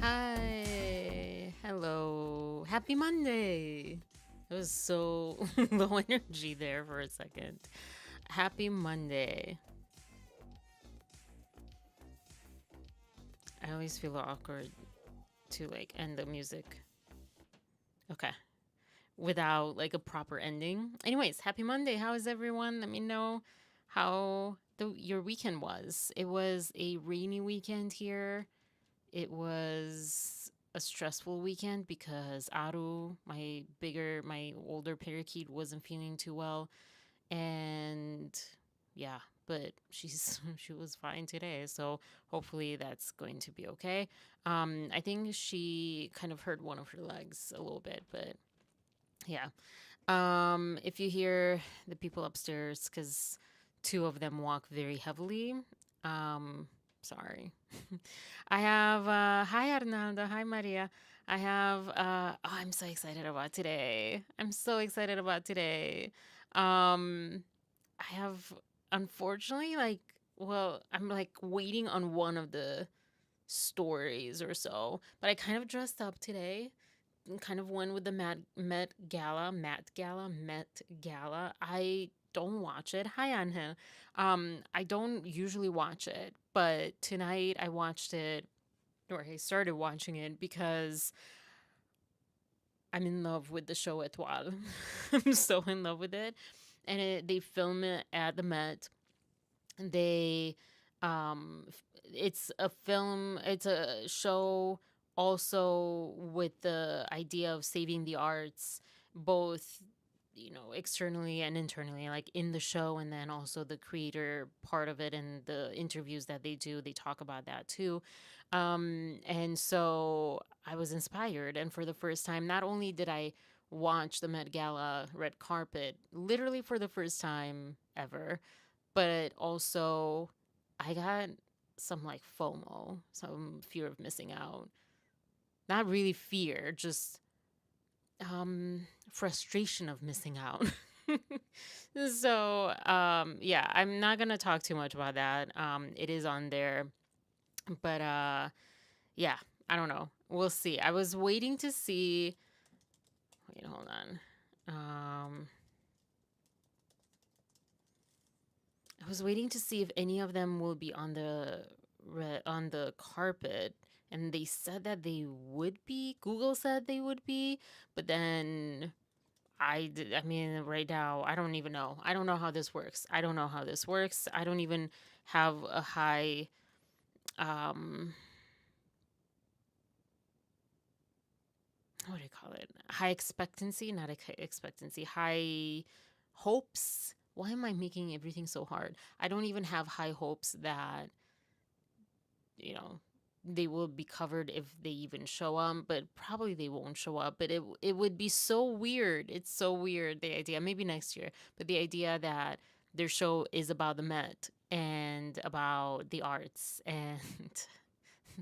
Hi. Hello. Happy Monday. It was so low energy there for a second. Happy Monday. I always feel awkward to like end the music. Okay. Without like a proper ending. Anyways, happy Monday. How is everyone? Let me know how your weekend was. It was a rainy weekend here. It was a stressful weekend because Aru, my older parakeet, wasn't feeling too well, and yeah, but she's she was fine today, so hopefully that's going to be okay. I think she kind of hurt one of her legs a little bit, but yeah. If you hear the people upstairs, because two of them walk very heavily, sorry. I have hi Arnaldo, hi Maria. I have oh, I'm so excited about today. I'm so excited about today. Um I have unfortunately I'm like waiting on one of the stories or so, but I kind of dressed up today, kind of went with the Met Gala. I don't watch it. Hi, Anha. I don't usually watch it, but tonight I watched it, or I started watching it because I'm in love with the show Étoile. I'm so in love with it, and they film it at the Met. They, it's a film. It's a show also with the idea of saving the arts, both externally and internally, like in the show, and then also the creator part of it and the interviews that they do, they talk about that too. And so I was inspired, and for the first time, not only did I watch the Met Gala red carpet literally for the first time ever, but also I got some like FOMO, some fear of missing out. Not really fear, just frustration of missing out. So yeah, I'm not gonna talk too much about that. It is on there, but yeah, I don't know, we'll see. I was waiting to see, wait, hold on. I was waiting to see if any of them will be on the on the carpet, and they said that they would be. Google said they would be, but then I mean, right now, I don't even know. I don't know how this works. I don't know how this works. I don't even have a high, um, what do you call it? High expectancy, not expectancy, high hopes. Why am I making everything so hard? I don't even have high hopes that, you know, they will be covered if they even show up, but probably they won't show up. But it would be so weird. It's so weird, the idea. Maybe next year, but the idea that their show is about the Met and about the arts, and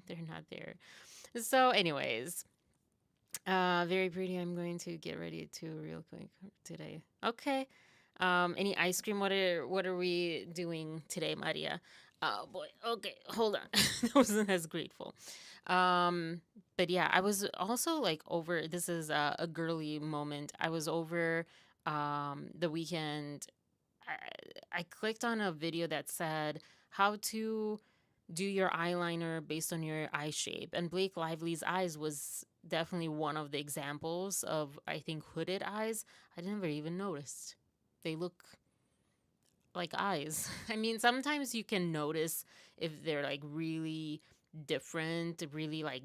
they're not there. So, anyways, very pretty. I'm going to get ready to real quick today. Okay. Any ice cream? What are we doing today, Maria? Oh boy. Okay, hold on. That wasn't as grateful. Um, but yeah, I was also like over. This is a girly moment. I was over the weekend. I clicked on a video that said how to do your eyeliner based on your eye shape. And Blake Lively's eyes was definitely one of the examples of, I think, hooded eyes. I never even noticed. They look like eyes. I mean, sometimes you can notice if they're like really different, really like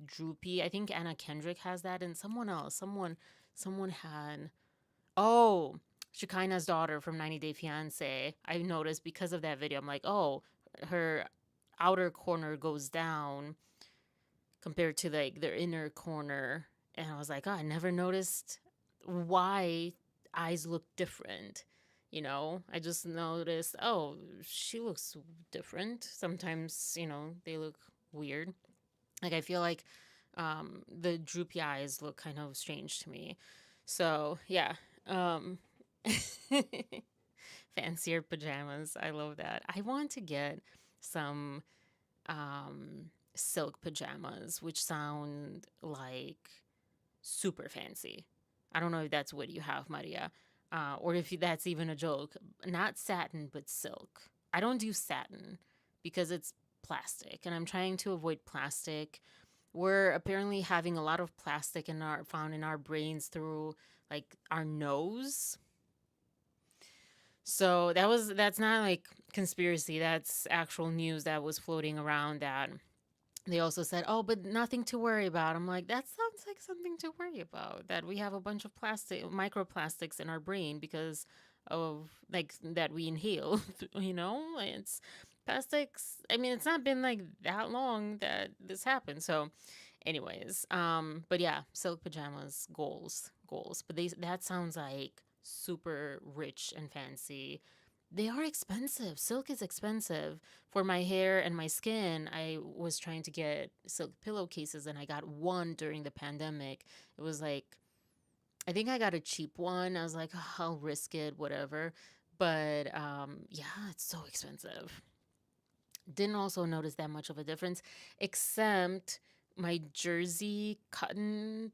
droopy. I think Anna Kendrick has that, and someone else, someone had, oh, Shekinah's daughter from 90 Day Fiance. I noticed because of that video. I'm like, oh, her outer corner goes down compared to like their inner corner. And I was like, oh, I never noticed why eyes look different. I just noticed, oh, she looks different. Sometimes, they look weird. Like, I feel like the droopy eyes look kind of strange to me. So, yeah. Um, Fancier pajamas. I love that. I want to get some silk pajamas, which sound like super fancy. I don't know if that's what you have, Maria, or if that's even a joke. Not satin, but silk. I don't do satin because it's plastic, and I'm trying to avoid plastic. We're apparently having a lot of plastic in our found in our brains through like our nose. So that's not like conspiracy. That's actual news that was floating around that they also said, "Oh, but nothing to worry about." I'm like, that sounds like something to worry about. That we have a bunch of plastic, microplastics in our brain because of like that we inhale. It's plastics. I mean, it's not been like that long that this happened. So, anyways, but yeah, silk pajamas, goals. But that sounds like super rich and fancy. They are expensive. Silk is expensive. For my hair and my skin, I was trying to get silk pillowcases and I got one during the pandemic. It was like, I think I got a cheap one. I was like, "Oh, I'll risk it, whatever." But yeah, it's so expensive. Didn't also notice that much of a difference, except my jersey cotton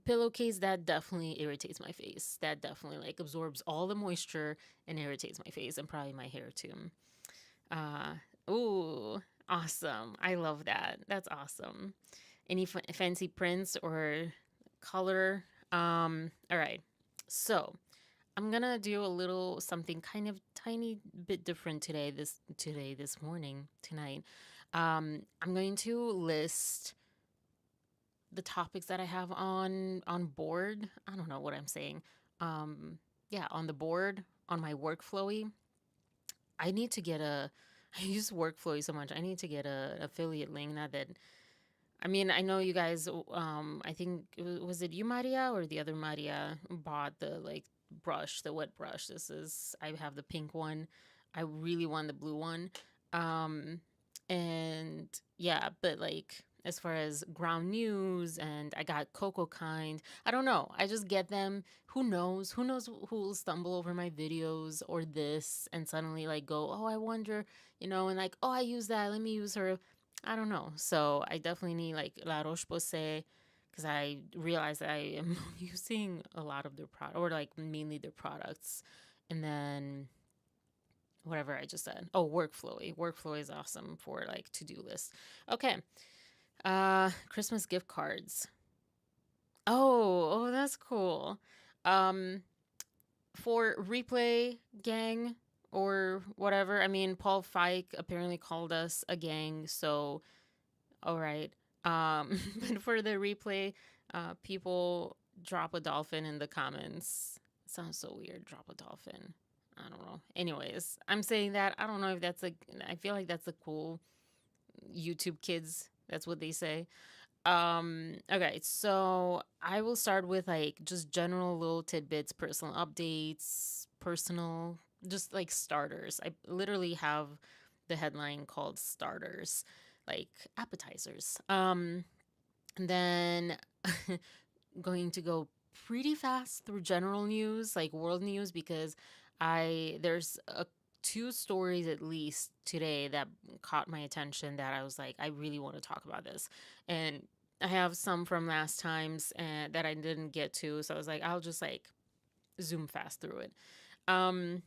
pillowcase that definitely irritates my face. That definitely like absorbs all the moisture and irritates my face and probably my hair too. Uh, ooh, awesome! I love that. That's awesome. Any fancy prints or color? All right. So I'm gonna do a little something kind of tiny bit different this morning, tonight. I'm going to list the topics that I have on board. I don't know what I'm saying. Um, yeah, on the board on my workflowy. I need to get a. I use workflowy so much. I need to get a affiliate link. Not that. I mean, I know you guys. I think was it you, Maria, or the other Maria bought the like brush, the wet brush. This is. I have the pink one. I really want the blue one. Um, and yeah, but like as far as ground news and I got Coco Kind. I don't know. I just get them. Who knows? Who knows who will stumble over my videos or this and suddenly like go, "Oh, I wonder," and like, "Oh, I use that. Let me use her." I don't know. So I definitely need like La Roche Posay because I realize that I am using a lot of their product or like mainly their products. And then whatever I just said. Oh, workflowy. Workflowy is awesome for like to-do lists. Okay. Christmas gift cards. Oh, that's cool. Um for replay gang or whatever. I mean, Paul Fike apparently called us a gang, so all right. But for the replay, people drop a dolphin in the comments. Sounds so weird. Drop a dolphin. I don't know. Anyways, I'm saying that. I don't know if that's a. I feel like that's a cool YouTube kids. That's what they say. Okay, so I will start with like just general little tidbits, personal updates, personal, just like starters. I literally have the headline called starters, like appetizers. And then going to go pretty fast through general news, like world news, because there's two stories at least today that caught my attention that I was like, I really want to talk about this. And I have some from last times that I didn't get to, so I was like, I'll just like zoom fast through it. Um,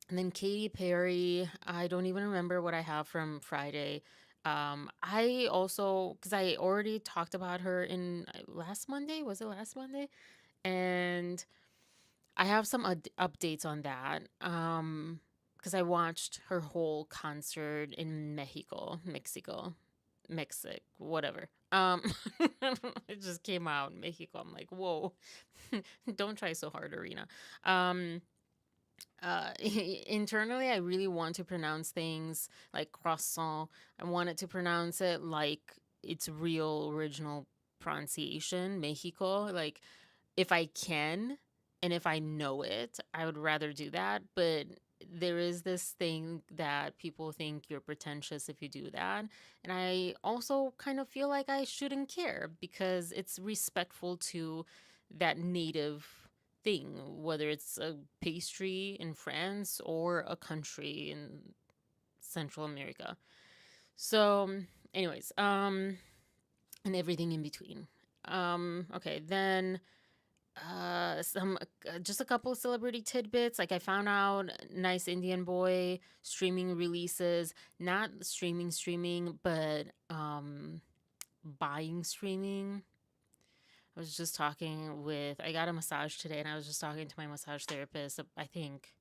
and then Katy Perry, I don't even remember what I have from Friday. I also, because I already talked about her in last Monday, was it last Monday? And I have some updates on that. Because I watched her whole concert in Mexico, whatever. It just came out in Mexico. I'm like, whoa, don't try so hard, Arena. Um, Internally, I really want to pronounce things like croissant. I want it to pronounce it like its real original pronunciation, Mexico. Like if I can and if I know it, I would rather do that. But there is this thing that people think you're pretentious if you do that. And I also kind of feel like I shouldn't care because it's respectful to that native thing, whether it's a pastry in France or a country in Central America. So, Anyways, and everything in between. Okay, then some just a couple of celebrity tidbits. Like I found out Nice Indian Boy streaming releases, not streaming, but buying streaming. I was just talking with I got a massage today and I was just talking to my massage therapist. I think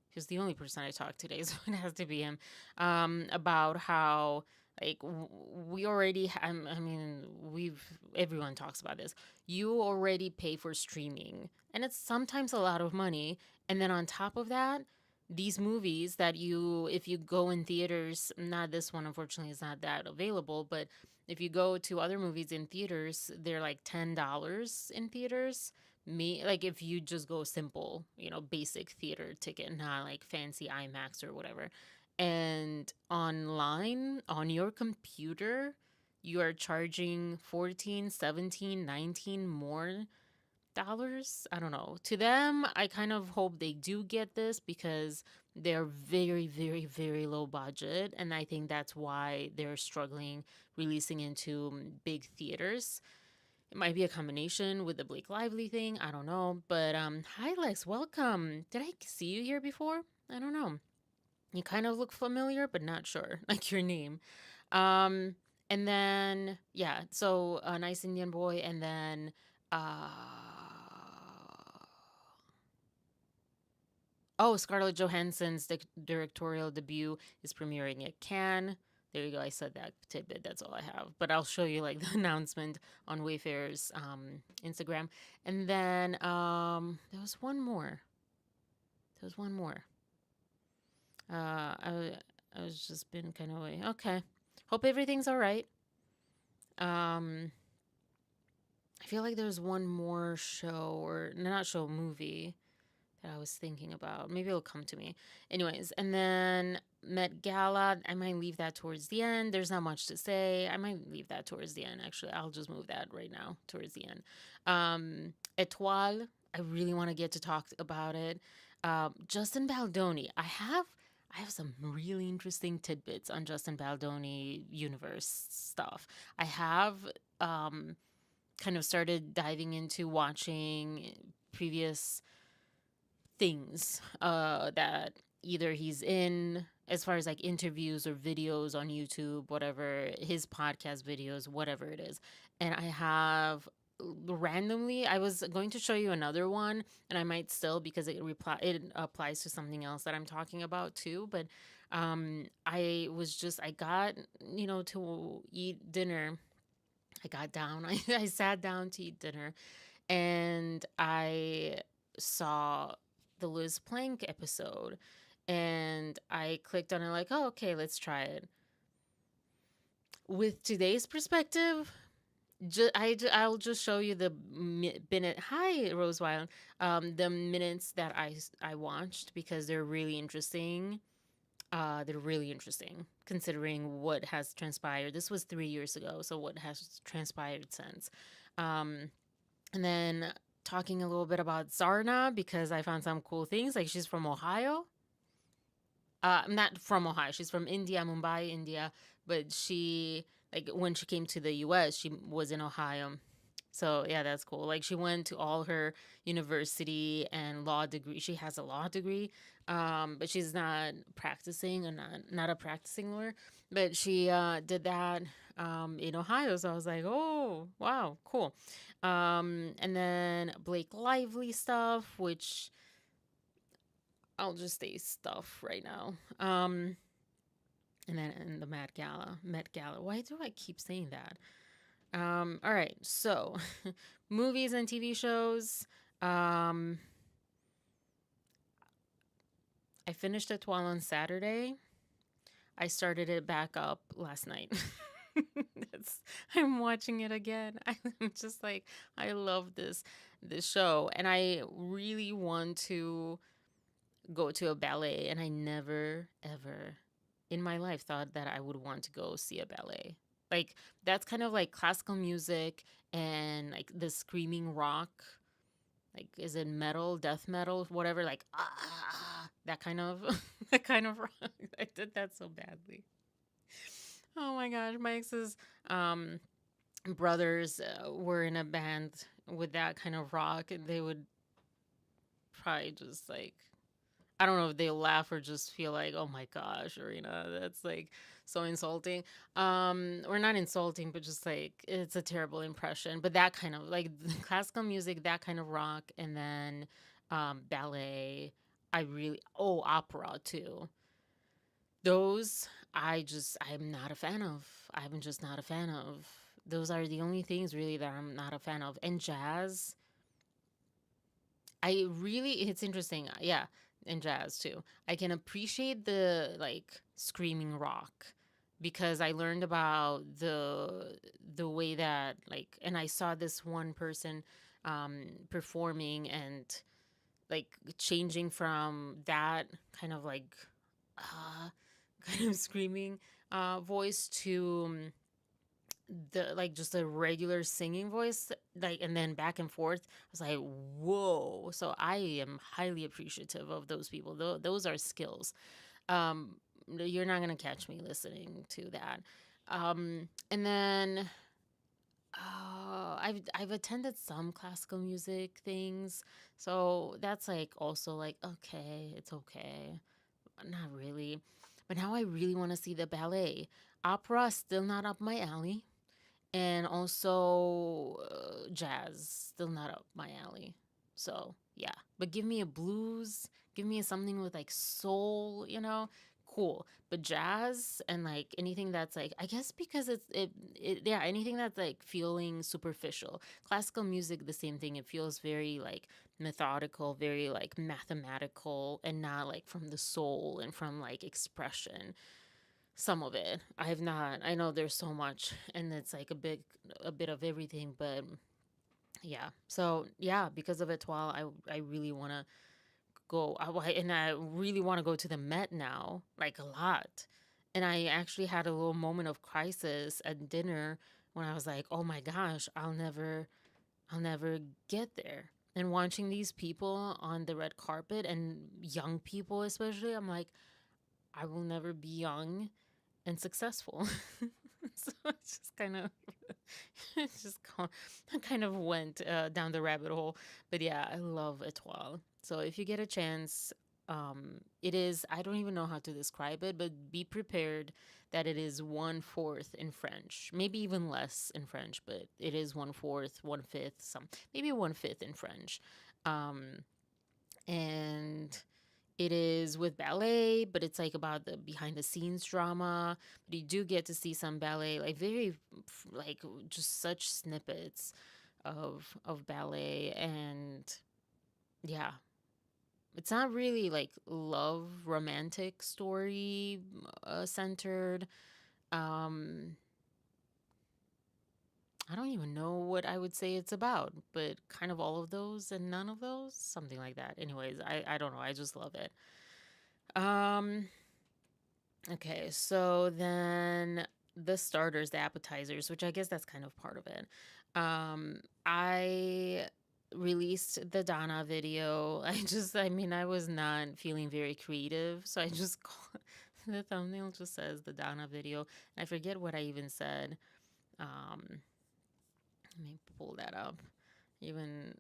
he was the only person I talked to today, so it has to be him. About how like we already I mean we've everyone talks about this. You already pay for streaming and it's sometimes a lot of money, and then on top of that, these movies that you if you go in theaters, not this one unfortunately is not that available, but if you go to other movies in theaters, they're like $10 in theaters. Me like if you just go simple, basic theater ticket, not like fancy IMAX or whatever. And online on your computer, you are charging 14, 17, 19 more dollars. I don't know. To them, I kind of hope they do get this because they're very, very, very low budget. And I think that's why they're struggling releasing into big theaters. It might be a combination with the Blake Lively thing. I don't know. But hi Lex, welcome. Did I see you here before? I don't know. You kind of look familiar, but not sure. Like your name. Um, and then yeah, so a Nice Indian Boy, and then uh oh, Scarlett Johansson's directorial debut is premiering at Cannes. There you go. I said that tidbit. That's all I have. But I'll show you like the announcement on Wayfair's Instagram. And then there was one more. There was one more. I was just been kind of away. Okay. Hope everything's all right. I feel like there's one more show or not show movie that I was thinking about. Maybe it'll come to me. Anyways, and then Met Gala, I might leave that towards the end. There's not much to say. I might leave that towards the end, actually. I'll just move that right now towards the end. Étoile, I really want to get to talk about it. Justin Baldoni, I have some really interesting tidbits on Justin Baldoni universe stuff. I have kind of started diving into watching previous things that either he's in as far as like interviews or videos on YouTube, whatever, his podcast videos, whatever it is. And I have randomly I was going to show you another one, and I might still because it applies to something else that I'm talking about too, but I got, to eat dinner. I got down. I sat down to eat dinner, and I saw the Liz Plank episode, and I clicked on it like, oh, okay, let's try it. With today's perspective, I'll just show you the minute. Hi, Rosewild. The minutes that I watched because they're really interesting. They're really interesting considering what has transpired. This was 3 years ago, so what has transpired since. Um, and then talking a little bit about Zarna because I found some cool things. Like she's from Ohio. Not from Ohio. She's from India, Mumbai, India. But she like when she came to the U.S., she was in Ohio. So yeah, that's cool. Like she went to all her university and law degree. She has a law degree, but she's not practicing and not a practicing lawyer. But she did that in Ohio. So I was like, oh wow, cool. And then Blake Lively stuff, which I'll just say stuff right now. And then in the Met Gala. Why do I keep saying that? All right, so movies and TV shows. I finished Étoile on Saturday. I started it back up last night. I'm watching it again. I'm just like, I love this show, and I really want to go to a ballet, and I never ever in my life thought that I would want to go see a ballet. Like that's kind of like classical music and like the screaming rock. Like is it metal, death metal, whatever, like that kind of that kind of rock. I did that so badly. Oh my gosh, my ex's um brothers were in a band with that kind of rock, and they would probably just like, I don't know if they laugh or just feel like, oh my gosh, Arena, that's like so insulting. Or not insulting, but just like it's a terrible impression. But that kind of like classical music, that kind of rock, and then ballet. I really, oh, opera too. Those I'm not a fan of. I'm just not a fan of. Those are the only things really that I'm not a fan of. And jazz, I really, it's interesting. Yeah, and jazz too. I can appreciate the like screaming rock because I learned about the way that like, and I saw this one person performing and like changing from that kind of like uh kind of screaming voice to the like just a regular singing voice, like, and then back and forth. I was like, whoa. So I am highly appreciative of those people. Those are skills. um you're not gonna catch me listening to that. And then I've attended some classical music things, so that's like also like, okay, it's okay. Not really. But now I really want to see the ballet. Opera is still not up my alley, and also jazz, still not up my alley. So yeah, but give me a blues, give me something with like soul, cool. But jazz and like anything that's like, I guess because yeah, anything that's like feeling superficial. Classical music, the same thing. It feels very like methodical, very like mathematical, and not like from the soul and from like expression. Some of it. I have not. I know there's so much, and it's like a bit of everything. But yeah. So yeah, because of Étoile, I really want to go. And I really want to go to the Met now, like a lot. And I actually had a little moment of crisis at dinner when I was like, oh my gosh, I'll never get there. And watching these people on the red carpet and young people especially, I'm like, I will never be young and successful. So it's just kind of, it's just kind of went down the rabbit hole. But yeah, I love Étoile. So if you get a chance, it is, I don't even know how to describe it, but be prepared that it is one fourth in French, maybe even less in French, but it is one fourth, one fifth, maybe one fifth in French. Um, and it is with ballet, but it's like about the behind the scenes drama. But you do get to see some ballet, like very, like just such snippets of ballet, and yeah, it's not really like love romantic story centered. Um, I don't even know what I would say it's about, but kind of all of those and none of those, something like that. Anyways, I don't know. I just love it. Um, Okay, so then the starters, the appetizers, which I guess that's kind of part of it. I released the Donna video. I mean, I was not feeling very creative, so I just the thumbnail just says the Donna video. I forget what I even said. Um, Let me pull that up. Even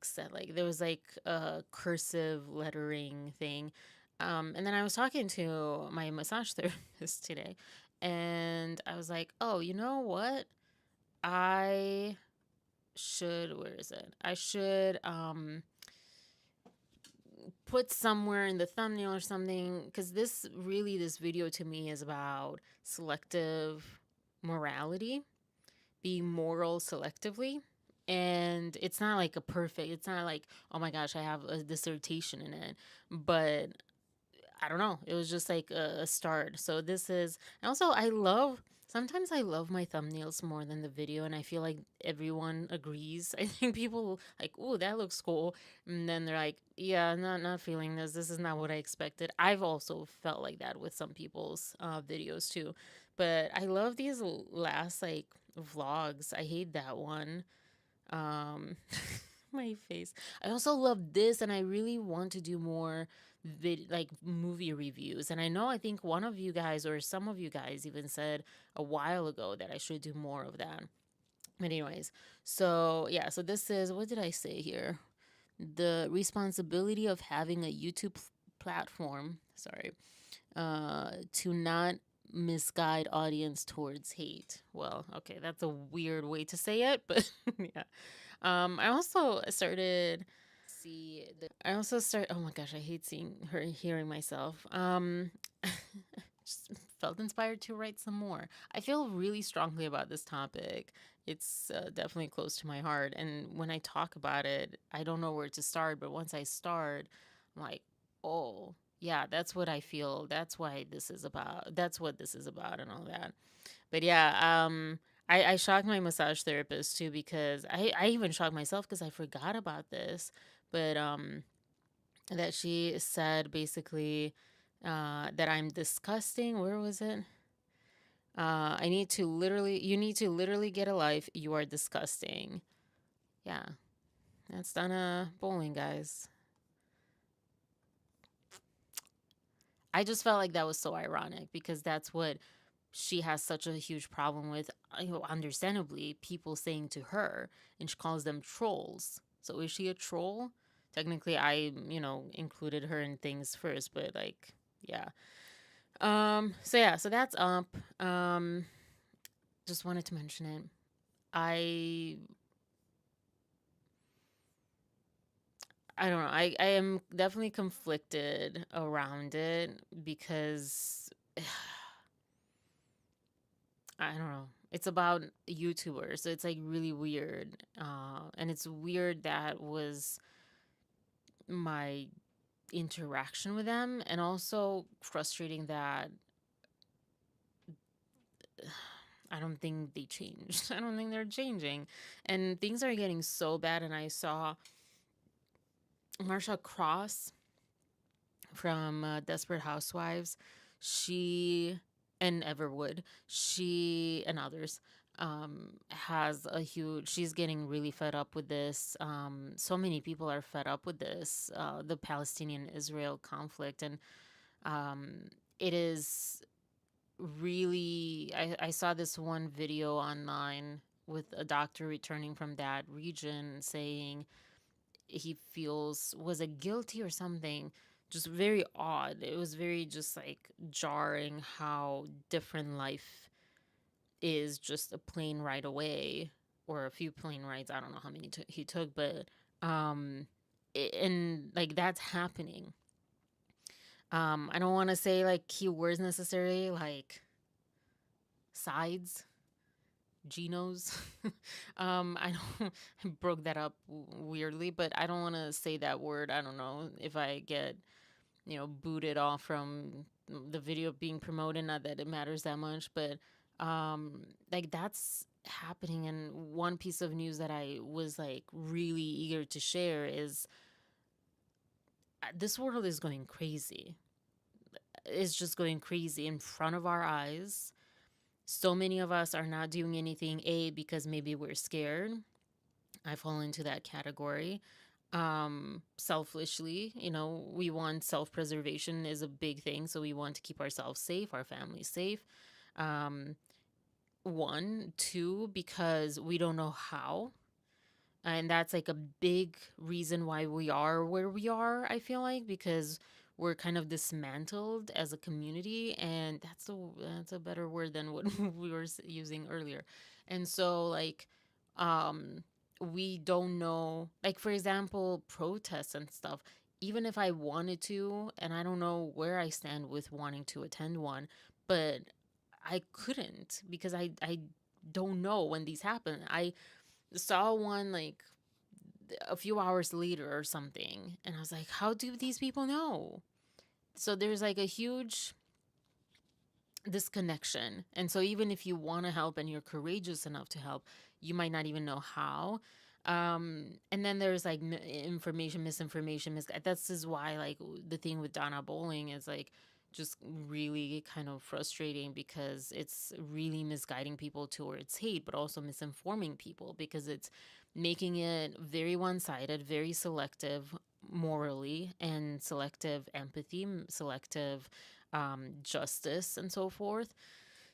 said like there was like a cursive lettering thing. And then I was talking to my massage therapist today, and I was like, oh, you know what? I should, where is it? I should put somewhere in the thumbnail or something, because this video to me is about selective morality, be moral selectively. And it's not like it's not like, oh my gosh, I have a dissertation in it. But I don't know. It was just like a start. So this is, and also sometimes I love my thumbnails more than the video. And I feel like everyone agrees. I think people like, oh, that looks cool. And then they're like, yeah, not feeling this. This is not what I expected. I've also felt like that with some people's videos too. But I love these last like vlogs. I hate that one. Um, My face. I also love this, and I really want to do more like movie reviews. And I think one of you guys or some of you guys even said a while ago that I should do more of that. But anyways, so yeah, so this is, what did I say here? The responsibility of having a YouTube platform, sorry, to not misguide audience towards hate. Well, okay, that's a weird way to say it, but yeah. I also started I also start oh my gosh, I hate seeing her hearing myself. Just felt inspired to write some more. I feel really strongly about this topic. It's definitely close to my heart, and when I talk about it, I don't know where to start, but once I start, I'm like, "Oh, yeah, that's what I feel. That's why this is about. That's what this is about and all that." But yeah, I shocked my massage therapist too, because I even shocked myself because I forgot about this. But that she said basically that I'm disgusting. Where was it? You need to literally get a life. You are disgusting. Yeah, that's Donna Bowling, guys. I just felt like that was so ironic because that's what she has such a huge problem with, understandably, people saying to her, and she calls them trolls. So is she a troll? Technically, I, included her in things first, but like, yeah. So yeah, so that's up. Just wanted to mention it. I I don't know. I am definitely conflicted around it because I don't know. It's about YouTubers, so it's like really weird. And it's weird that was my interaction with them, and also frustrating that I don't think they changed. I don't think they're changing. And things are getting so bad. And I saw Marsha Cross from Desperate Housewives. She and Everwood, she and others, has a huge. She's getting really fed up with this. So many people are fed up with this, the Palestinian-Israel conflict, and it is really. I saw this one video online with a doctor returning from that region saying he feels, was it guilty or something, just very odd. It was very just like jarring how different life is just a plane ride away, or a few plane rides. I don't know how many he took, but um and like that's happening. I don't want to say like keywords necessarily, like sides, Genos. I don't I broke that up weirdly, but I don't want to say that word. I don't know if I get, booted off from the video being promoted. Not that it matters that much, but like that's happening. And one piece of news that I was like really eager to share is this world is going crazy. It's just going crazy in front of our eyes. So many of us are not doing anything, because maybe we're scared. I fall into that category. Selfishly, we want self-preservation is a big thing, so we want to keep ourselves safe, our families safe. Um, One, two, because we don't know how. And that's like a big reason why we are where we are, I feel like, because we're kind of dismantled as a community, and that's a better word than what we were using earlier. And so like um we don't know, like for example, protests and stuff. Even if I wanted to, and I don't know where I stand with wanting to attend one, but I couldn't because I don't know when these happen. I saw one like a few hours later or something, and I was like, how do these people know? So there's like a huge disconnection. And so even if you want to help and you're courageous enough to help, you might not even know how. And then there's like information, misinformation. This is why like the thing with Donna Bowling is like just really kind of frustrating because it's really misguiding people towards hate, but also misinforming people because it's making it very one sided, very selective morally, and selective empathy, selective justice, and so forth.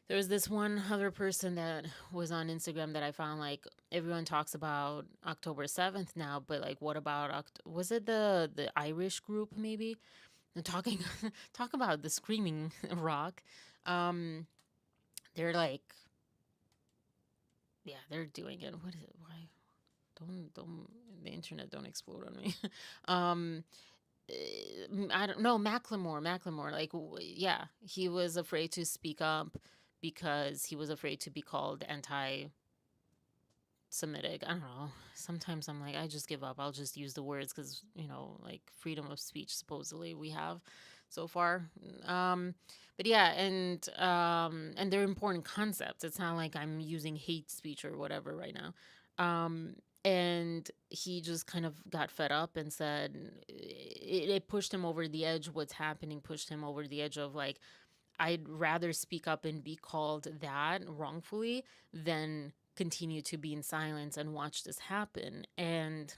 There was this one other person that was on Instagram that I found like everyone talks about October 7th now, but like what about was it the Irish group maybe? And talking talk about the screaming rock. Um they're like, yeah, they're doing it. What is it? Why don't the internet don't explode on me. um I don't know, Macklemore, like yeah, he was afraid to speak up because he was afraid to be called anti Semitic. I don't know. Sometimes I'm like, I just give up. I'll just use the words because, like freedom of speech, supposedly, we have so far. Um, but yeah, and they're important concepts. It's not like I'm using hate speech or whatever right now. Um, and he just kind of got fed up and said it pushed him over the edge. What's happening pushed him over the edge of like, I'd rather speak up and be called that wrongfully than continue to be in silence and watch this happen. And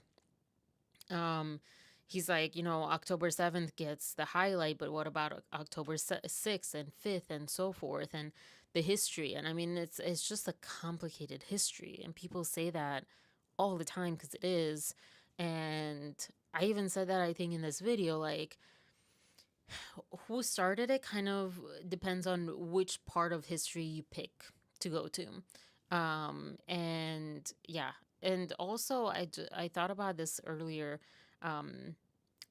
um, he's like, October 7th gets the highlight, but what about October 6th and 5th and so forth, and the history? And I mean, it's just a complicated history, and people say that all the time because it is. And I even said that, I think, in this video, like, who started it kind of depends on which part of history you pick to go to. And yeah, and also I thought about this earlier. Um,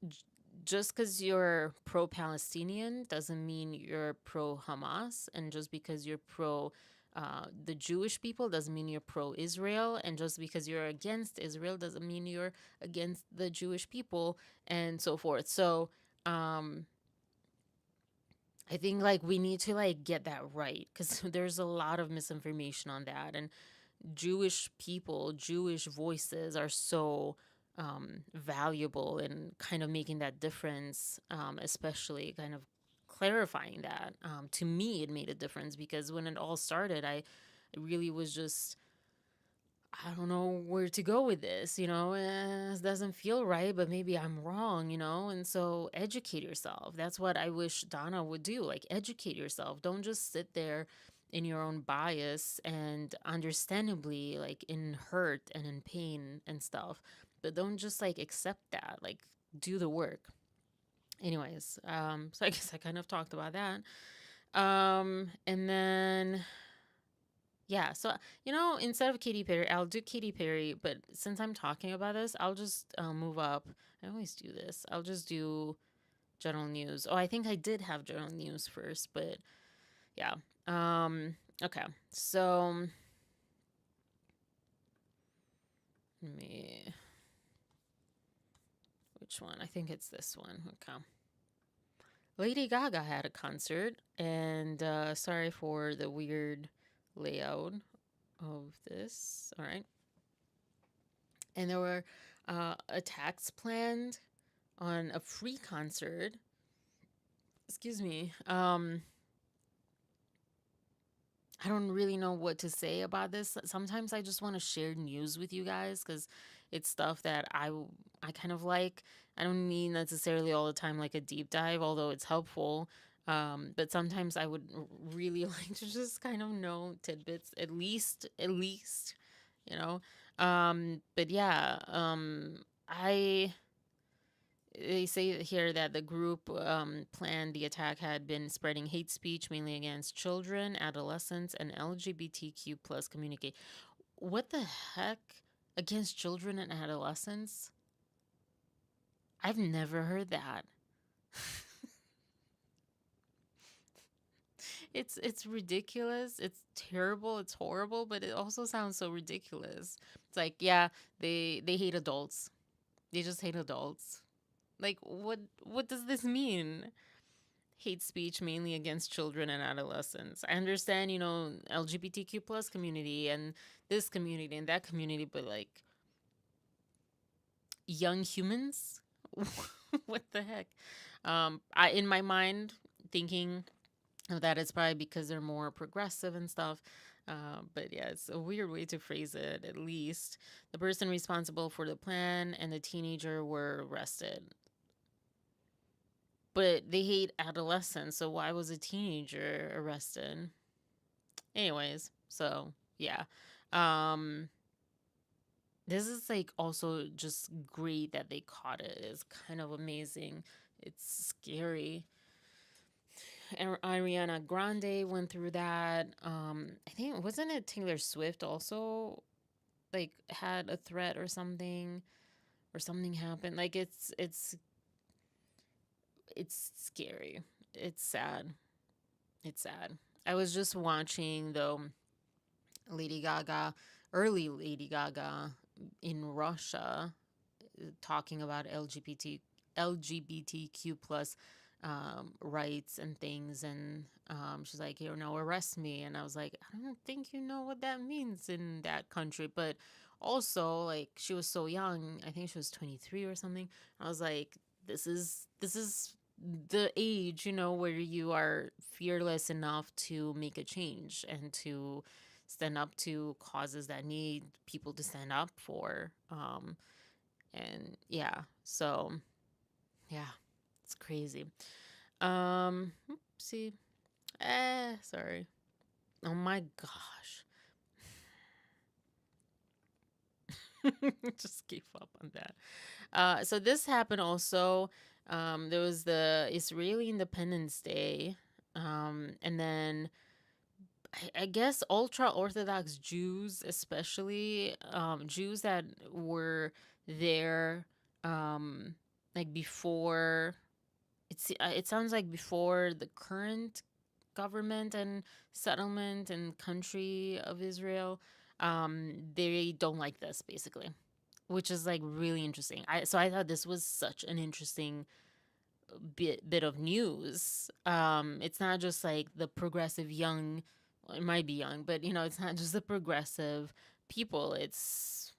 j- just because you're pro Palestinian doesn't mean you're pro Hamas, and just because you're pro the Jewish people doesn't mean you're pro Israel, and just because you're against Israel doesn't mean you're against the Jewish people, and so forth. So, um, I think like we need to like get that right because there's a lot of misinformation on that, and Jewish people, Jewish voices are so valuable in kind of making that difference, especially kind of clarifying that. To me, it made a difference because when it all started, I really was just, I don't know where to go with this, it doesn't feel right, but maybe I'm wrong, and so educate yourself. That's what I wish Donna would do, like educate yourself. Don't just sit there in your own bias and understandably like in hurt and in pain and stuff, but don't just like accept that, like do the work. Anyways, so I guess I kind of talked about that. And then yeah, so instead of Katy Perry, I'll do Katy Perry, but since I'm talking about this, I'll just move up. I always do this. I'll just do general news. Oh, I think I did have general news first, but yeah. Okay. So let me, which one? I think it's this one. Okay. Lady Gaga had a concert, and sorry for the weird layout of this. All right. And there were attacks planned on a free concert. Excuse me. I don't really know what to say about this. Sometimes I just want to share news with you guys because it's stuff that I kind of like. I don't mean necessarily all the time like a deep dive, although it's helpful. But sometimes I would really like to just kind of know tidbits, at least, you know. But yeah, I they say here that the group planned the attack had been spreading hate speech mainly against children, adolescents, and LGBTQ plus community. What the heck? Against children and adolescents? I've never heard that. It's ridiculous. It's terrible. It's horrible, but it also sounds so ridiculous. It's like, yeah, they hate adults. They just hate adults. Like what does this mean? Hate speech mainly against children and adolescents. I understand, LGBTQ plus community and this community and that community, but like young humans, what the heck? I in my mind, thinking that it's probably because they're more progressive and stuff. But yeah, it's a weird way to phrase it, at least. The person responsible for the plan and the teenager were arrested. But they hate adolescents, so why was a teenager arrested? Anyways, so yeah. Um this is like also just great that they caught it. It's kind of amazing. It's scary. And Ariana Grande went through that. I think wasn't it Taylor Swift also like had a threat or something happened. Like it's scary. It's sad. It's sad. I was just watching though Lady Gaga, early Lady Gaga in Russia, talking about LGBTQ plus rights and things, and she's like, you know, arrest me, and I was like, I don't think you know what that means in that country, but also like she was so young. I think she was 23 or something. I was like, this is the age, you know, where you are fearless enough to make a change and to stand up to causes that need people to stand up for. And yeah, so yeah, it's crazy. Oopsie. Sorry. Oh my gosh. Just gave up on that. So this happened also. There was the Israeli Independence Day. And then I guess ultra Orthodox Jews, especially Jews that were there, like before. It sounds like before the current government and settlement and country of Israel. They don't like this basically, which is like really interesting. I thought this was such an interesting bit of news. It's not just like the progressive young, well, it might be young, but you know, it's not just the progressive people. It's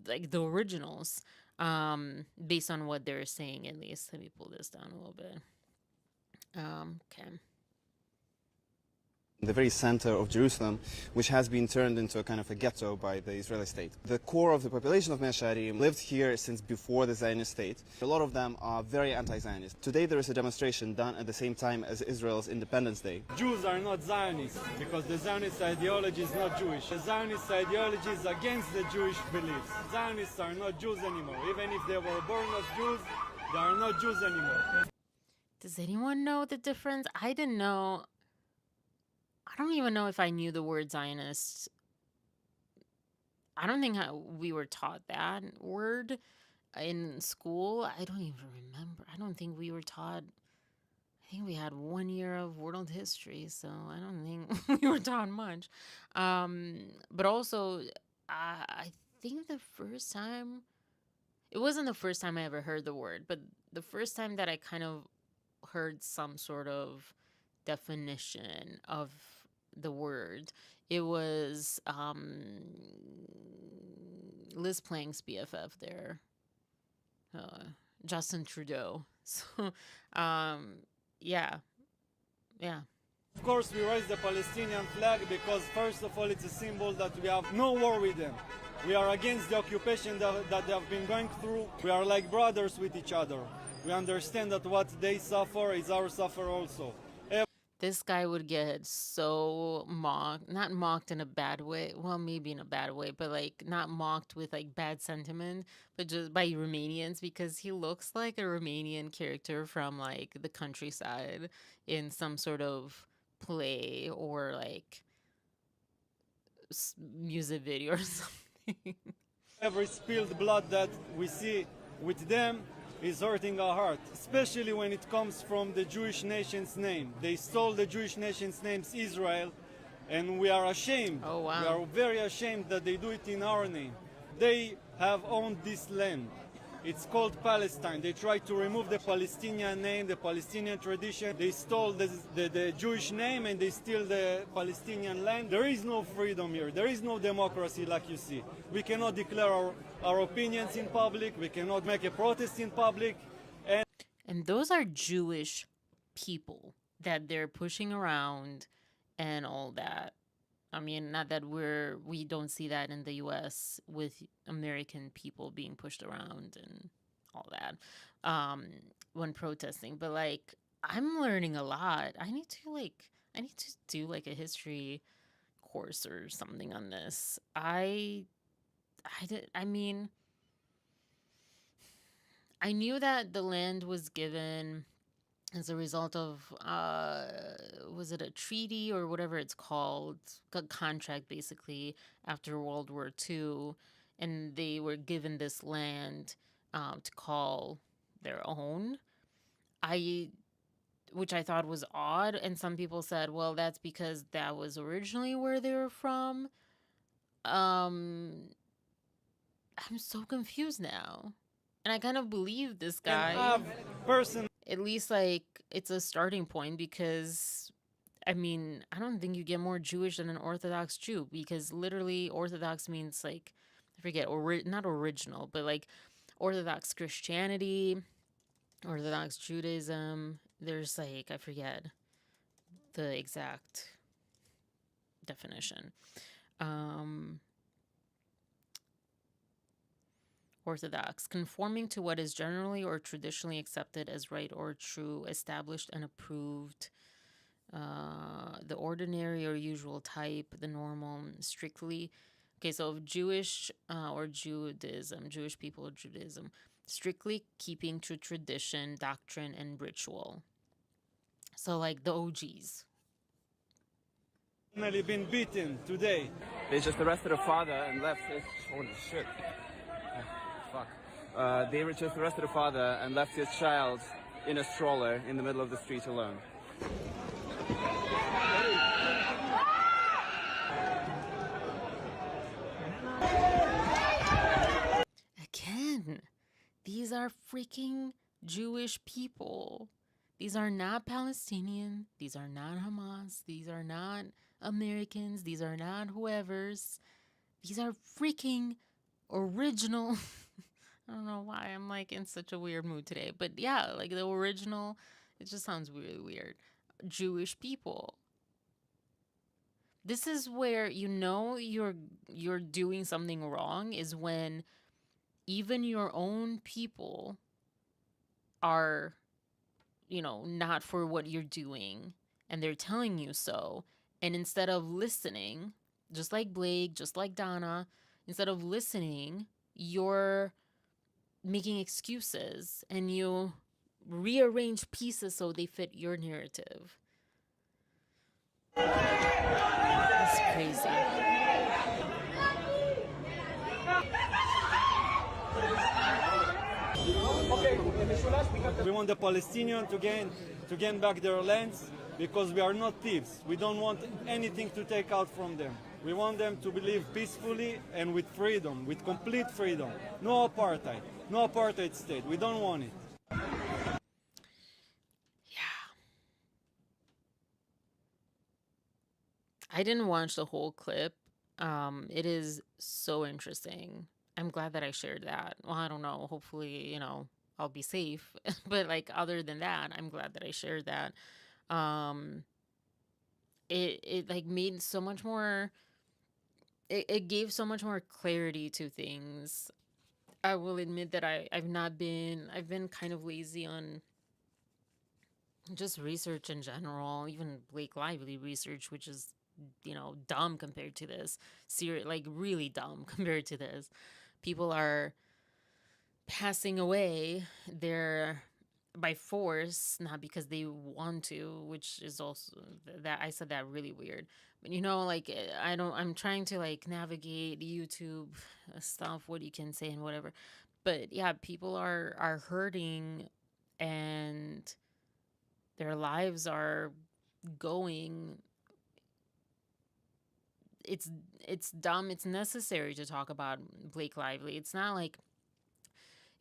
like the originals. Based on what they're saying, at least. Let me pull this down a little bit. Okay. The very center of Jerusalem, which has been turned into a kind of a ghetto by the Israeli state. The core of the population of Mea Shearim lived here since before the Zionist state. A lot of them are very anti-Zionist. Today there is a demonstration done at the same time as Israel's Independence Day. Jews are not Zionists because the Zionist ideology is not Jewish. The Zionist ideology is against the Jewish beliefs. Zionists are not Jews anymore. Even if they were born as Jews, they are not Jews anymore. Does anyone know the difference? I didn't know. I don't even know if I knew the word Zionist. I don't think we were taught that word in school. I don't even remember. I don't think we were taught. I think we had 1 year of world history, so I don't think we were taught much. But also, I think the first time, it wasn't the first time I ever heard the word, but the first time that I kind of heard some sort of definition of the word, it was Liz Plank's BFF there, Justin Trudeau. So yeah. Of course, we raise the Palestinian flag because, first of all, it's a symbol that we have no war with them. We are against the occupation that they have been going through. We are like brothers with each other. We understand that what they suffer is our suffer also. This guy would get so mocked, not mocked in a bad way, well, maybe in a bad way, but like not mocked with like bad sentiment, but just by Romanians, because he looks like a Romanian character from like the countryside in some sort of play or like music video or something. Every spilled blood that we see with them is hurting our heart, especially when it comes from the Jewish nation's name. They stole the Jewish nation's name, Israel, and we are ashamed. Oh, wow. We are very ashamed that they do it in our name. They have owned this land. It's called Palestine. They tried to remove the Palestinian name, the Palestinian tradition. They stole the Jewish name and they steal the Palestinian land. There is no freedom here. There is no democracy like you see. We cannot declare our opinions in public. We cannot make a protest in public. And those are Jewish people that they're pushing around and all that. I mean, not that we don't see that in the US with American people being pushed around and all that when protesting, but like I'm learning a lot. I need to do like a history course or something on this. I mean, I knew that the land was given as a result of was it a treaty or whatever it's called, a contract basically after World War II, and they were given this land to call their own. I Which I thought was odd, and some people said, well, that's because that was originally where they were from. um I'm so confused now, and I kind of believe this And guy. have person At least like it's a starting point, because I mean, I don't think you get more Jewish than an Orthodox Jew, because literally Orthodox means like, I forget, not original, but like Orthodox Christianity, Orthodox Judaism. There's like, I forget the exact definition. Um Orthodox, conforming to what is generally or traditionally accepted as right or true, established and approved. The ordinary or usual type, the normal, strictly. Okay, so Jewish or Judaism, Jewish people or Judaism, strictly keeping to tradition, doctrine, and ritual. So like the OGs. personally been beaten today. They just arrested a father and left his... Holy shit. Fuck. They just arrested a father and left his child in a stroller in the middle of the street alone. Again, these are freaking Jewish people. These are not Palestinian. These are not Hamas. These are not Americans. These are not whoever's. These are freaking original. I don't know why I'm like in such a weird mood today. But yeah, like the original, it just sounds really weird. Jewish people. This is where you know you're doing something wrong, is when even your own people are, not for what you're doing, and they're telling you so. And instead of listening, just like Blake, just like Donna, instead of listening, you're making excuses and you rearrange pieces so they fit your narrative. It's crazy. We want the Palestinians to gain back their lands, because we are not thieves. We don't want anything to take out from them. We want them to live peacefully and with freedom, with complete freedom. No apartheid. No apartheid state. We don't want it. Yeah. I didn't watch the whole clip. It is so interesting. I'm glad that I shared that. Well, I don't know. Hopefully, I'll be safe. But like other than that, I'm glad that I shared that. Um it like made so much more, it gave so much more clarity to things. I will admit that I've been kind of lazy on just research in general, even Blake Lively research, which is, dumb compared to this. Like really dumb compared to this. People are passing away. They're by force, not because they want to, which is also that I said that really weird. But like I'm trying to like navigate YouTube stuff, what you can say and whatever. But yeah, people are hurting, and their lives are going. It's dumb. It's necessary to talk about Blake Lively. It's not like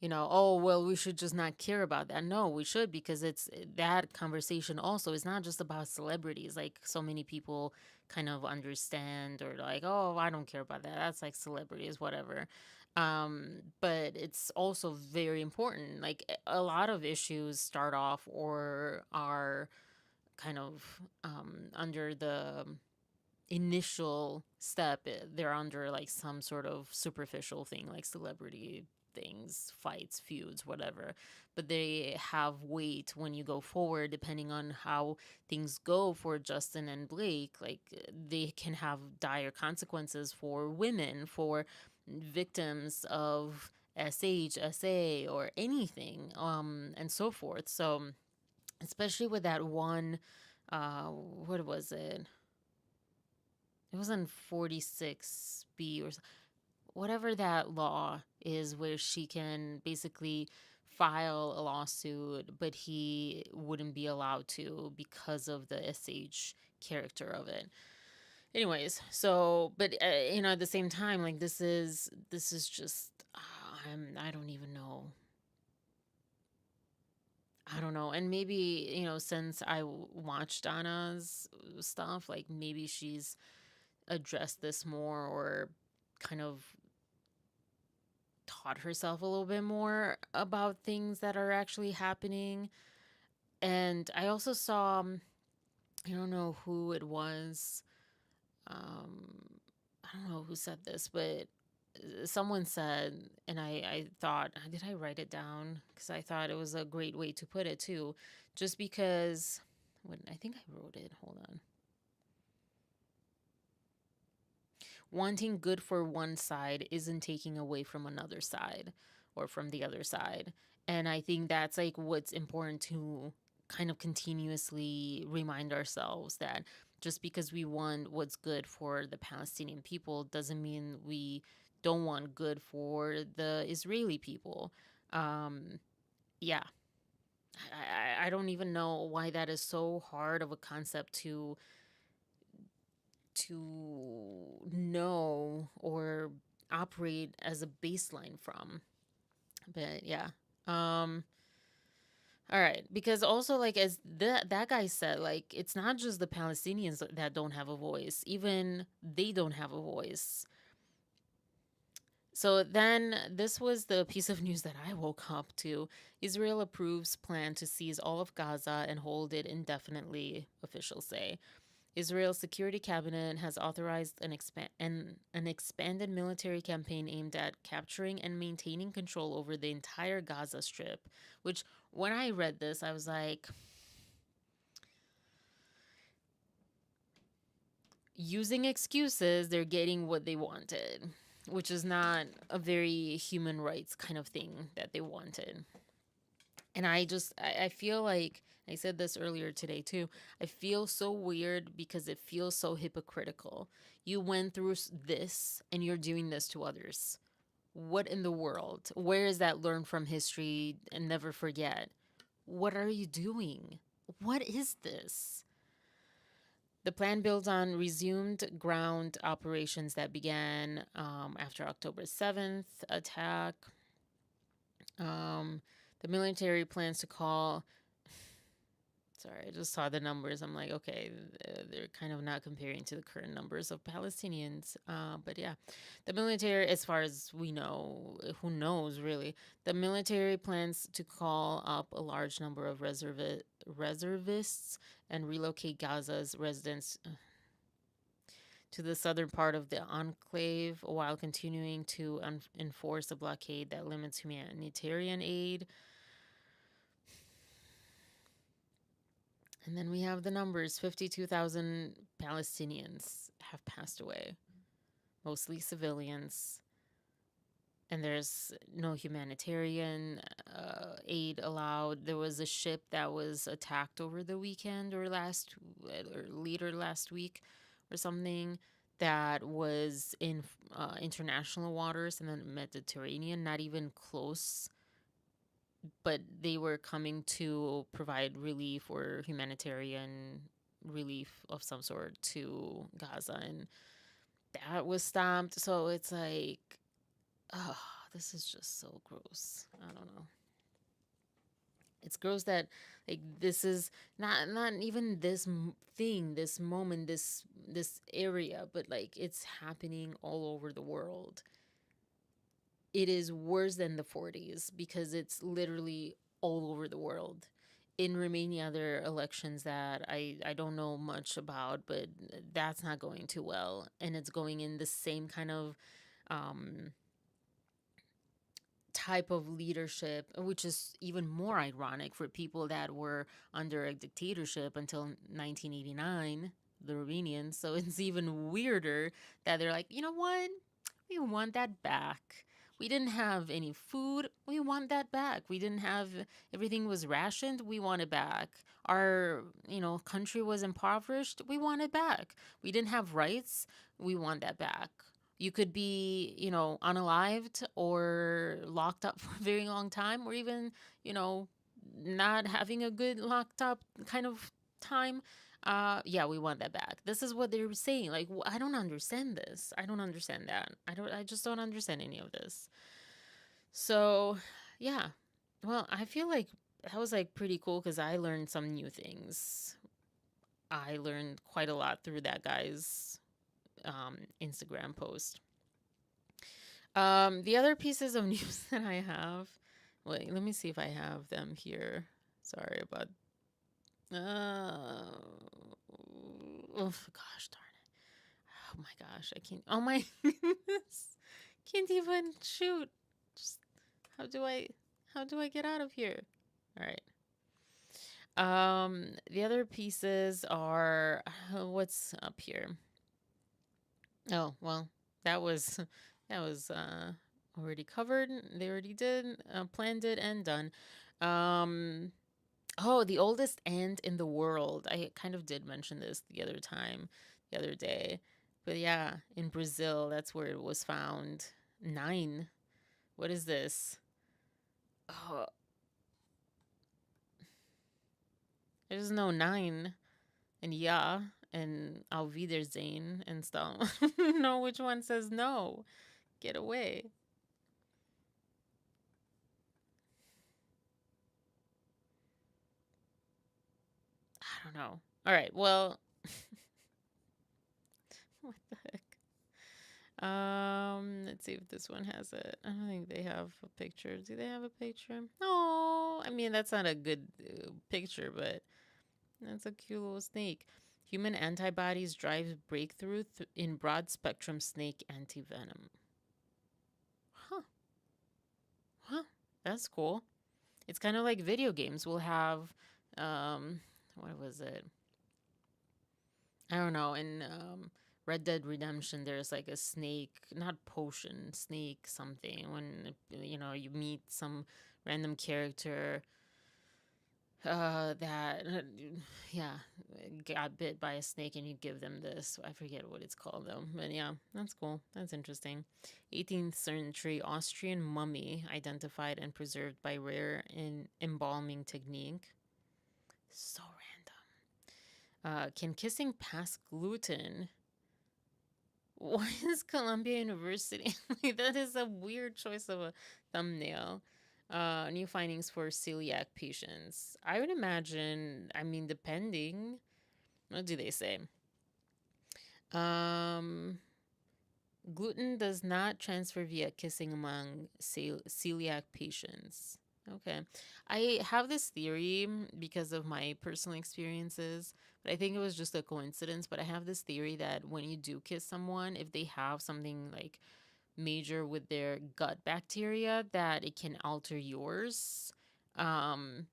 oh, well, we should just not care about that. No, we should, because it's that conversation also is not just about celebrities. Like, so many people kind of understand, or like, oh, I don't care about that. That's like celebrities, whatever. But it's also very important. Like, a lot of issues start off or are kind of under the initial step, they're under like some sort of superficial thing, like celebrity things, fights, feuds, whatever. But they have weight when you go forward, depending on how things go for Justin and Blake. Like, they can have dire consequences for women, for victims of SA, or anything, and so forth. So, especially with that one, what was it? It was on 46B or whatever that law is, where she can basically file a lawsuit, but he wouldn't be allowed to because of the SH character of it. Anyways, so, but at the same time, like, this is just, I don't even know. I don't know. And maybe, since I watched Anna's stuff, like, maybe she's addressed this more, or kind of taught herself a little bit more about things that are actually happening. And I also saw, I don't know who it was. I don't know who said this, but someone said, and I thought, did I write it down? Because I thought it was a great way to put it too. Just because, when I think I wrote it, hold on. Wanting good for one side isn't taking away from another side, or from the other side. And I think that's like what's important to kind of continuously remind ourselves, that just because we want what's good for the Palestinian people doesn't mean we don't want good for the Israeli people. Um, yeah, I don't even know why that is so hard of a concept to know or operate as a baseline from. But yeah. Um all right, because also, like, as that guy said, like, it's not just the Palestinians that don't have a voice. Even they don't have a voice. So then this was the piece of news that I woke up to. Israel approves plan to seize all of Gaza and hold it indefinitely, officials say. Israel's security cabinet has authorized an expanded military campaign aimed at capturing and maintaining control over the entire Gaza Strip, which, when I read this, I was like, using excuses, they're getting what they wanted, which is not a very human rights kind of thing that they wanted. And I feel like, I said this earlier today too, I feel so weird because it feels so hypocritical. You went through this and you're doing this to others. What in the world? Where is that learn from history and never forget? What are you doing? What is this? The plan builds on resumed ground operations that began after October 7th attack. The military plans to call. Sorry, I just saw the numbers. I'm like, okay, they're kind of not comparing to the current numbers of Palestinians. But yeah, the military, as far as we know, who knows really, the military plans to call up a large number of reservists and relocate Gaza's residents to the southern part of the enclave while continuing to enforce a blockade that limits humanitarian aid. And then we have the numbers: 52,000 Palestinians have passed away, mostly civilians. And there's no humanitarian aid allowed. There was a ship that was attacked over the weekend, or later last week or something, that was in international waters in the Mediterranean, not even close, but they were coming to provide relief or humanitarian relief of some sort to Gaza, and that was stopped. So it's like, oh, this is just so gross. I don't know. It's gross that like this is not even this thing, this moment, this area, but like it's happening all over the world. It is worse than the 40s because it's literally all over the world. In Romania, there are elections that I don't know much about, but that's not going too well. And it's going in the same kind of um, type of leadership, which is even more ironic for people that were under a dictatorship until 1989, the Romanians. So it's even weirder that they're like, you know what? We want that back. We didn't have any food. We want that back. We didn't have, everything was rationed. We want it back. Our, country was impoverished. We want it back. We didn't have rights. We want that back. You could be, unalived or locked up for a very long time, or even, not having a good locked up kind of time. Yeah, we want that back. This is what they're saying. Like, I don't understand this. I don't understand that. I just don't understand any of this. So, yeah. Well, I feel like that was like pretty cool because I learned some new things. I learned quite a lot through that guy's Instagram post. The other pieces of news that I have, wait, let me see if I have them here. Sorry about. Oh gosh, darn it! Oh my gosh, I can't. Oh my goodness, can't even shoot. Just how do I? How do I get out of here? All right. The other pieces are what's up here. Oh well, that was that was already covered. They already did, planned it, and done. Um, oh, the oldest ant in the world. I kind of did mention this the other day. But yeah, in Brazil, that's where it was found. 9. What is this? Oh, there's no 9 and yeah and Auf Wiedersehen and stuff. No, which one says no? Get away. I don't know. All right. Well, what the heck? Let's see if this one has it. I don't think they have a picture. Do they have a picture? No. I mean, that's not a good picture, but that's a cute little snake. Human antibodies drive breakthrough in broad spectrum snake antivenom. Huh. Huh. That's cool. It's kind of like video games. We'll have, what was it? I don't know. In Red Dead Redemption, there's like a snake, not potion, snake something. When you meet some random character that yeah got bit by a snake, and you give them this. I forget what it's called though. But yeah, that's cool. That's interesting. 18th century Austrian mummy identified and preserved by rare embalming technique. So random. Can kissing pass gluten? Why is Columbia University? That is a weird choice of a thumbnail. New findings for celiac patients. I would imagine, I mean, depending. What do they say? Gluten does not transfer via kissing among celiac patients. Okay. I have this theory because of my personal experiences, but I think it was just a coincidence. But I have this theory that when you do kiss someone, if they have something like major with their gut bacteria, that it can alter yours. And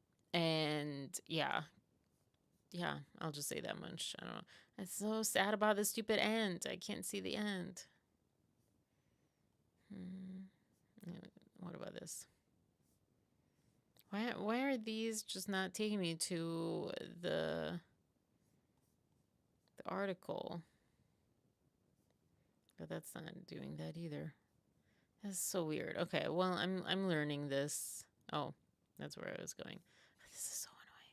yeah, I'll just say that much. I don't know. I'm so sad about the stupid ant. I can't see the ant. What about this? Why are these just not taking me to the article? But that's not doing that either. That's so weird. Okay, well, I'm learning this. Oh, that's where I was going. This is so annoying.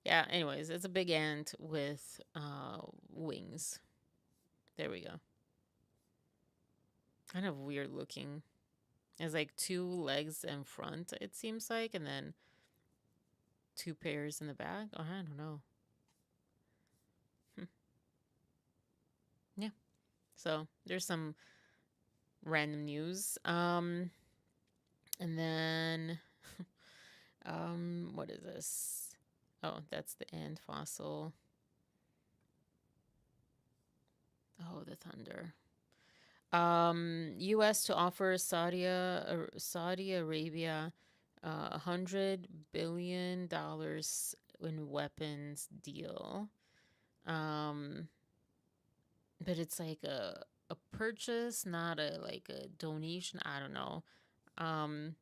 Yeah, anyways, it's a big ant with wings. There we go. Kind of weird looking. It's like two legs in front, it seems like, and then two pairs in the back. Oh, I don't know. Hmm. Yeah. So there's some random news. And then what is this? Oh, that's the ant fossil. Oh, the thunder. U.S. to offer Saudi Arabia $100 billion in weapons deal. But it's like a purchase, not a like a donation. I don't know. Um,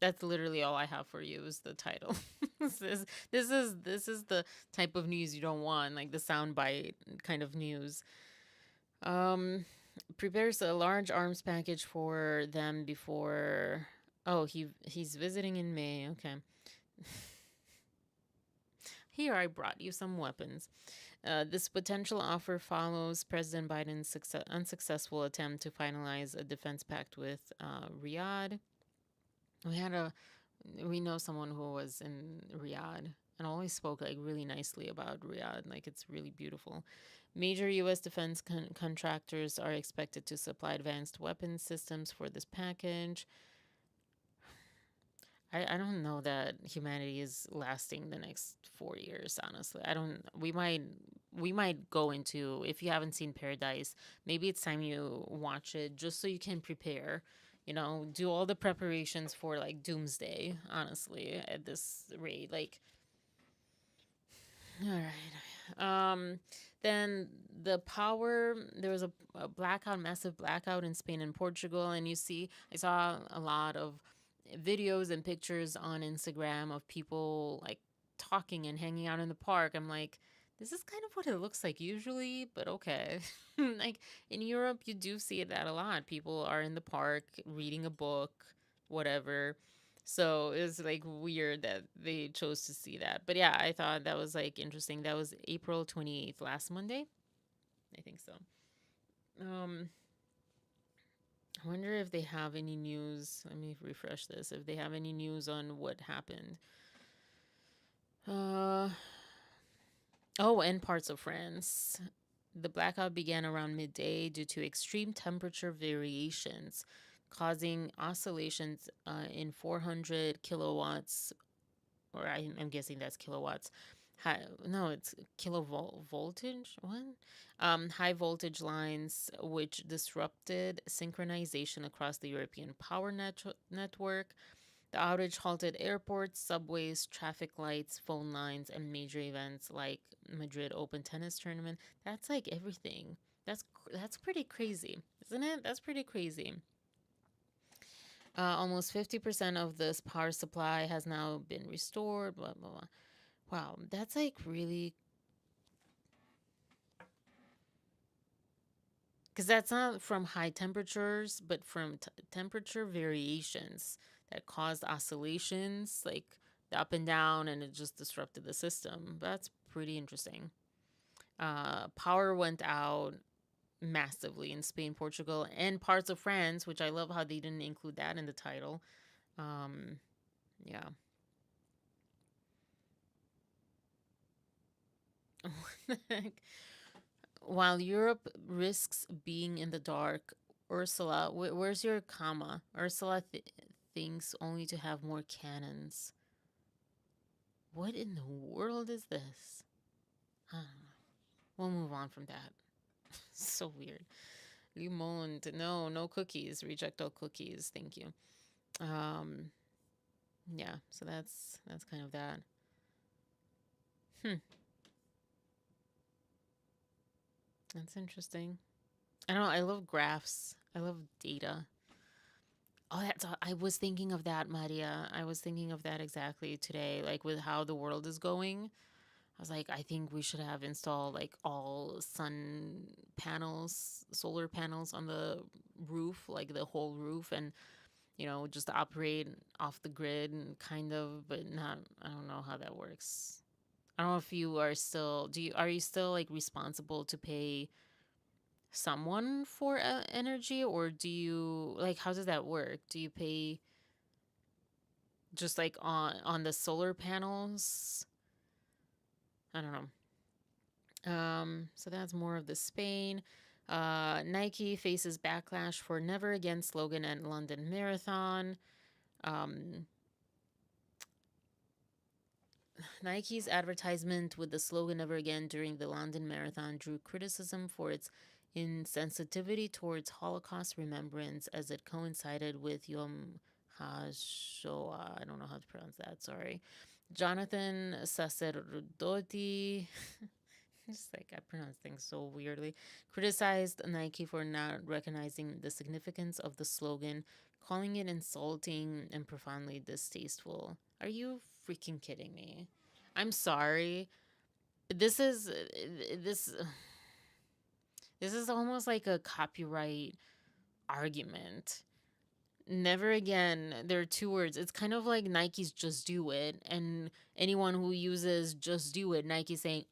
that's literally all I have for you is the title. This is the type of news you don't want, like the soundbite kind of news. Um, Prepares a large arms package for them before. Oh, he's visiting in May. Okay. Here, I brought you some weapons. This potential offer follows President Biden's unsuccessful attempt to finalize a defense pact with Riyadh. We had a we know someone who was in Riyadh and always spoke like really nicely about Riyadh. Like it's really beautiful. Major U.S. defense contractors are expected to supply advanced weapons systems for this package. I don't know that humanity is lasting the next 4 years, honestly. I don't we might go into, if you haven't seen Paradise, maybe it's time you watch it just so you can prepare. Do all the preparations for like doomsday, honestly, at this rate. Like, all right. Then there was a blackout, massive blackout in Spain and Portugal. And I saw a lot of videos and pictures on Instagram of people like talking and hanging out in the park. I'm like, this is kind of what it looks like usually, but okay. Like in Europe, you do see that a lot. People are in the park reading a book, whatever. So it was like weird that they chose to see that. But yeah, I thought that was like interesting. That was April 28th, last Monday. I think so. Um, I wonder if they have any news. Let me refresh this. If they have any news on what happened. Uh, oh, and parts of France. The blackout began around midday due to extreme temperature variations, causing oscillations in 400 kilowatts, or I'm guessing that's kilowatts. No, it's kilovolt voltage. What? High voltage lines, which disrupted synchronization across the European power network. The outage halted airports, subways, traffic lights, phone lines, and major events like Madrid Open tennis tournament. That's like everything. That's pretty crazy, isn't it? That's pretty crazy. Almost 50% of this power supply has now been restored. Blah blah blah. Wow, that's like really, because that's not from high temperatures, but from temperature variations that caused oscillations, like the up and down, and it just disrupted the system. That's pretty interesting. Power went out massively in Spain, Portugal, and parts of France, which I love how they didn't include that in the title. Um, yeah. What the heck? While Europe risks being in the dark, Ursula, where's your comma? Ursula thinks only to have more cannons. What in the world is this? I don't know. We'll move on from that. So weird. Limond, no cookies. Reject all cookies. Thank you. Um, yeah. So that's kind of that. Hmm. That's interesting. I don't know. I love graphs. I love data. Oh, I was thinking of that, Maria. I was thinking of that exactly today, like with how the world is going. I was like, I think we should have installed like all solar panels on the roof, like the whole roof, and just operate off the grid and kind of, but not. I don't know how that works. I don't know if you are still. Are you still like responsible to pay someone for energy, or do you like, how does that work? Do you pay just like on the solar panels? I don't know. So that's more of the Spain. Nike faces backlash for never again slogan at London Marathon. Um, Nike's advertisement with the slogan never again during the London Marathon drew criticism for its insensitivity towards Holocaust remembrance as it coincided with Yom HaShoah. I don't know how to pronounce that, sorry. Jonathan Sacerdoti, just like I pronounce things so weirdly, criticized Nike for not recognizing the significance of the slogan, calling it insulting and profoundly distasteful. Are you freaking kidding me? I'm sorry. This is this this is almost like a copyright argument. Never again. There are two words. It's kind of like Nike's just do it, and anyone who uses just do it, Nike's saying,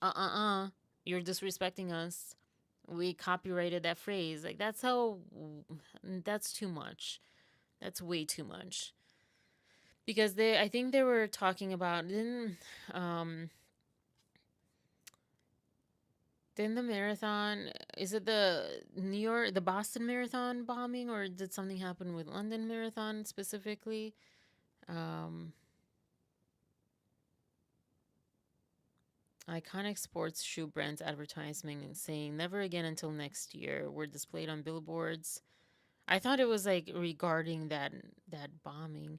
you're disrespecting us. We copyrighted that phrase. Like, that's too much. That's way too much. Because I think they were talking about, um, didn't the marathon, is it the Boston Marathon bombing, or did something happen with London Marathon specifically? Um, iconic sports shoe brands advertising saying never again until next year were displayed on billboards. I thought it was like regarding that bombing.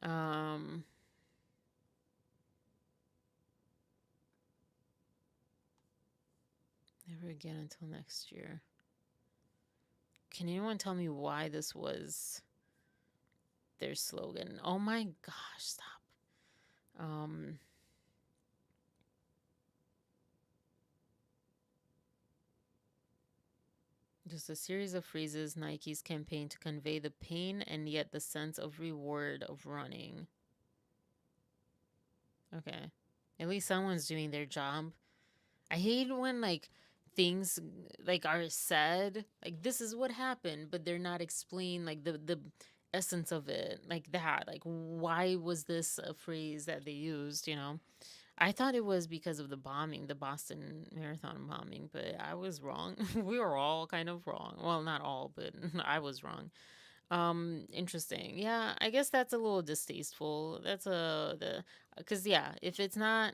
Um, never again until next year. Can anyone tell me why this was their slogan? Oh my gosh, stop. Um, just a series of phrases Nike's campaign to convey the pain and yet the sense of reward of running. Okay. At least someone's doing their job. I hate when like things like are said, like this is what happened, but they're not explained like the essence of it, like that. Like why was this a phrase that they used, you know? I thought it was because of the bombing, the Boston Marathon bombing, but I was wrong. We were all kind of wrong. Well, not all, but I was wrong. Interesting. Yeah, I guess that's a little distasteful. That's cuz yeah, if it's not,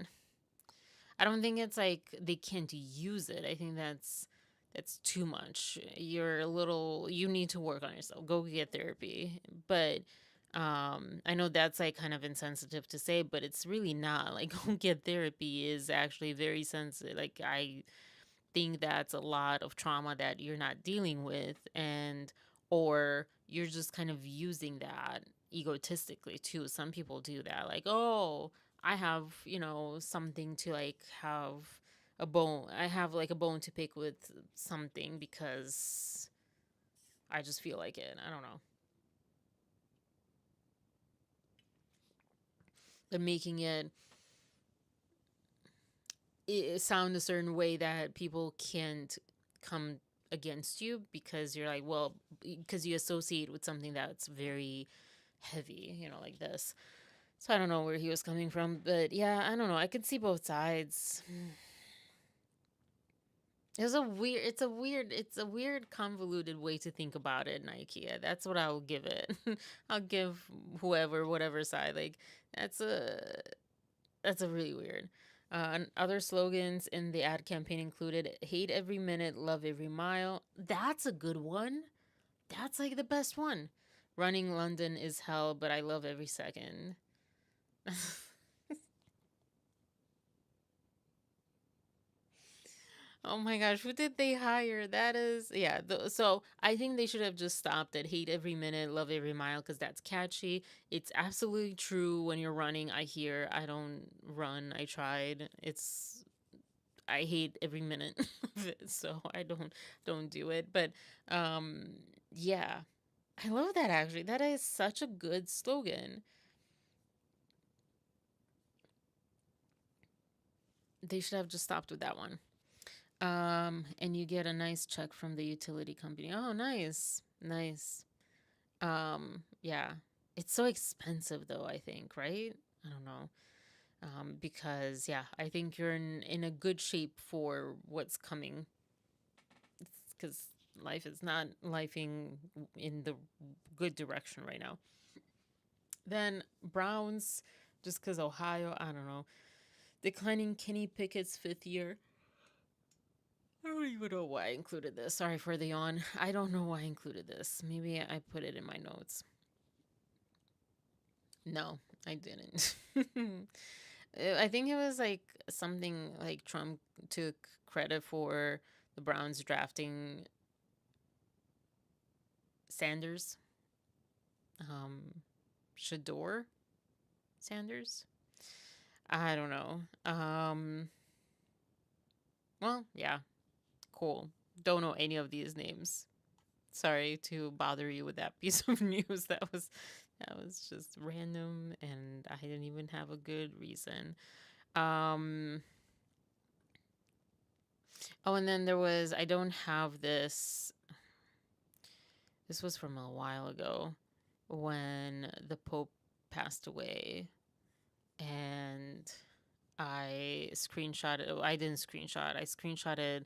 I don't think it's like they can't use it. I think that's too much. You need to work on yourself. Go get therapy. But I know that's like kind of insensitive to say, but it's really not. Like go get therapy is actually very sensitive. Like I think that's a lot of trauma that you're not dealing with, and or you're just kind of using that egotistically too. Some people do that, like, oh, I have, something to like have a bone. I have like a bone to pick with something because I just feel like it. I don't know. But making it sound a certain way that people can't come against you because you're like, well, because you associate with something that's very heavy, like this. So I don't know where he was coming from, but yeah, I don't know. I could see both sides. It's a weird convoluted way to think about it, Nike. That's what I'll give it. I'll give whoever, whatever side. Like that's a that's a really weird. And other slogans in the ad campaign included "Hate every minute, love every mile." That's a good one. That's like the best one. "Running London is hell, but I love every second." Oh my gosh, who did they hire? That is, yeah. So I think they should have just stopped at "Hate every minute, love every mile" because that's catchy. It's absolutely true when you're running. I don't run. I tried. I hate every minute of it, so I don't do it. But um, yeah, I love that actually. That is such a good slogan. They should have just stopped with that one. And you get a nice check from the utility company. Oh, nice. Nice. Yeah. It's so expensive though, I think, right? I don't know. Because yeah, I think you're in a good shape for what's coming. Because life is not lifing in the good direction right now. Then Browns, just because Ohio, I don't know. Declining Kenny Pickett's 5th year. I don't even know why I included this. Sorry for the yawn. I don't know why I included this. Maybe I put it in my notes. No, I didn't. I think it was like something like Trump took credit for the Browns drafting Sanders. Shador Sanders. I don't know. Well, yeah, cool. Don't know any of these names. Sorry to bother you with that piece of news. That was just random, and I didn't even have a good reason. Oh, and then there was, I don't have this. This was from a while ago when the Pope passed away, and I screenshotted. I didn't screenshot. I screenshotted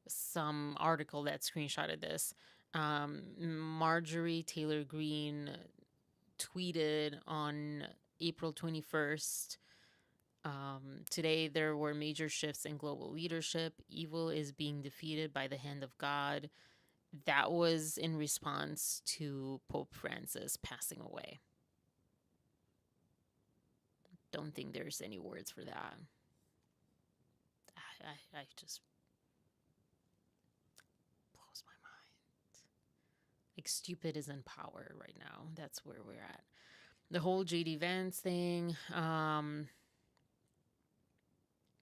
some article that screenshotted this. Marjorie Taylor Greene tweeted on April 21st. Today, there were major shifts in global leadership. Evil is being defeated by the hand of God. That was in response to Pope Francis passing away. Don't think there's any words for that. I just blows my mind. Like, stupid is in power right now. That's where we're at. The whole JD Vance thing.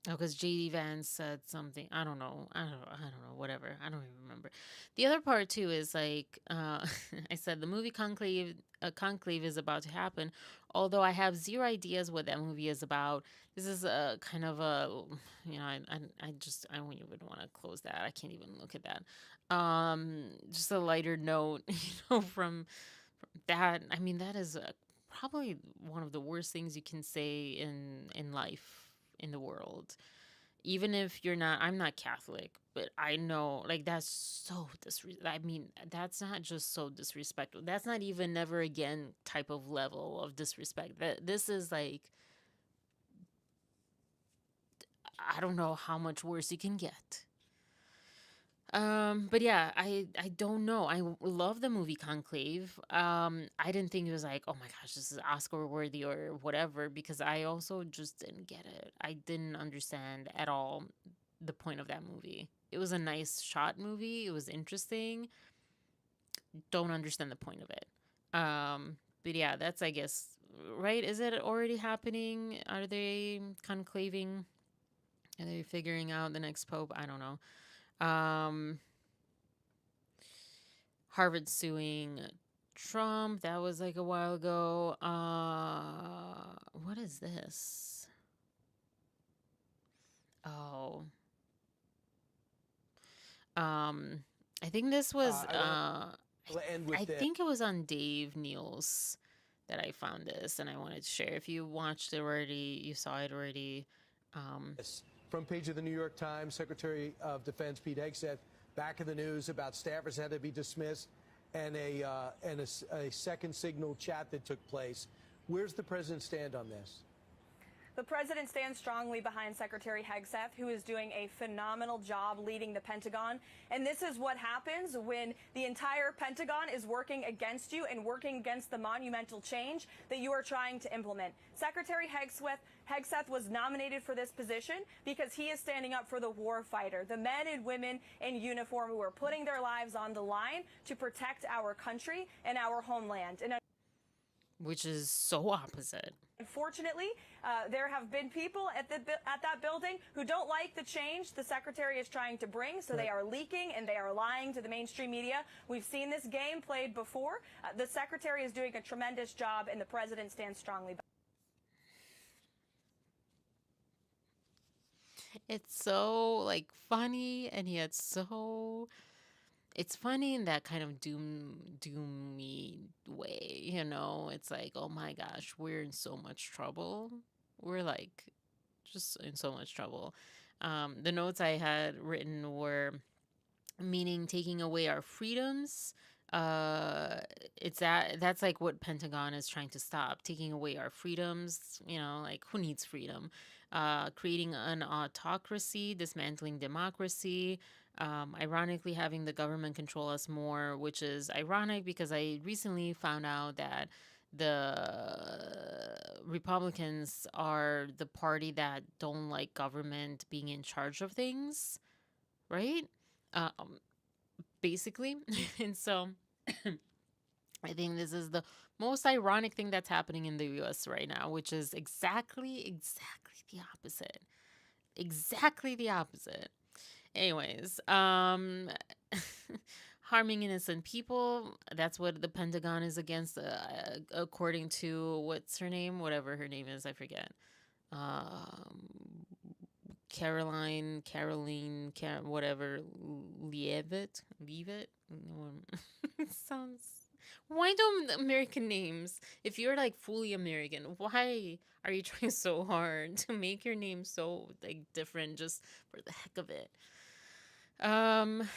Because JD Vance said something. I don't know. Whatever. I don't even remember. The other part too is like I said, the movie Conclave is about to happen. Although I have zero ideas what that movie is about. This is a kind of a, I won't even want to close that. I can't even look at that. Just a lighter note, from that. I mean, that is probably one of the worst things you can say in life, in the world. Even if you're not, I'm not Catholic, but I know, like, that's so I mean, that's not just so disrespectful. That's not even never again type of level of disrespect. That this is like, I don't know how much worse you can get. But yeah, I don't know. I love the movie Conclave. I didn't think it was like, oh my gosh, this is Oscar worthy or whatever, because I also just didn't get it. I didn't understand at all the point of that movie. It was a nice shot movie. It was interesting. Don't understand the point of it. But yeah, that's, I guess, right. Is it already happening? Are they conclaving? Are they figuring out the next pope? I don't know. Harvard suing Trump. That was like a while ago. What is this? Oh. I think this was I think it was on Dave Neal's that I found this, and I wanted to share. If you watched it already, you saw it already. Front page of the New York Times, Secretary of Defense Pete Hegseth back in the news about staffers had to be dismissed, and a second signal chat that took place. Where's the president stand on this? The president stands strongly behind Secretary Hegseth, who is doing a phenomenal job leading the Pentagon. And this is what happens when the entire Pentagon is working against you and working against the monumental change that you are trying to implement. Secretary Hegseth was nominated for this position because he is standing up for the war fighter, the men and women in uniform who are putting their lives on the line to protect our country and our homeland. And which is so opposite. Unfortunately, there have been people at that building who don't like the change the secretary is trying to bring, so they are leaking and they are lying to the mainstream media. We've seen this game played before. The secretary is doing a tremendous job, and the president stands strongly behind. It's so like funny and yet so it's funny in that kind of doomy way, you know? It's like, oh my gosh, we're in so much trouble. We're like just in so much trouble. The notes I had written were meaning taking away our freedoms. uh it's that's like what Pentagon is trying to stop, taking away our freedoms, you know, like who needs freedom? Creating an autocracy, dismantling democracy, ironically having the government control us more, which is ironic because I recently found out that the Republicans are the party that don't like government being in charge of things, right? um basically. And so I think this is the most ironic thing that's happening in the US right now, which is exactly the opposite. Exactly the opposite. Anyways, harming innocent people, that's what the Pentagon is against, according to what's her name? Whatever her name is, I forget. Um, whatever, Leavitt. Sounds. Why don't American names? If you're like fully American, why are you trying so hard to make your name so like different just for the heck of it?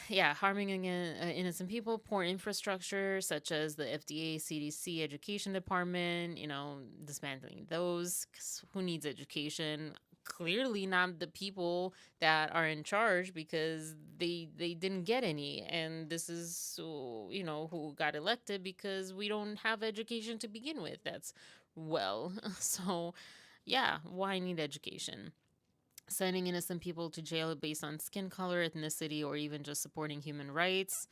Yeah, harming again innocent people, poor infrastructure such as the FDA, CDC, education department, you know, dismantling those. 'Cause who needs education? Clearly not the people that are in charge, because they didn't get any, and this is you know, who got elected because we don't have education to begin with. That's well, so yeah, why need education? Sending innocent people to jail based on skin color, ethnicity, or even just supporting human rights.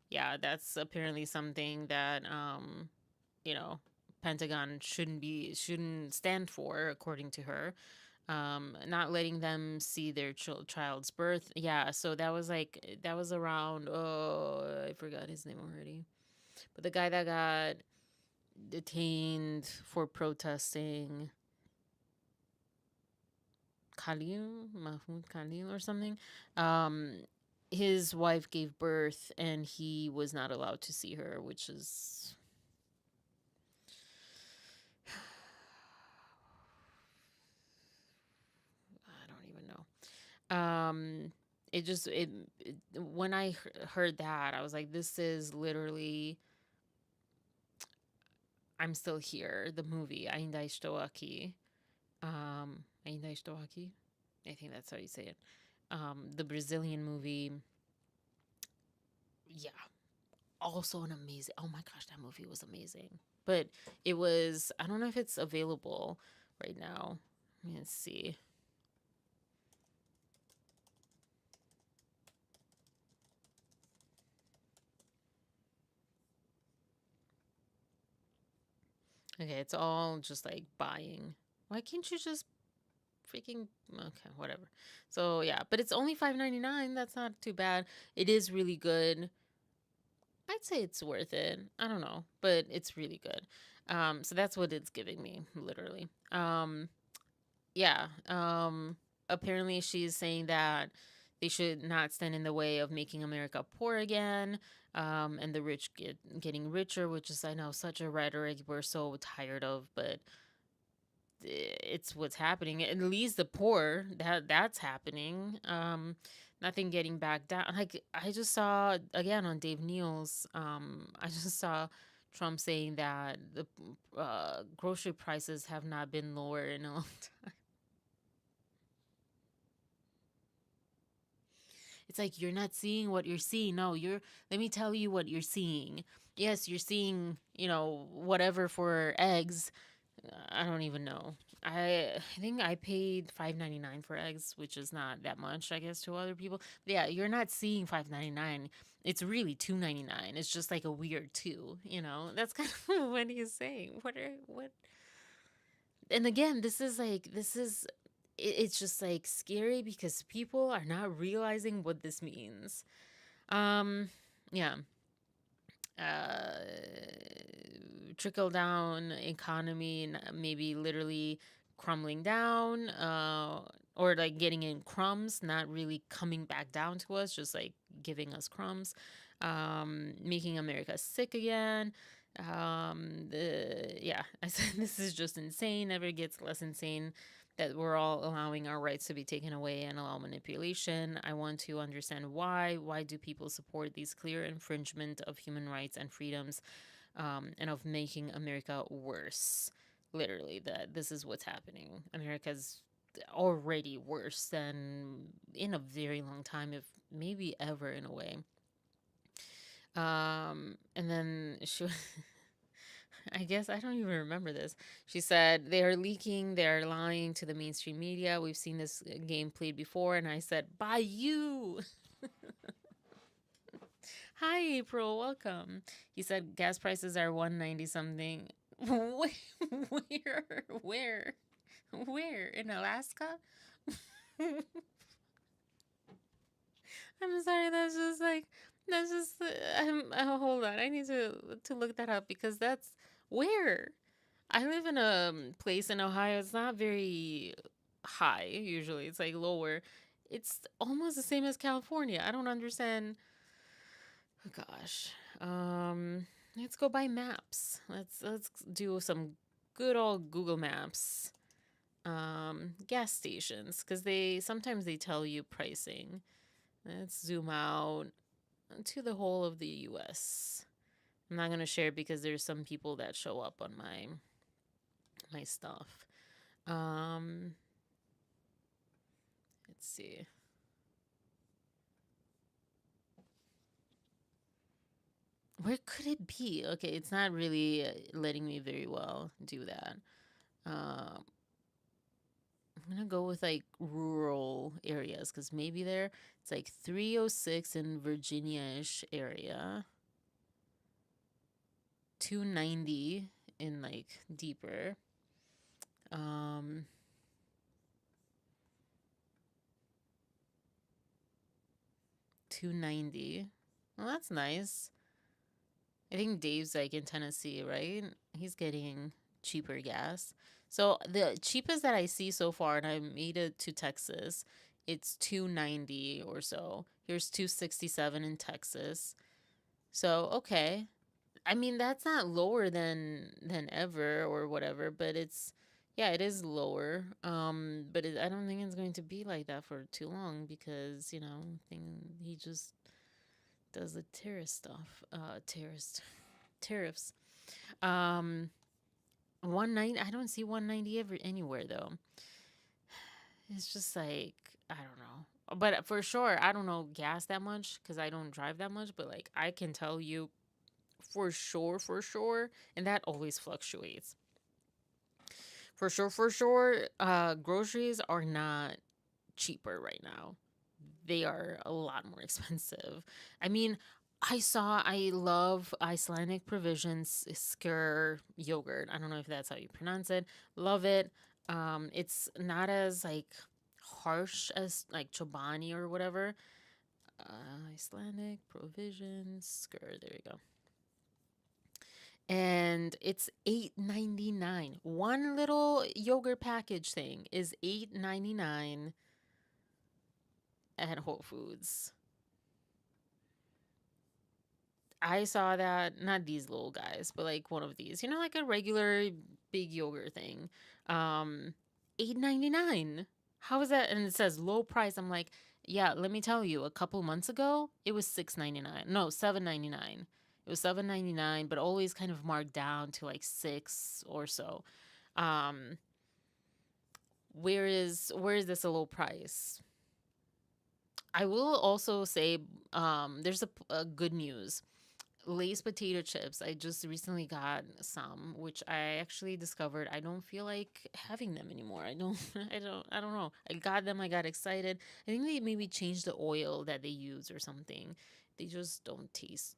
Yeah, that's apparently something that you know, Pentagon shouldn't stand for, according to her. Not letting them see their child's birth. Yeah, so that was around, oh, I forgot his name already. But the guy that got detained for protesting, Mahmoud Khalil or something. Um, his wife gave birth and he was not allowed to see her, which is I don't even know. It just it when I heard that, I was like, this is literally I'm Still Here, the movie Ainda Estou Aqui. Ainda Estou Aqui. I think that's how you say it. The Brazilian movie. Yeah, also an amazing. Oh my gosh, that movie was amazing. But it was. I don't know if it's available right now. Let's see. Okay, it's all just like buying. Why can't you just freaking okay, whatever. So yeah, but it's only $5.99. That's not too bad. It is really good. I'd say it's worth it. I don't know, but it's really good. So that's what it's giving me, literally. Yeah. Apparently she's saying that they should not stand in the way of making America poor again, and the rich getting richer, which is, I know, such a rhetoric we're so tired of, but it's what's happening. At least the poor, that's happening. Nothing getting back down. Like I just saw again on Dave Neal's. I just saw Trump saying that the grocery prices have not been lower in a long time. It's like you're not seeing what you're seeing. No, you're. Let me tell you what you're seeing. Yes, you're seeing, you know, whatever for eggs. I don't even know. I think I paid $5.99 for eggs, which is not that much, I guess, to other people. But yeah, you're not seeing $5.99. It's really $2.99. It's just like a weird two, you know. That's kind of what he's saying. What? And again, it's just like scary because people are not realizing what this means. Yeah. uh, Trickle down economy, maybe literally crumbling down. or like getting in crumbs, not really coming back down to us, just like giving us crumbs, making America sick again. Yeah, I said this is just insane. Never gets less insane that we're all allowing our rights to be taken away and allow manipulation. I want to understand why. Why do people support these clear infringement of human rights and freedoms, and of making America worse? Literally, that this is what's happening. America's already worse than in a very long time, if maybe ever in a way. And then she, I guess I don't even remember this. She said they are leaking, they are lying to the mainstream media. We've seen this game played before, and I said, "By you." Hi, April, welcome. He said gas prices are 190 something. Where? Where? In Alaska? I'm sorry, that's just hold on. I need to look that up because that's where. I live in a place in Ohio. It's not very high usually. It's like lower. It's almost the same as California. I don't understand. Oh gosh. Let's go by maps. Let's do some good old Google Maps. Gas stations, because sometimes they tell you pricing. Let's zoom out to the whole of the US. I'm not gonna share because there's some people that show up on my stuff. Let's see. Where could it be? Okay, it's not really letting me very well do that. I'm gonna go with like rural areas because maybe there it's like 306 in Virginia-ish area, 290 in like deeper. 290. Well, that's nice. I think Dave's like in Tennessee, right? He's getting cheaper gas. So the cheapest that I see so far, and I made it to Texas, it's 290 or so. Here's 267 in Texas. So okay. I mean, that's not lower than ever or whatever, but it's yeah, it is lower. But I don't think it's going to be like that for too long because he just does the terrorist stuff. Tariffs. Um, 190. I don't see 190 ever anywhere though. It's just like I don't know. But for sure, I don't know gas that much because I don't drive that much. But like I can tell you for sure, and that always fluctuates. For sure, groceries are not cheaper right now. They are a lot more expensive. I mean, I love Icelandic Provisions Skyr yogurt. I don't know if that's how you pronounce it. Love it. It's not as like harsh as like Chobani or whatever. Icelandic Provisions Skyr. There you go. And it's $8.99. One little yogurt package thing is $8.99 at Whole Foods. I saw that, not these little guys, but like one of these, like a regular big yogurt thing. $8.99. How is that? And it says low price. I'm like, yeah, let me tell you, a couple months ago, it was $6.99. No, $7.99. It was $7.99, but always kind of marked down to like 6 or so. Where is this a low price? I will also say there's a good news. Lay's potato chips. I just recently got some, which I actually discovered I don't feel like having them anymore. I don't I don't know. I got them, I got excited. I think they maybe changed the oil that they use or something. They just don't taste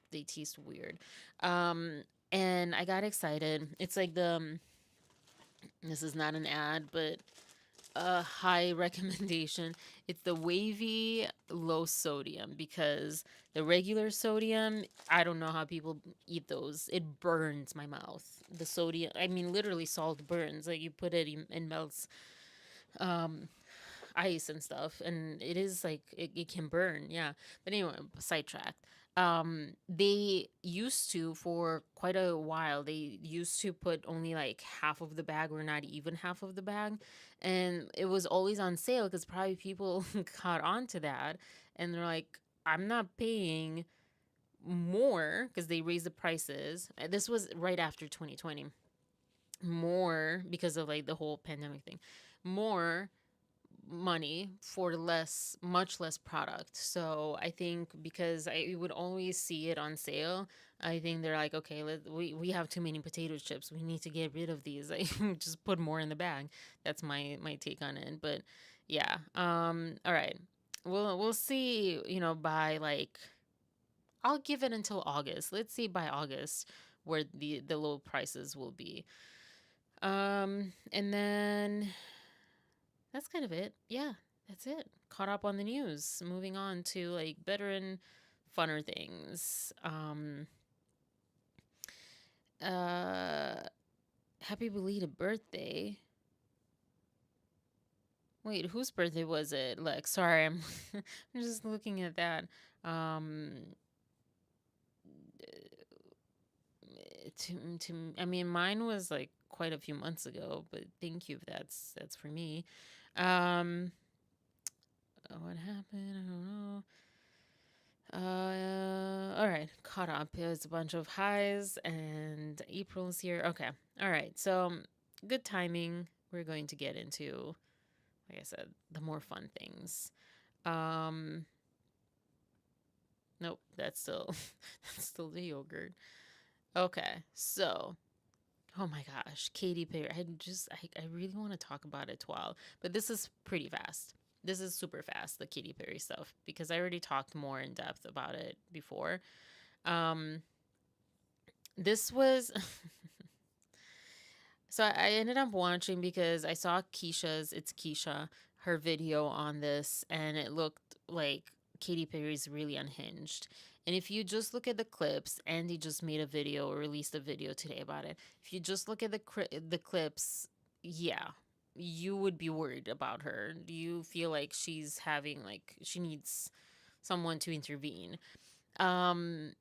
they taste weird. And I got excited. It's like this is not an ad, but a high recommendation. It's the wavy low sodium because the regular sodium, I don't know how people eat those. It burns my mouth. The sodium, I mean, literally salt burns. Like you put it and melts. ice and stuff, and it is like it can burn. Yeah, but anyway, sidetracked. They used to, for quite a while, they used to put only like half of the bag or not even half of the bag, and it was always on sale because probably people caught on to that, and they're like, I'm not paying more because they raised the prices. This was right after 2020, more because of like the whole pandemic thing, more money for much less product. So I think because I would always see it on sale, I think they're like, okay, we have too many potato chips, we need to get rid of these. Like, just put more in the bag. That's my take on it. But yeah, all right, we'll see, by like, I'll give it until August. Let's see by August where the low prices will be. And then that's kind of it. Yeah, that's it. Caught up on the news. Moving on to like better and funner things. Uh Happy belated birthday. Wait, whose birthday was it? Like, sorry, I'm I'm just looking at that. Um I mean, mine was like quite a few months ago, but thank you if that's for me. Um what happened? I don't know. All right, caught up. It was a bunch of highs, and April's here. Okay, all right. So good timing. We're going to get into, like I said, the more fun things. Um, nope, that's still that's still the yogurt. Okay, so oh my gosh, Katy Perry. I really want to talk about Étoile, but this is pretty fast. This is super fast, the Katy Perry stuff, because I already talked more in depth about it before. Um, this was so I ended up watching because I saw it's Keisha, her video on this, and it looked like Katy Perry's really unhinged. And if you just look at the clips, Andy just made a video or released a video today about it. If you just look at the clips, yeah, you would be worried about her. Do you feel like she's having like she needs someone to intervene? Um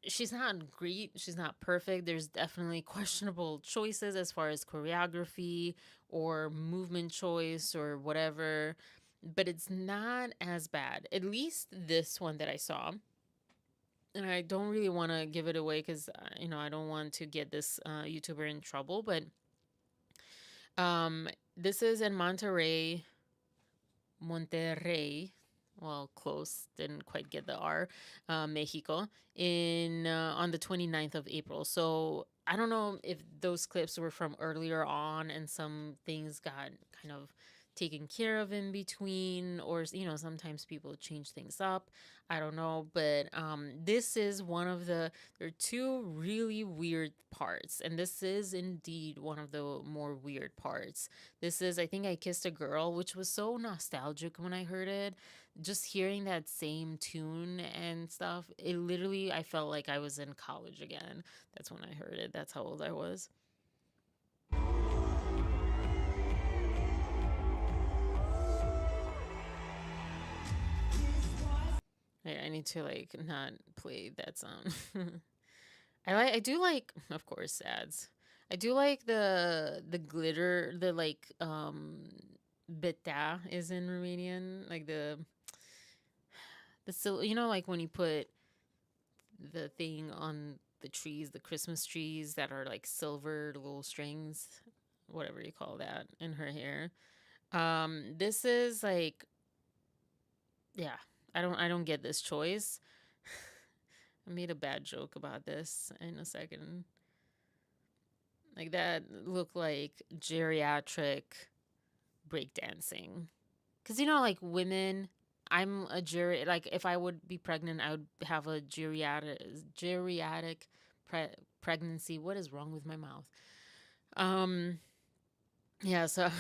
she's not great. She's not perfect. There's definitely questionable choices as far as choreography or movement choice or whatever, but it's not as bad. At least this one that I saw. And I don't really want to give it away because, I don't want to get this YouTuber in trouble, but um, this is in Monterrey, well, close, didn't quite get the R, Mexico, in on the 29th of April. So I don't know if those clips were from earlier on and some things got kind of taken care of in between, or sometimes people change things up. I don't know, but this is one of there are two really weird parts, and this is indeed one of the more weird parts. This is I Think I Kissed a Girl, which was so nostalgic when I heard it. Just hearing that same tune and stuff, it literally, I felt like I was in college again. That's when I heard it. That's how old I was. I need to like not play that song. I do like, of course, ads. I do like the glitter, the like beta is in Romanian, like like when you put the thing on the trees, the Christmas trees that are like silver little strings, whatever you call that, in her hair. This is like, yeah, I don't get this choice. I made a bad joke about this in a second. Like that looked like geriatric breakdancing. Cause like women, I'm a like if I would be pregnant, I would have a geriatric pregnancy. What is wrong with my mouth? Um, yeah. So,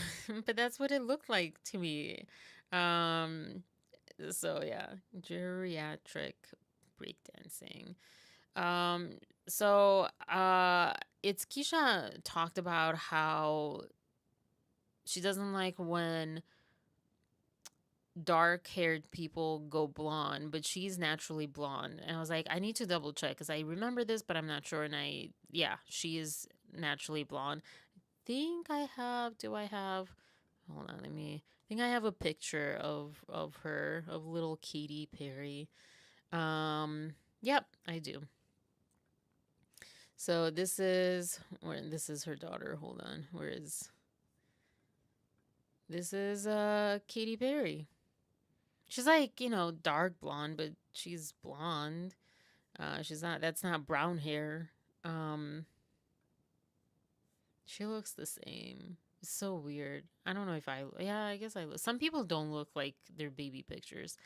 but that's what it looked like to me. Um, so yeah, geriatric breakdancing. Um, so it's Keisha talked about how she doesn't like when dark haired people go blonde, but she's naturally blonde. And I was like, I need to double check because I remember this, but I'm not sure. And yeah, she is naturally blonde. Think I have, do I have, hold on, I think I have a picture of her, of little Katy Perry. Yep, I do. So this is her daughter. Hold on. This is Katy Perry. She's like, dark blonde, but she's blonde. She's not that's not brown hair. Um she looks the same. It's so weird. I don't know if I guess I look. Some people don't look like their baby pictures.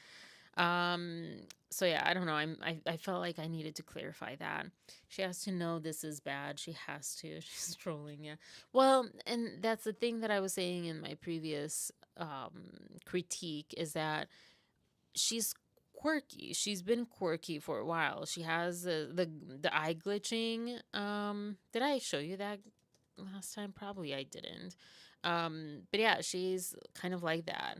Um, so yeah, I don't know. I felt like I needed to clarify that. She has to know this is bad. She has to. She's trolling, yeah. Well, and that's the thing that I was saying in my previous critique is that she's quirky. She's been quirky for a while. She has the eye glitching. Did I show you that last time? Probably I didn't. But yeah, she's kind of like that.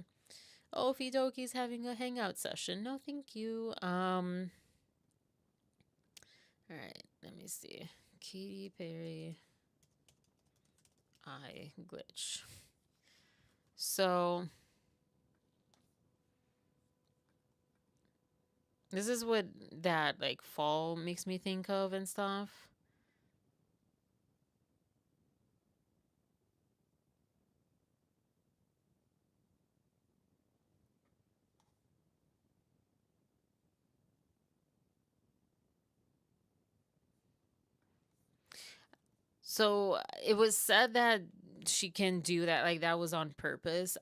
Okie dokies having a hangout session. No, thank you. All right, let me see. Katy Perry eye glitch. So this is what that like fall makes me think of and stuff. So it was said that she can do that, like that was on purpose.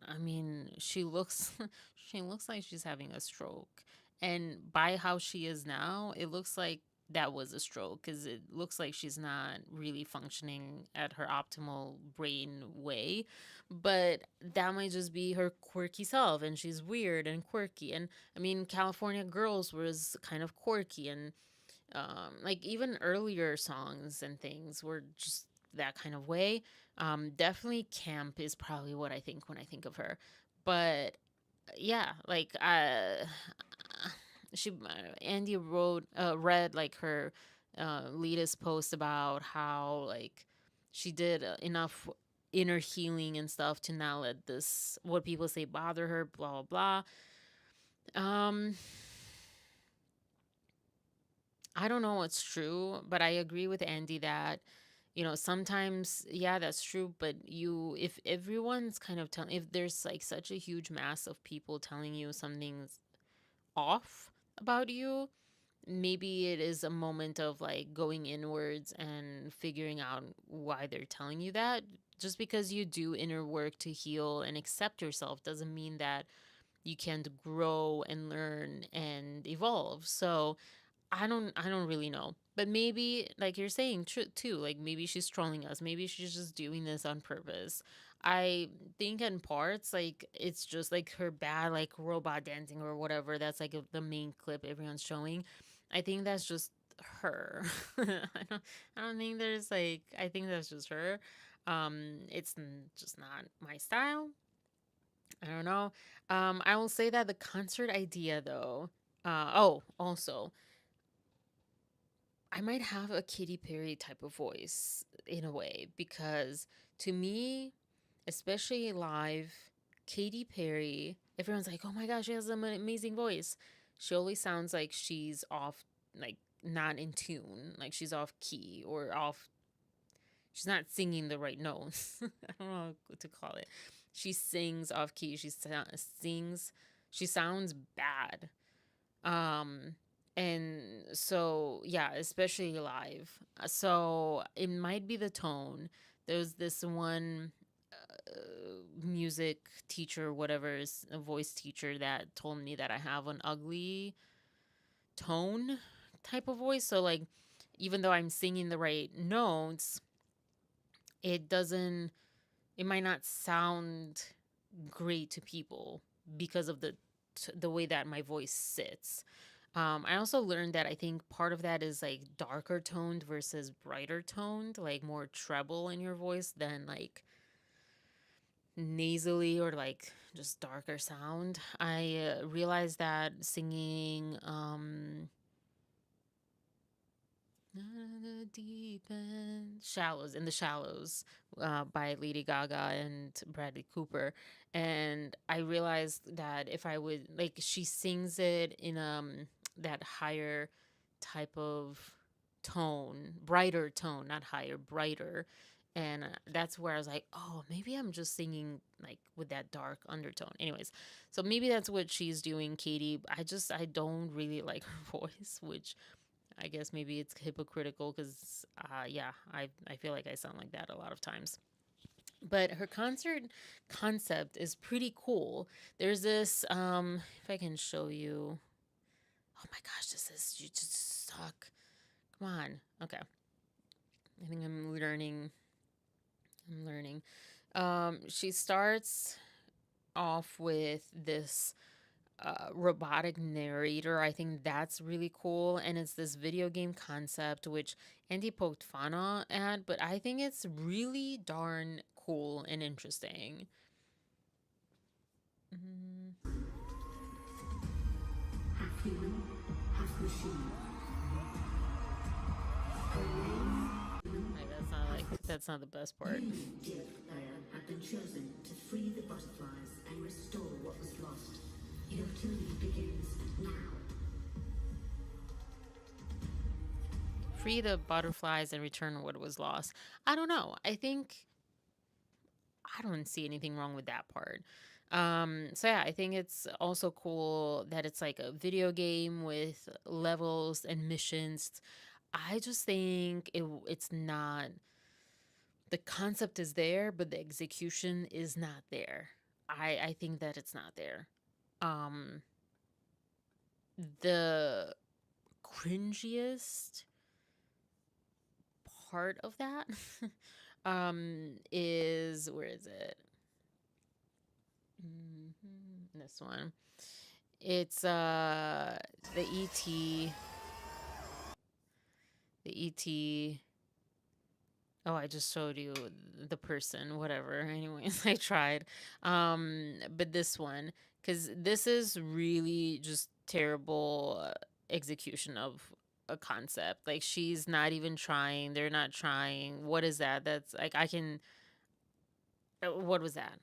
I mean, she looks she looks like she's having a stroke. And by how she is now, it looks like that was a stroke because it looks like she's not really functioning at her optimal brain way. But that might just be her quirky self, and she's weird and quirky. And I mean, California Girls was kind of quirky, and like even earlier songs and things were just that kind of way. Definitely camp is probably what I think when I think of her. But yeah, like she Andy wrote read like her latest post about how like she did enough inner healing and stuff to not let this what people say bother her, blah blah blah. I don't know what's true, but I agree with Andy that, sometimes, yeah, that's true. But if everyone's kind of telling, if there's like such a huge mass of people telling you something's off about you, maybe it is a moment of like going inwards and figuring out why they're telling you that. Just because you do inner work to heal and accept yourself doesn't mean that you can't grow and learn and evolve. So, I don't really know. But maybe like you're saying too, like maybe she's trolling us. Maybe she's just doing this on purpose. I think in parts like it's just like her bad like robot dancing or whatever. That's like the main clip everyone's showing. I think that's just her. I don't think there's like I think that's just her. It's just not my style. I don't know. I will say that the concert idea though. Also, I might have a Katy Perry type of voice in a way because to me, especially live, Katy Perry, everyone's like, "Oh my gosh, she has an amazing voice." She always sounds like she's off, like not in tune, like she's off key or off. She's not singing the right notes. I don't know what to call it. She sings off key. Sings. She sounds bad. Um, and so yeah, especially live. So it might be the tone. There's this one music teacher, whatever, is a voice teacher that told me that I have an ugly tone type of voice. So like, even though I'm singing the right notes, it doesn't. It might not sound great to people because of the way that my voice sits. I also learned that I think part of that is like darker toned versus brighter toned, like more treble in your voice than like nasally or like just darker sound. I realized that singing the deep end shallows in the shallows by Lady Gaga and Bradley Cooper, and I realized that if I would like, she sings it in that higher type of tone, brighter tone, not higher, brighter. And that's where I was like, oh, maybe I'm just singing like with that dark undertone. Anyways, so maybe that's what she's doing, Katie. I don't really like her voice, which I guess maybe it's hypocritical because, yeah, I feel like I sound like that a lot of times. But her concert concept is pretty cool. There's this, if I can show you. Oh my gosh, you just suck. Come on. Okay. I think I'm learning. She starts off with this robotic narrator. I think that's really cool. And it's this video game concept, which Andy poked fun at, but I think it's really darn cool and interesting. Half human, half machine. That's not the best part. You, dear player, have been chosen to free the butterflies and restore what was lost. Your journey begins now. Free the butterflies and return what was lost. I don't know. I don't see anything wrong with that part. So yeah, I think it's also cool that it's like a video game with levels and missions. I just think it's not, the concept is there, but the execution is not there. I think that it's not there. The cringiest part of that is, where is it? This one. It's the ET. The ET. Oh, I just showed you the person, whatever. Anyways, I tried. But this one, because this is really just terrible execution of a concept. Like, she's not even trying. They're not trying. What is that? That's like, I can. What was that?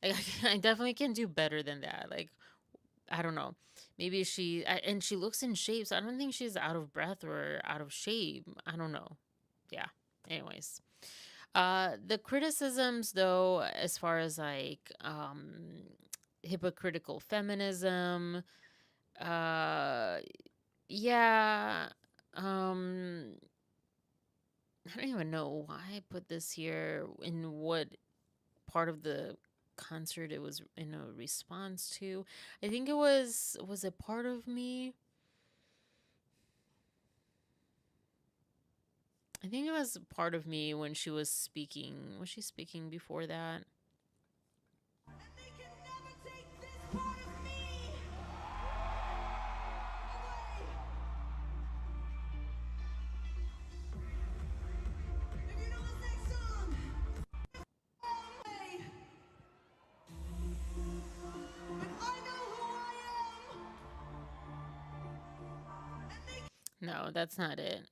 Like, I definitely can do better than that. Like, I don't know. Maybe and she looks in shape, so I don't think she's out of breath or out of shape. I don't know. Yeah. Anyways, the criticisms, though, as far as like hypocritical feminism, yeah, I don't even know why I put this here, in what part of the concert it was in a response to. I think it was it Part of Me? I think it was Part of Me when she was speaking. Was she speaking before that? They can never take this part of me away. If you know this next song, away. But I know who I am. And they No, that's not it.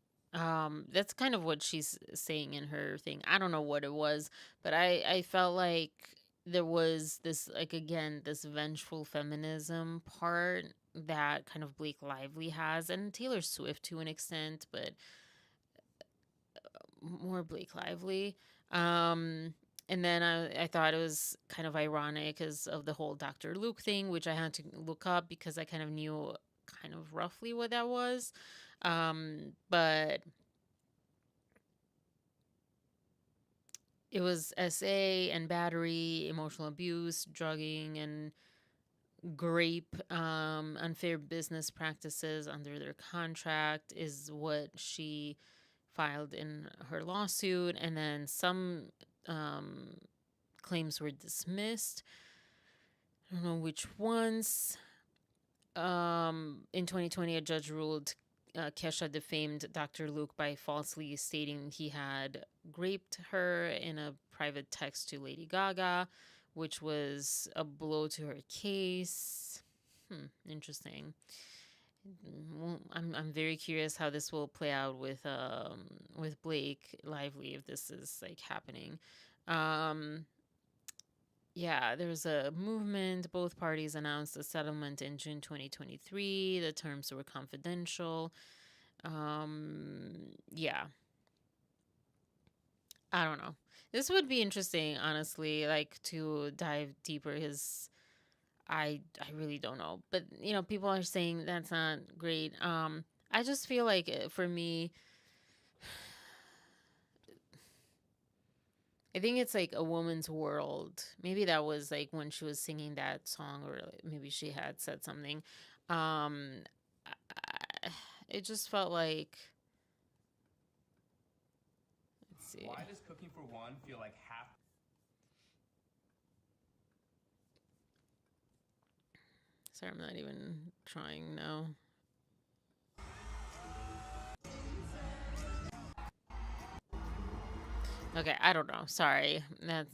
That's kind of what she's saying in her thing. I don't know what it was, but I felt like there was this, like, again, this vengeful feminism part that kind of Blake Lively has, and Taylor Swift to an extent, but more Blake Lively. And then I thought it was kind of ironic because of the whole Dr. Luke thing, which I had to look up because I kind of knew kind of roughly what that was. But it was SA and battery, emotional abuse, drugging, and unfair business practices under their contract is what she filed in her lawsuit. And then some claims were dismissed. I don't know which ones. In 2020, a judge ruled Kesha defamed Dr. Luke by falsely stating he had raped her in a private text to Lady Gaga, which was a blow to her case. Interesting. Well, I'm very curious how this will play out with Blake Lively if this is like happening. Um, yeah, there was a movement. Both parties announced a settlement in June 2023. The terms were confidential. Yeah, I don't know. This would be interesting, honestly, like to dive deeper. I really don't know, but people are saying that's not great. I just feel like for me, I think it's like a woman's world. Maybe that was like when she was singing that song, or like maybe she had said something. Um, it just felt like. Let's see. Why does cooking for one feel like half? Sorry, I'm not even trying now. Okay, I don't know. Sorry. That's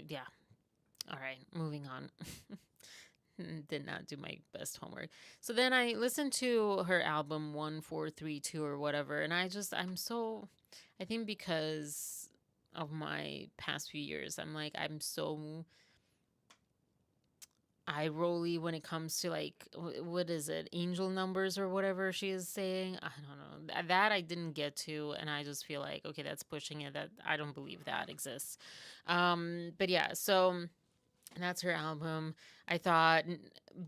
yeah. All right, moving on. Did not do my best homework. So then I listened to her album 1432 or whatever, and I think because of my past few years, I'm so eye rolly when it comes to like what is it, angel numbers or whatever she is saying. I don't know that I didn't get to, and I just feel like okay, that's pushing it. That I don't believe that exists. But yeah, so that's her album. I thought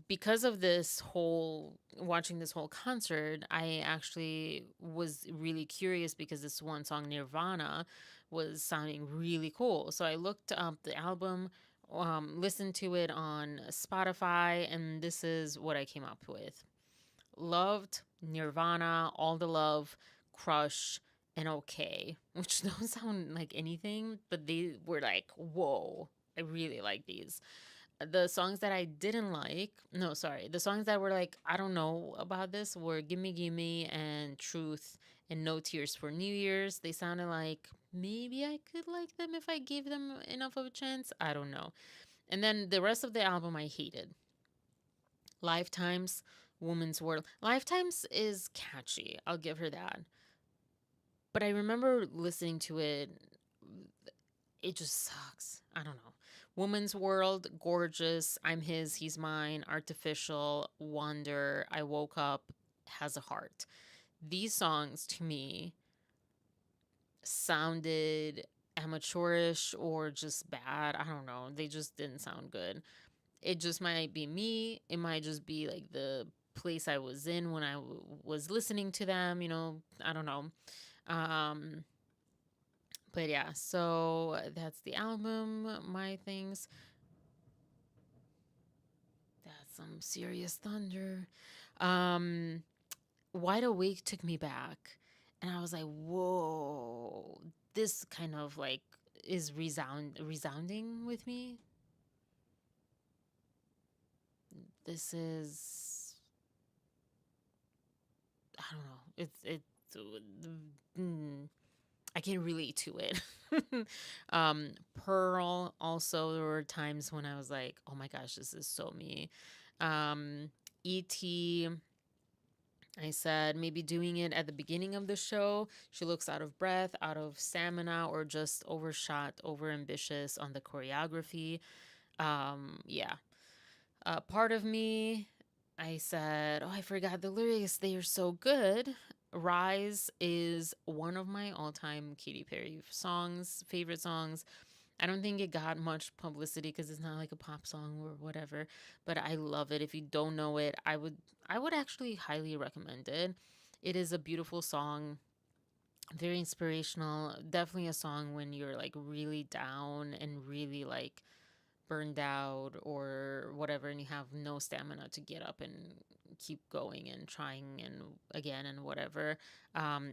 because of this whole watching this whole concert, I actually was really curious because this one song Nirvana was sounding really cool. So I looked up the album, listened to it on Spotify, and this is what I came up with. Loved Nirvana, All the Love, Crush, and Okay, which don't sound like anything, but they were like, whoa, I really like these. The songs that I didn't like, no, sorry, the songs that were like, I don't know about this were Gimme Gimme and Truth and No Tears for New Year's. They sounded like maybe I could like them if I gave them enough of a chance. I don't know. And then the rest of the album I hated. Lifetimes, Woman's World. Lifetimes is catchy. I'll give her that. But I remember listening to it. It just sucks. I don't know. Woman's World, Gorgeous, I'm His, He's Mine, Artificial, Wonder, I Woke Up, Has a Heart. These songs to me sounded amateurish or just bad. I don't know. They just didn't sound good. It just might be me. It might just be like the place I was in when I was listening to them, I don't know. Um, but yeah, so that's the album, My Things. That's some serious thunder. Um, Wide Awake took me back, and I was like, whoa, this kind of like is resounding with me. This is, I don't know. Mm, I can relate to it. Pearl, also, there were times when I was like, oh my gosh, this is so me. E.T., I said maybe doing it at the beginning of the show. She looks out of breath, out of stamina, or just overshot, overambitious on the choreography. Yeah. Part of me, I said, oh, I forgot the lyrics. They are so good. Rise is one of my all-time Katy Perry songs, favorite songs. I don't think it got much publicity because it's not like a pop song or whatever, but I love it. If you don't know it, I would actually highly recommend it. It is a beautiful song, very inspirational. Definitely a song when you're like really down and really like burned out or whatever, and you have no stamina to get up and keep going and trying and again and whatever.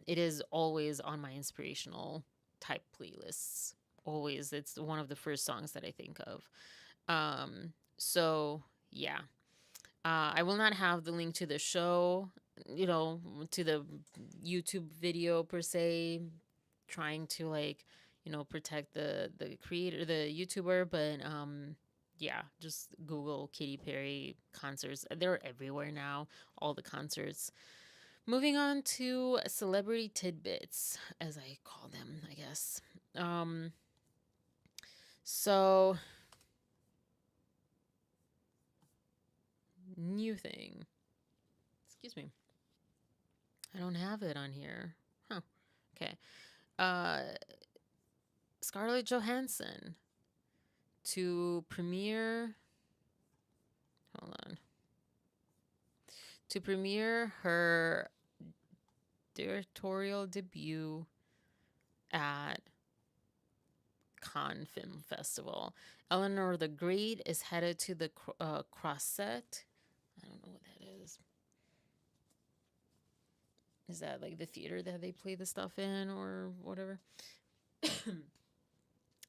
It is always on my inspirational type playlists. Always, it's one of the first songs that I think of. So yeah, I will not have the link to the show, to the YouTube video per se, trying to like, protect the creator, the YouTuber, but yeah, just Google Katy Perry concerts. They're everywhere now, all the concerts. Moving on to celebrity tidbits, as I call them, I guess. Um, so, new thing. Excuse me. I don't have it on here. Huh. Okay. Uh, Scarlett Johansson to premiere. Hold on. To premiere her directorial debut at Cannes Film Festival. Eleanor the Great is headed to the Croisset. I don't know what that is. Is that like the theater that they play the stuff in or whatever?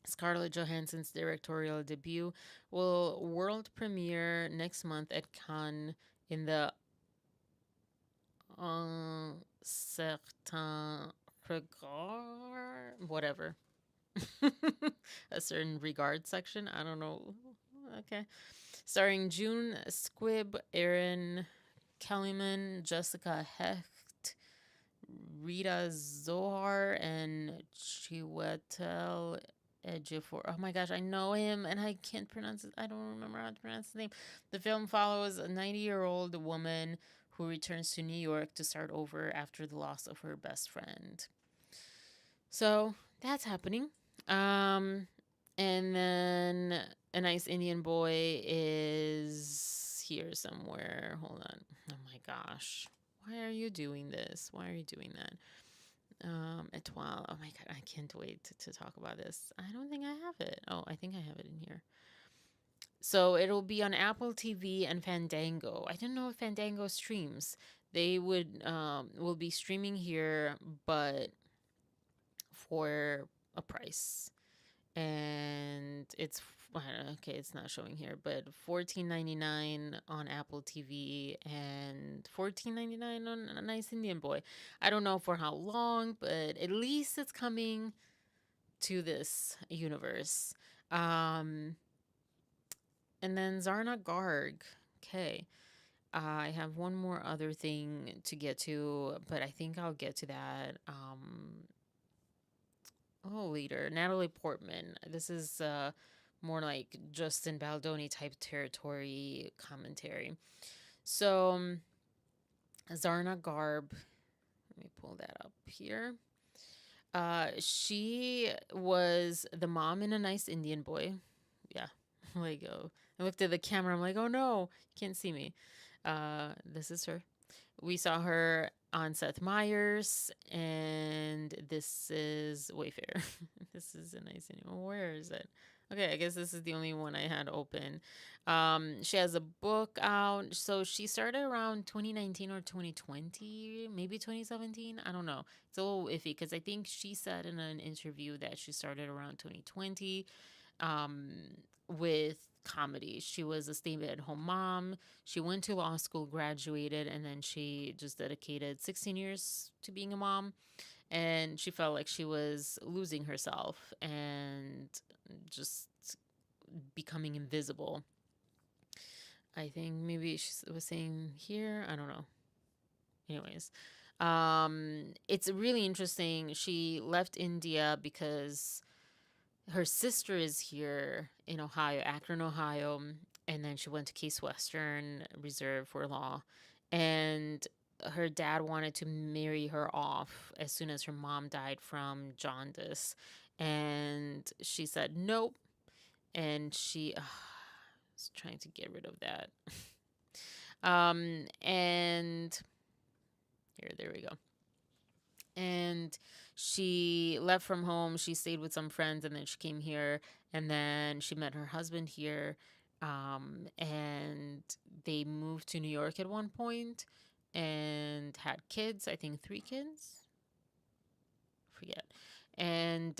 Scarlett Johansson's directorial debut will world premiere next month at Cannes in the certain regard, whatever. A certain regard section. I don't know. Okay. Starring June Squibb, Erin Kellyman, Jessica Hecht, Rita Zohar, and Chiwetel Ejiofor. Oh my gosh, I know him and I can't pronounce it. I don't remember how to pronounce his name. The film follows a 90-year-old woman who returns to New York to start over after the loss of her best friend. So that's happening. And then a nice Indian boy is here somewhere. Hold on. Oh my gosh. Why are you doing this? Why are you doing that? Étoile. Oh my god, I can't wait to talk about this. I don't think I have it. Oh, I think I have it in here. So it'll be on Apple TV and Fandango. I didn't know if Fandango streams. They will be streaming here, but for a price. And it's okay, it's not showing here, but $14.99 on Apple TV and $14.99 on a nice Indian boy. I don't know for how long, but at least it's coming to this universe. And then Zarna Garg. Okay. I have one more other thing to get to, but I think I'll get to that later. Natalie Portman. This is more like Justin Baldoni type territory commentary. So, Zarna Garb. Let me pull that up here. She was the mom in A Nice Indian Boy. Yeah. Like, oh, I looked at the camera. I'm like, oh no, you can't see me. This is her. We saw her on Seth Meyers, and this is Wayfair. This is A Nice Indian Boy. Where is it? Okay, I guess this is the only one I had open. She has a book out. So she started around 2019 or 2020, maybe 2017. I don't know. It's a little iffy because I think she said in an interview that she started around 2020 with comedy. She was a stay-at-home mom. She went to law school, graduated, and then she just dedicated 16 years to being a mom. And she felt like she was losing herself and just becoming invisible. I think maybe she was saying here. I don't know. Anyways, it's really interesting. She left India because her sister is here in Ohio, Akron, Ohio, and then she went to Case Western Reserve for law. And her dad wanted to marry her off as soon as her mom died from jaundice. And she said nope. And she was trying to get rid of that. And there we go. And she left from home. She stayed with some friends, and then she came here, and then she met her husband here, and they moved to New York at one point and had kids. I think 3 kids. Forget. And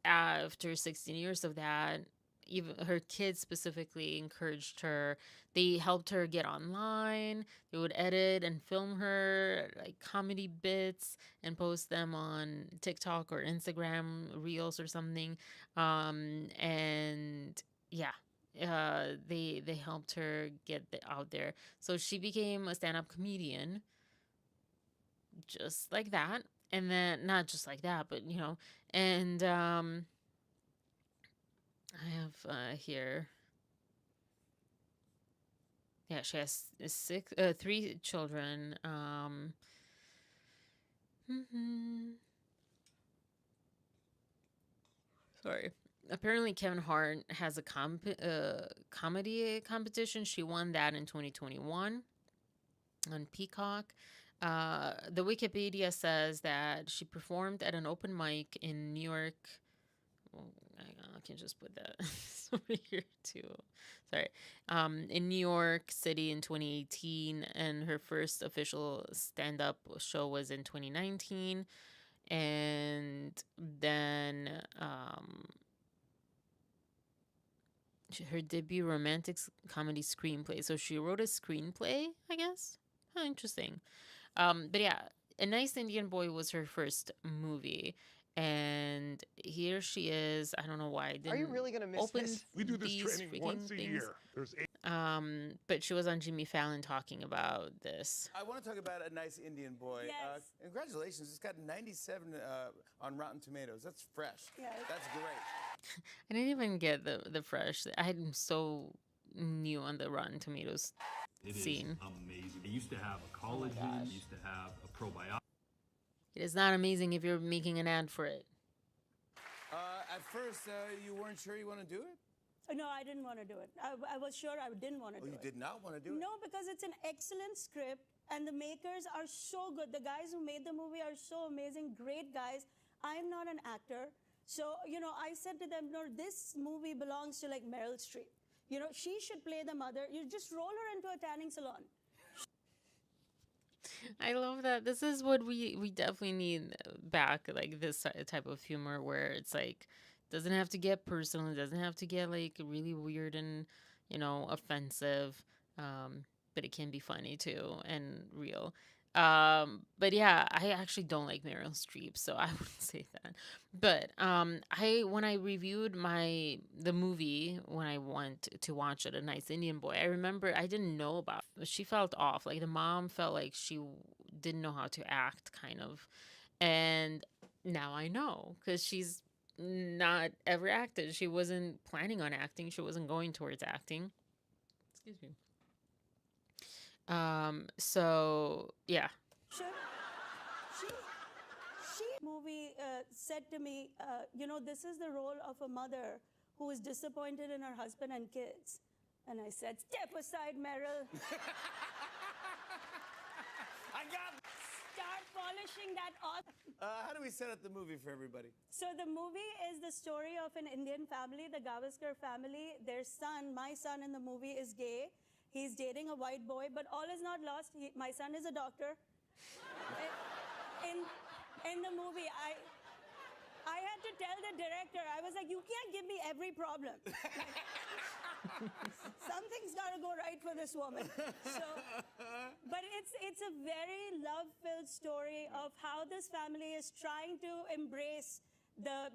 after 16 years of that, even her kids specifically encouraged her. They helped her get online. They would edit and film her like comedy bits and post them on TikTok or Instagram Reels or something. And yeah, they helped her get out there. So she became a stand-up comedian, just like that. And then not just like that, but and I have here. Yeah, she has 3 children. Mhm. Sorry. Apparently, Kevin Hart has a comedy competition. She won that in 2021 on Peacock. The Wikipedia says that she performed at an open mic in New York. Well, hang on, I can just put that over here too. Sorry. In New York City in 2018, and her first official stand-up show was in 2019. And then her debut romantic comedy screenplay. So she wrote a screenplay, I guess. How interesting. But yeah, A Nice Indian Boy was her first movie. And here she is. I don't know why I didn't Are you really gonna miss open this? We do this these training freaking once a things. year. There's 8. But she was on Jimmy Fallon talking about this. I want to talk about A Nice Indian Boy. Yes. Congratulations. It's got 97 on Rotten Tomatoes. That's fresh. Yes. That's great. I didn't even get the fresh. I'm so new on the Rotten Tomatoes scene. Amazing. They used to have a collagen, they used to have a probiotic. It is not amazing if you're making an ad for it. At first, you weren't sure you want to do it? No, I didn't want to do it. I was sure I didn't want to do it. You did not want to do it? No, because it's an excellent script and the makers are so good. The guys who made the movie are so amazing, great guys. I'm not an actor. So, I said to them, no, this movie belongs to like Meryl Streep. She should play the mother. You just roll her into a tanning salon. I love that. This is what we definitely need back, like this type of humor where it's like doesn't have to get personal, it doesn't have to get like really weird and offensive, but it can be funny too and real. But yeah, I actually don't like Meryl Streep, so I wouldn't say that. But when I reviewed the movie when I went to watch it, A Nice Indian Boy, I remember I didn't know about. She felt off. Like the mom felt like she didn't know how to act, kind of. And now I know because she's not ever acted. She wasn't planning on acting. She wasn't going towards acting. Excuse me. So yeah. Sure. She movie said to me, this is the role of a mother who is disappointed in her husband and kids. And I said, step aside, Meryl. I got it. Start polishing that off. How do we set up the movie for everybody? So the movie is the story of an Indian family, the Gavaskar family. Their son, my son in the movie, is gay. He's dating a white boy, but all is not lost. My son is a doctor. In the movie, I had to tell the director, I was like, you can't give me every problem. Something's got to go right for this woman. But it's a very love-filled story of how this family is trying to embrace the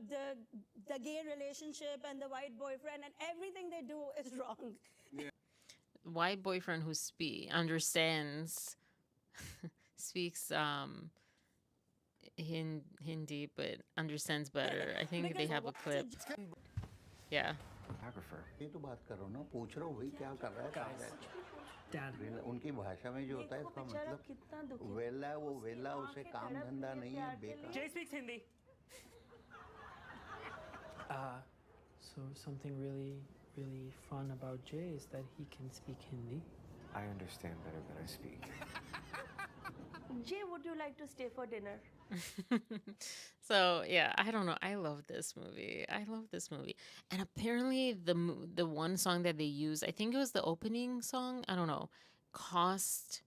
gay relationship and the white boyfriend, and everything they do is wrong. White boyfriend who understands, speaks Hindi, but understands better. I think they have a clip. Yeah. Photographer ये तो बात कर रहा हूँ ना पूछ रहा हूँ भाई क्या कर रहा है Dad. उनकी भाषा में जो होता है इसका मतलब वेला वो वेला उसे काम धंधा नहीं है बेकार Jay speaks Hindi. So something really fun about Jay is that he can speak Hindi. I understand better than I speak. Jay, would you like to stay for dinner? So yeah, I don't know. I love this movie. And apparently the one song that they used, I think it was the opening song. I don't know. Cost.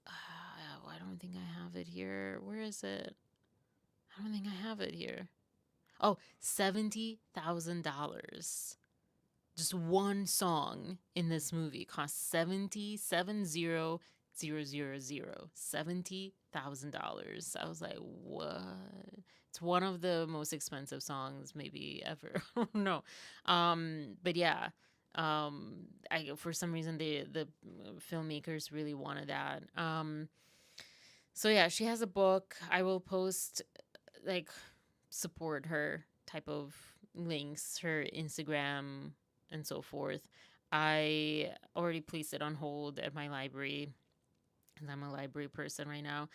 I don't think I have it here. Where is it? I don't think I have it here. Oh, $70,000. Just one song in this movie cost $70,000 $70,000. I was like, what? It's one of the most expensive songs maybe ever. No. But yeah. I for some reason the filmmakers really wanted that. So yeah, she has a book. I will post like support her type of links, her Instagram and so forth. I already placed it on hold at my library, and I'm a library person right now.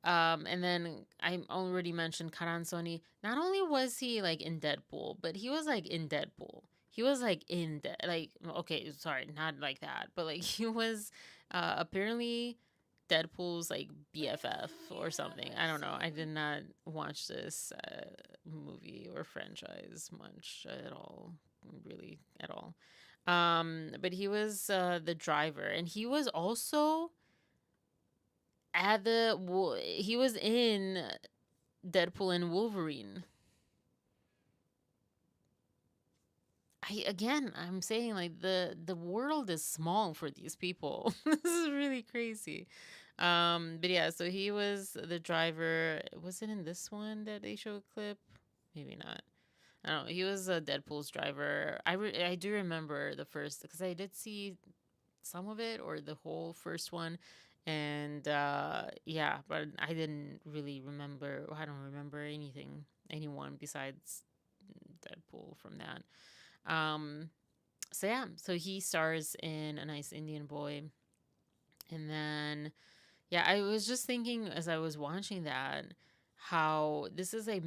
And then I already mentioned Karan Soni. Not only was he like in Deadpool, but he was like in Deadpool. He was like like, okay, sorry, not like that, but like he was apparently Deadpool's like BFF or something. I don't know. I did not watch this movie or franchise much at all, really at all. But he was the driver, and he was also he was in Deadpool and Wolverine. I'm saying like the world is small for these people. This is really crazy. But yeah, so he was the driver. Was it in this one that they show a clip? Maybe not. I don't know. He was Deadpool's driver. I do remember the first, because I did see some of it or the whole first one, and yeah, but I didn't really remember. I don't remember anyone besides Deadpool from that. So yeah, so he stars in A Nice Indian Boy, and then yeah, I was just thinking as I was watching that, how this is a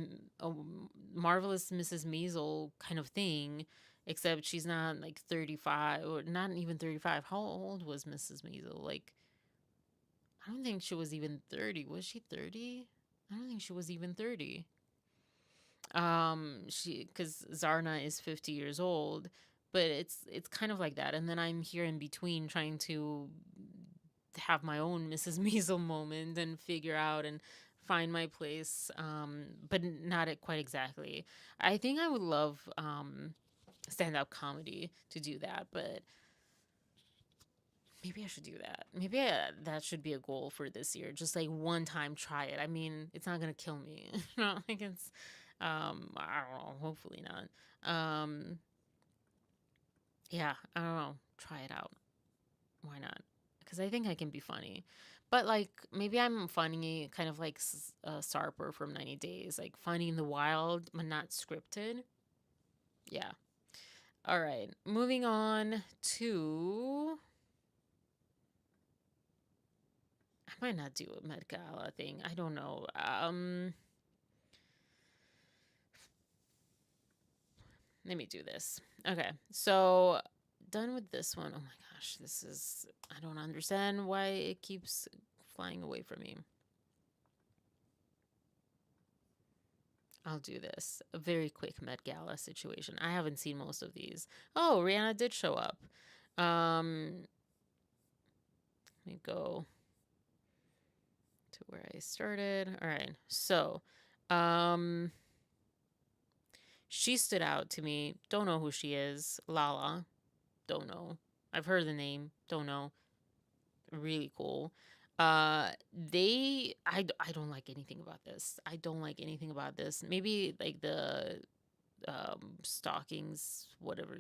marvelous Mrs. Maisel kind of thing, except she's not like 35 or not even 35. How old was Mrs. Maisel? Like, I don't think she was even 30. Was she 30? I don't think she was even 30. She, because Zarna is 50 years old, but it's kind of like that. And then I'm here in between trying to have my own Mrs. Maisel moment and figure out and find my place, but not quite exactly. I think I would love stand-up comedy to do that, but maybe I should do that. Maybe that should be a goal for this year. Just like one time try it. I mean, it's not gonna kill me. Like it's, I don't know. Hopefully not. Yeah, I don't know. Try it out. Why not? Because I think I can be funny. But like maybe I'm funny, kind of like Sarper from 90 Days, like funny in the wild, but not scripted. Yeah. All right. Moving on to. I might not do a Met Gala thing. I don't know. Let me do this. Okay. So done with this one. Oh my gosh, this is. I don't understand why it keeps flying away from me. I'll do this. A very quick Met Gala situation. I haven't seen most of these. Oh, Rihanna did show up. Let me go to where I started. All right. So, she stood out to me. Don't know who she is. Lala. Don't know. I've heard the name. Don't know. Really cool. I don't like anything about this. I don't like anything about this. Maybe like the stockings, whatever,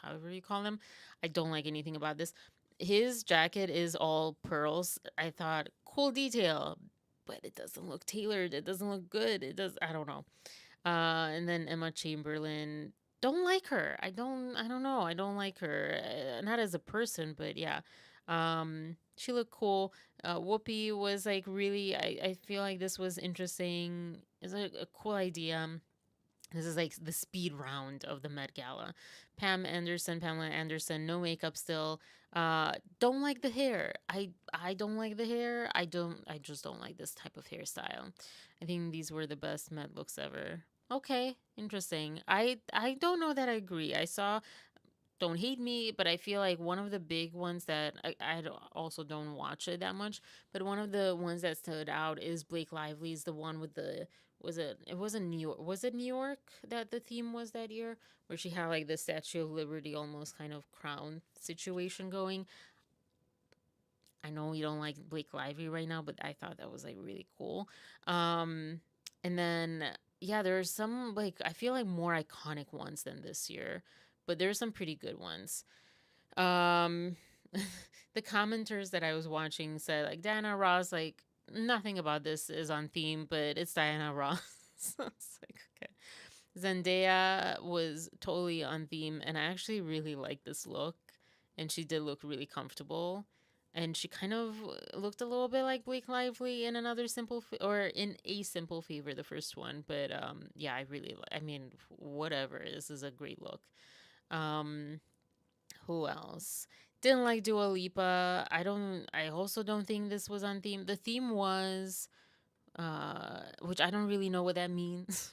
however you call them. I don't like anything about this. His jacket is all pearls. I thought cool detail, but it doesn't look tailored. It doesn't look good. It does. I don't know. And then Emma Chamberlain. Don't like her. I don't know. I don't like her. Not as a person, but yeah. She looked cool. Whoopi was like really. I feel like this was interesting. It's a cool idea. This is like the speed round of the Met Gala. Pamela Anderson, no makeup still. Don't like the hair. I don't like the hair. I just don't like this type of hairstyle. I think these were the best Met looks ever. Okay, interesting. I don't know that I agree. I saw, don't hate me, but I feel like one of the big ones that also don't watch it that much, but one of the ones that stood out is Blake Lively's, the one with the, it wasn't New York, was it New York that the theme was that year, where she had like the Statue of Liberty almost kind of crown situation going. I know you don't like Blake Lively right now, but I thought that was like really cool. Um, and then yeah, there's some like I feel like more iconic ones than this year, but there's some pretty good ones. Um, the commenters that I was watching said like Diana Ross, like nothing about this is on theme, but it's Diana Ross. So it's like okay. Zendaya was totally on theme, and I actually really liked this look, and she did look really comfortable. And she kind of looked a little bit like Blake Lively in another or in a simple favor, the first one. But yeah, I mean, whatever. This is a great look. Um, who else? Didn't like Dua Lipa. I also don't think this was on theme. The theme was, which I don't really know what that means.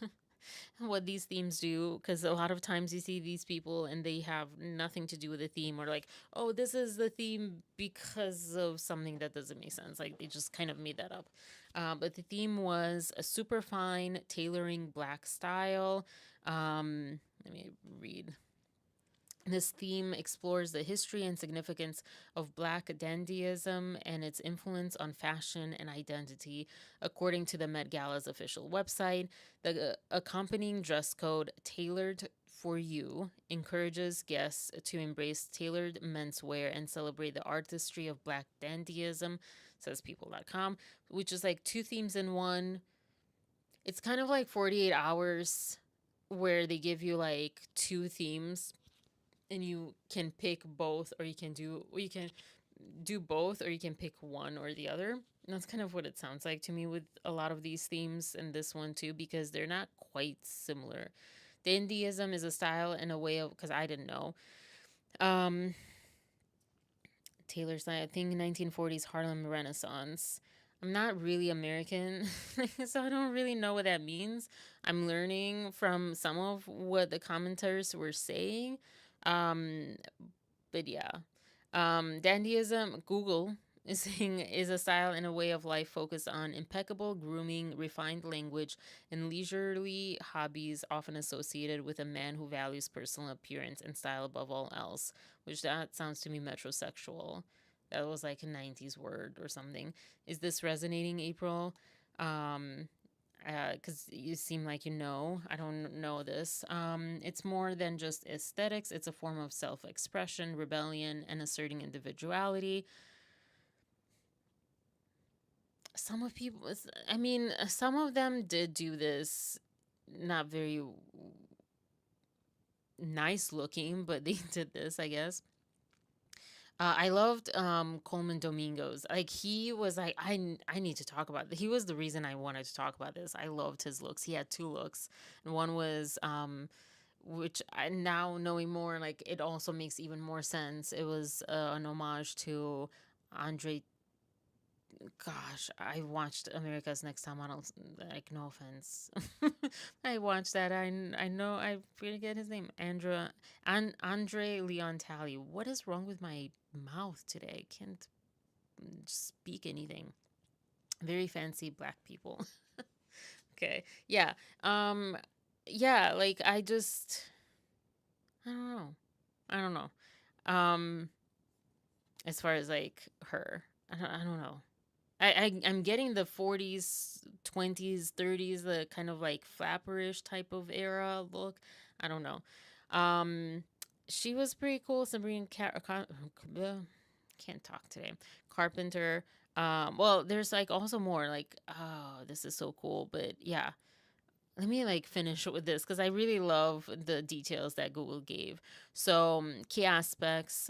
What these themes do, because a lot of times you see these people and they have nothing to do with the theme, or like, oh, this is the theme because of something that doesn't make sense, like they just kind of made that up. But the theme was a super fine tailoring black style. Let me read. This theme explores the history and significance of Black dandyism and its influence on fashion and identity. According to the Met Gala's official website, the accompanying dress code, Tailored for You, encourages guests to embrace tailored menswear and celebrate the artistry of Black dandyism, says people.com, which is like two themes in one. It's kind of like 48 hours where they give you like two themes and you can pick both, or you can do both, or you can pick one or the other. And that's kind of what it sounds like to me with a lot of these themes and this one too, because they're not quite similar. Dandyism is a style and a way of, because I didn't know. Taylor's style, I think 1940s Harlem Renaissance. I'm not really American, so I don't really know what that means. I'm learning from some of what the commenters were saying. Um, but yeah. Dandyism, Google is saying, is a style and a way of life focused on impeccable grooming, refined language, and leisurely hobbies often associated with a man who values personal appearance and style above all else, which that sounds to me metrosexual. That was like a 90s word or something. Is this resonating, April? Because you seem like you know. I don't know this. It's more than just aesthetics. It's a form of self-expression, rebellion, and asserting individuality. Some of them did do this, not very nice looking, but they did this, I guess. I loved Coleman Domingos. Like he was like I need to talk about. He was the reason I wanted to talk about this. I loved his looks. He had two looks, and one was which I now knowing more, like it also makes even more sense. It was an homage to Andre. Gosh, I watched America's Next Top Model. Like, no offense, I watched that. I know I forget his name. Andre Leon Talley. What is wrong with my mouth today? I can't speak anything. Very fancy black people. Okay, yeah, yeah. Like I don't know. I don't know. As far as like her, I don't know. I'm getting the 40s, 20s, 30s, the kind of like flapperish type of era look. I don't know. She was pretty cool. Sabrina can't talk today. Carpenter. Well, there's like also more like, oh, this is so cool. But yeah, let me like finish with this because I really love the details that Google gave. So key aspects.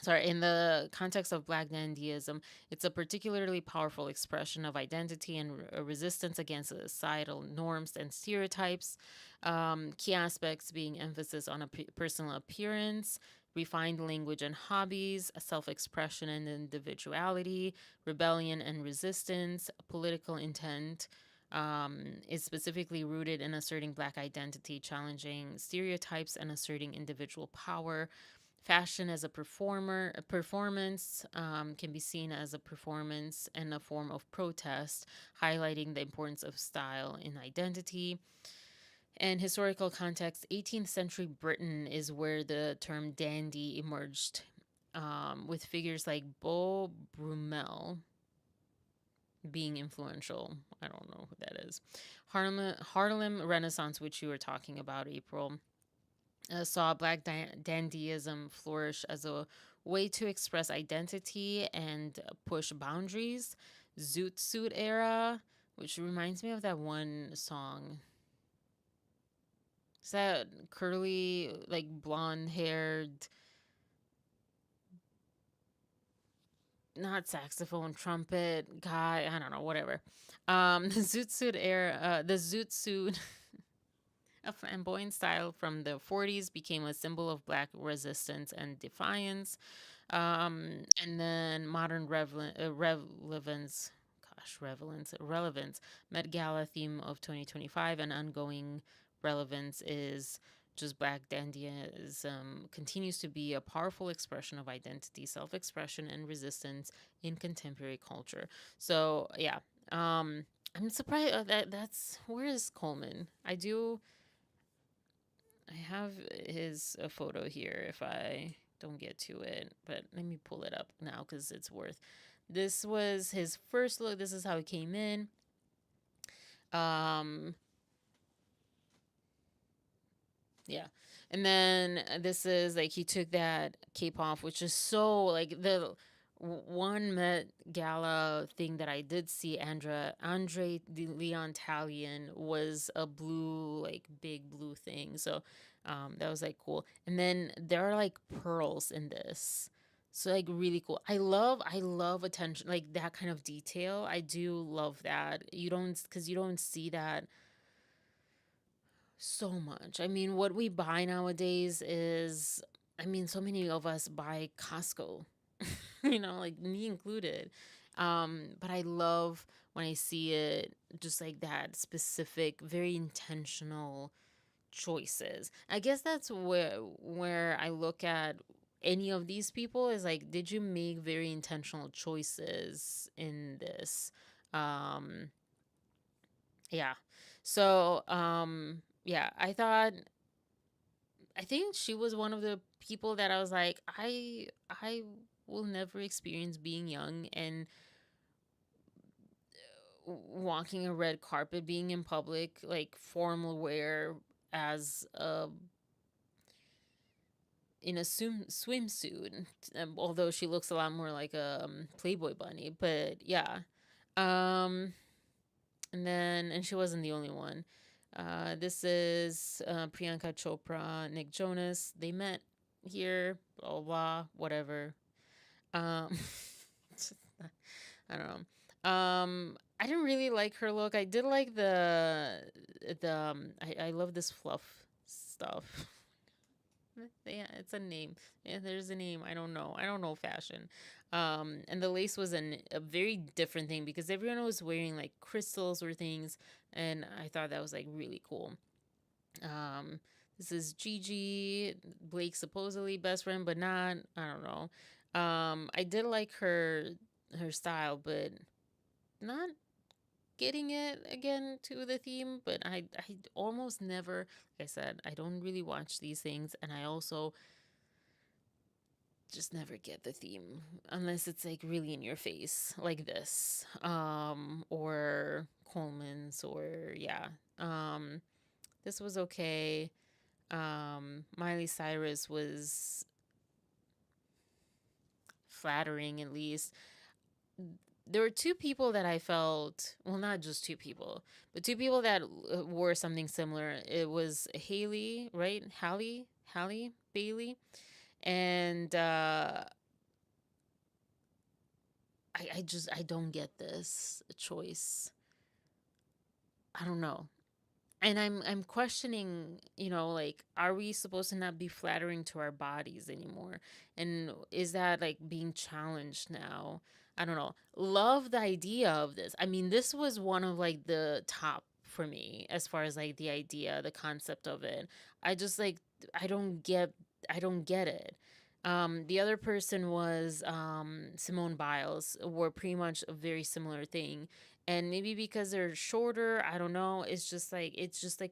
Sorry, in the context of Black dandyism, it's a particularly powerful expression of identity and resistance against societal norms and stereotypes. Key aspects being emphasis on a personal appearance, refined language and hobbies, self expression and individuality, rebellion and resistance, political intent. Is specifically rooted in asserting Black identity, challenging stereotypes, and asserting individual power. Fashion as a performance can be seen as a performance and a form of protest, highlighting the importance of style in identity. And historical context, 18th century Britain is where the term dandy emerged. with figures like Beau Brummel being influential. I don't know who that is. Harlem Renaissance, which you were talking about, April, saw black dandyism flourish as a way to express identity and push boundaries. Zoot Suit era, which reminds me of that one song. Is that curly, like blonde haired, not saxophone, trumpet guy? I don't know, whatever. The Zoot Suit era, the Zoot Suit. A flamboyant style from the 40s became a symbol of black resistance and defiance. And then modern relevance, Met Gala theme of 2025 and ongoing relevance is just black dandyism continues to be a powerful expression of identity, self-expression, and resistance in contemporary culture. So yeah, I'm surprised that's where is Coleman? I have his photo here if I don't get to it, but let me pull it up now because it's worth. This was his first look. This is how he came in. Yeah. And then this is like he took that cape off, which is so like the one Met Gala thing that I did see, Andre de Leon Tallien was a blue, like big blue thing. So that was like cool. And then there are like pearls in this. So like really cool. I love attention, like that kind of detail. I do love that. Because you don't see that so much. I mean, what we buy nowadays is, I mean, so many of us buy Costco, like me included. But I love when I see it just like that specific, very intentional choices. I guess that's where I look at any of these people is like, did you make very intentional choices in this? Yeah. So, yeah, I think she was one of the people that I was like, I will never experience being young and walking a red carpet, being in public, like formal wear as in a swimsuit. Although she looks a lot more like a Playboy bunny, but yeah. And she wasn't the only one. This is Priyanka Chopra, Nick Jonas. They met here, blah, blah, blah, whatever. Just, I don't know. I didn't really like her look. I did like I love this fluff stuff. Yeah, it's a name. Yeah, there's a name. I don't know. I don't know fashion. And the lace was a very different thing because everyone was wearing like crystals or things, and I thought that was like really cool. This is Gigi, Blake's supposedly best friend, but not. I don't know. I did like her style, but not getting it again to the theme. But I almost never, like I said, I don't really watch these things, and I also just never get the theme unless it's like really in your face like this, or Coleman's, or yeah. This was okay. Miley Cyrus was flattering, at least. There were two people that I felt, well, not just two people, but two people that wore something similar. It was Haley, right? Halle Bailey. And I don't get this choice. I don't know. And I'm questioning, like, are we supposed to not be flattering to our bodies anymore? And is that like being challenged now? I don't know. Love the idea of this. I mean, this was one of like the top for me as far as like the idea, the concept of it. I just like I don't get it. The other person was Simone Biles, were pretty much a very similar thing. And maybe because they're shorter, I don't know. It's just like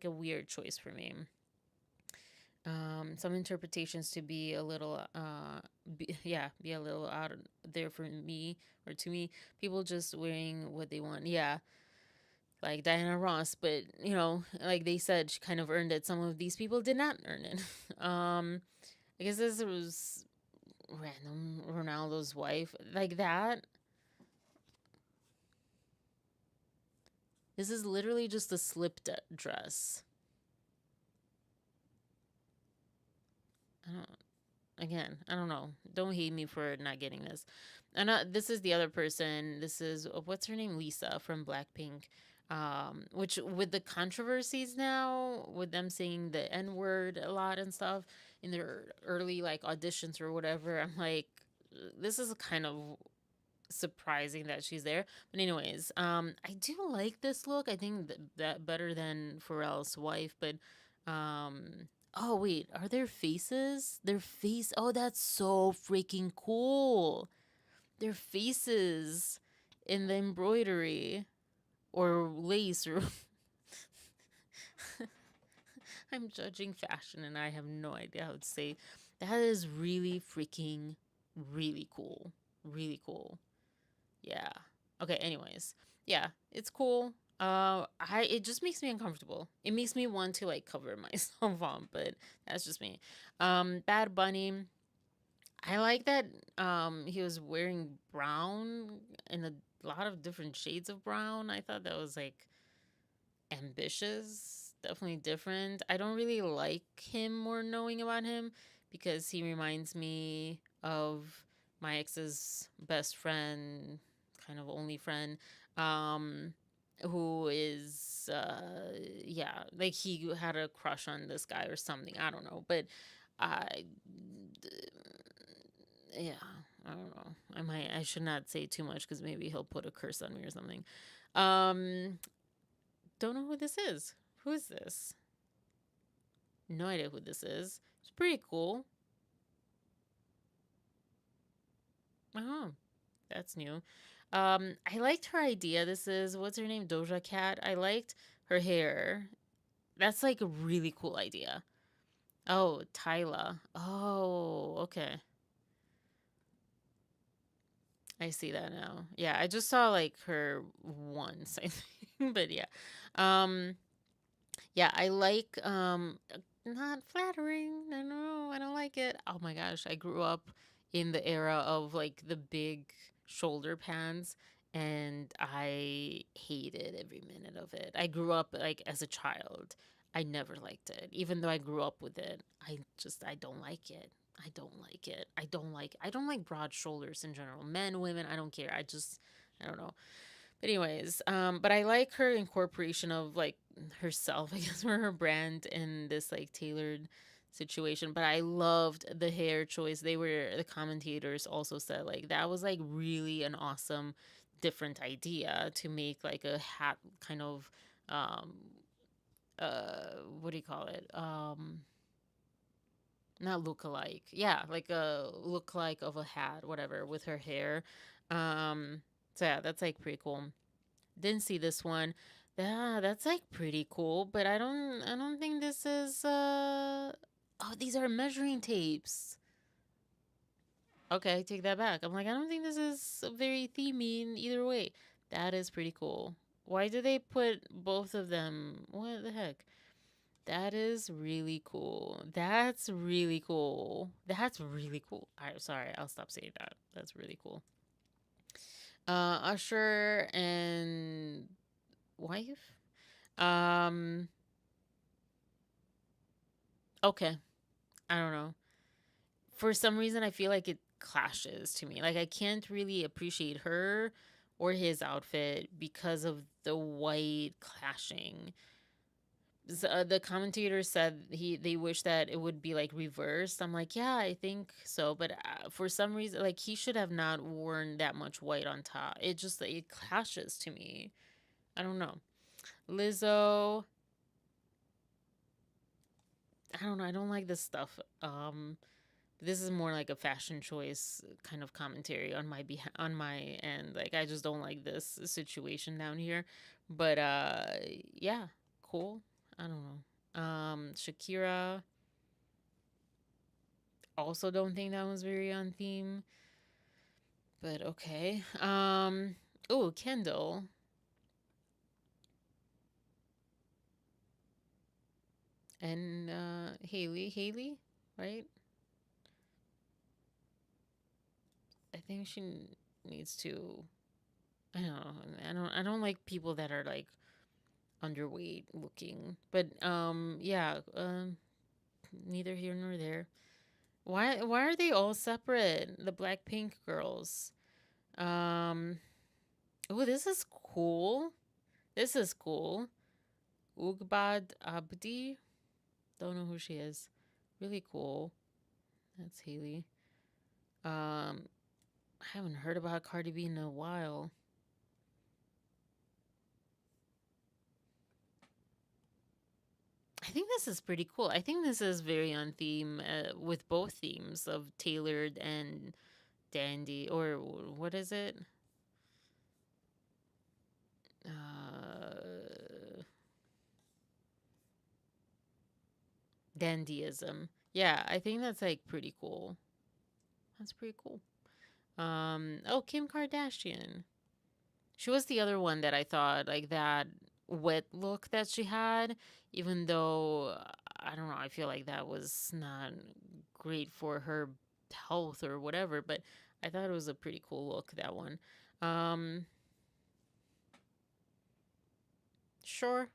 a weird choice for me. Some interpretations to be a little be a little out there for me or to me. People just wearing what they want. Yeah, like Diana Ross, but like they said, she kind of earned it. Some of these people did not earn it. I guess this was random Ronaldo's wife, like that. This is literally just a slipped dress. I don't know. Don't hate me for not getting this. And this is the other person. This is what's her name, Lisa from Blackpink. Which with the controversies now, with them saying the N word a lot and stuff in their early like auditions or whatever, I'm like, this is kind of surprising that she's there. But anyways, I do like this look. I think that better than Pharrell's wife, but oh wait, are there faces? Their face. Oh, that's so freaking cool. Their faces in the embroidery or lace or I'm judging fashion and I have no idea how to say. That is really freaking really cool. Really cool. Yeah. Okay, anyways. Yeah, it's cool. It just makes me uncomfortable. It makes me want to like cover myself up, but that's just me. Bad Bunny. I like that he was wearing brown in a lot of different shades of brown. I thought that was like ambitious, definitely different. I don't really like him or knowing about him because he reminds me of my ex's best friend, kind of only friend, um, who is, yeah, like he had a crush on this guy or something. I don't know, but I, yeah, I don't know. I should not say too much because maybe he'll put a curse on me or something. Don't know who this is. Who is this? No idea who this is. It's pretty cool. Oh, that's new. I liked her idea. This is, what's her name? Doja Cat. I liked her hair. That's like a really cool idea. Oh, Tyla. Oh, okay. I see that now. Yeah, I just saw like her once, I think. But yeah. Yeah, I like not flattering. I don't know. I don't like it. Oh my gosh, I grew up in the era of like the big shoulder pants and I hated every minute of it. I grew up like as a child. I never liked it. Even though I grew up with it, I don't like it. I don't like it. I don't like broad shoulders in general. Men, women, I don't care. I don't know. But anyways, but I like her incorporation of like herself, I guess, for her brand in this like tailored situation. But I loved the hair choice. The commentators also said like that was like really an awesome different idea to make like a hat kind of um what do you call it? Not look alike. Yeah, like a look like of a hat, whatever, with her hair. So yeah, that's like pretty cool. Didn't see this one. Yeah, that's like pretty cool, but I don't think this is oh, these are measuring tapes. Okay, take that back. I'm like, I don't think this is very themey in either way. That is pretty cool. Why do they put both of them? What the heck? That is really cool. That's really cool. That's really cool. I'm sorry, I'll stop saying that. That's really cool. Usher and wife. Um, okay. I don't know. For some reason, I feel like it clashes to me. Like, I can't really appreciate her or his outfit because of the white clashing. The commentator said they wish that it would be like reversed. I'm like, yeah, I think so, but for some reason, like he should have not worn that much white on top. It clashes to me. I don't know. Lizzo, I don't know. I don't like this stuff. This is more like a fashion choice kind of commentary on on my end. Like I just don't like this situation down here. But yeah, cool. I don't know. Shakira. also don't think that was very on theme. But okay. Oh, Kendall. And Haley, right? I think she needs to. I don't know. I don't like people that are like underweight looking. But yeah. Neither here nor there. Why are they all separate? The Blackpink girls. Oh, this is cool. This is cool. Ugbad Abdi. Don't know who she is. Really cool. That's Haley. I haven't heard about Cardi B in a while. I think this is pretty cool. I think this is very on theme with both themes of tailored and dandy. Or what is it? Dandyism. Yeah, I think that's like pretty cool. That's pretty cool. Oh, Kim Kardashian. She was the other one that I thought like that wet look that she had, even though I don't know, I feel like that was not great for her health or whatever, but I thought it was a pretty cool look, that one. Sure.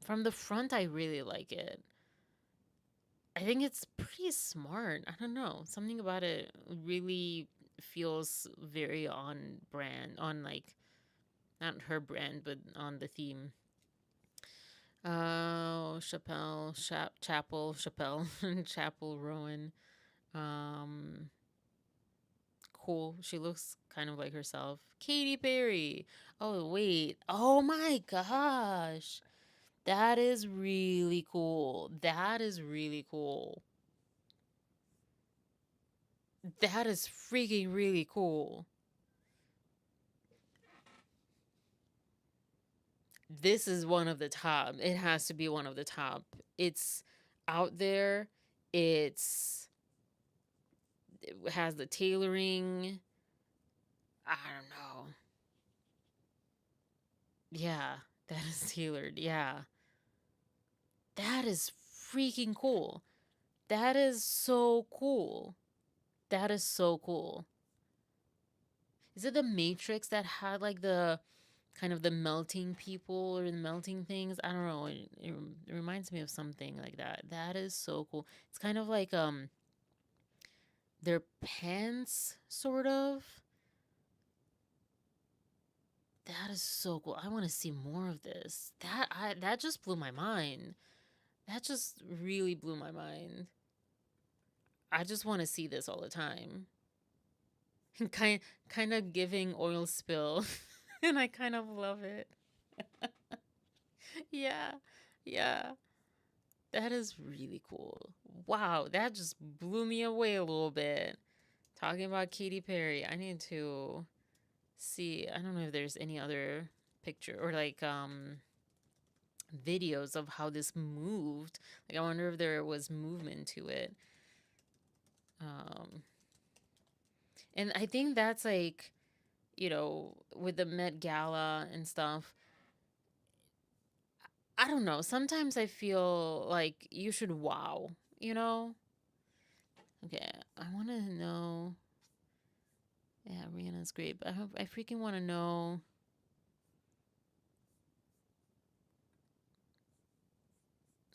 From the front, I really like it. I think it's pretty smart. I don't know. Something about it really feels very on brand, on like, not her brand, but on the theme. Chapel, Chapel Rowan. Cool. She looks kind of like herself. Katy Perry. Oh, wait. Oh my gosh. That is really cool. That is really cool. That is freaking really cool. This is one of the top. It has to be one of the top. It's out there. It has the tailoring. I don't know. Yeah, that is tailored. Yeah. That is freaking cool. That is so cool. That is so cool. Is it the Matrix that had like the kind of the melting people or the melting things? I don't know. It reminds me of something like that. That is so cool. It's kind of like their pants sort of. That is so cool. I want to see more of this. That just blew my mind. That just really blew my mind. I just want to see this all the time. kind of giving oil spill, and I kind of love it. Yeah, yeah, that is really cool. Wow, that just blew me away a little bit. Talking about Katy Perry, I need to see. I don't know if there's any other picture or like videos of how this moved. Like, I wonder if there was movement to it. And I think that's like, you know, with the Met Gala and stuff. I don't know. Sometimes I feel like you should wow, you know? Okay, I want to know. Yeah, Rihanna's great, but I freaking want to know.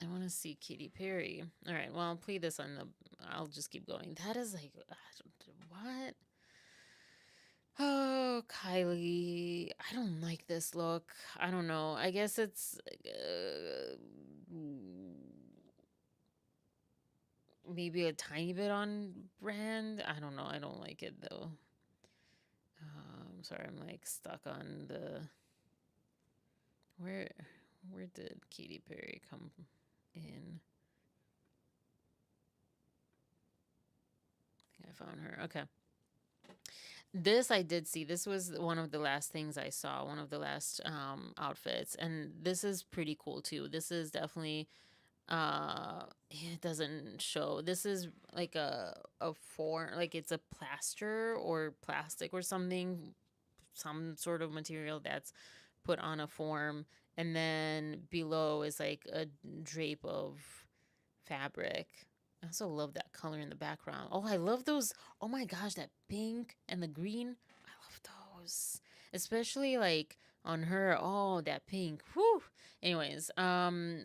I want to see Katy Perry. All right, well, I'll play this on the. I'll just keep going. That is like, what? Oh, Kylie. I don't like this look. I don't know. I guess it's maybe a tiny bit on brand. I don't know. I don't like it though. I'm sorry. I'm like stuck on the. Where did Katy Perry come in? I think I found her. Okay. This I did see. This was one of the last things I saw, one of the last outfits. And this is pretty cool too. This is definitely It doesn't show. This is like a form, like it's a plaster or plastic or something, some sort of material that's put on a form, and then below is like a drape of fabric. I also love that color in the background. Oh, I love those. Oh my gosh, that pink and the green. I love those. Especially like on her. Oh, that pink. Whew. Anyways,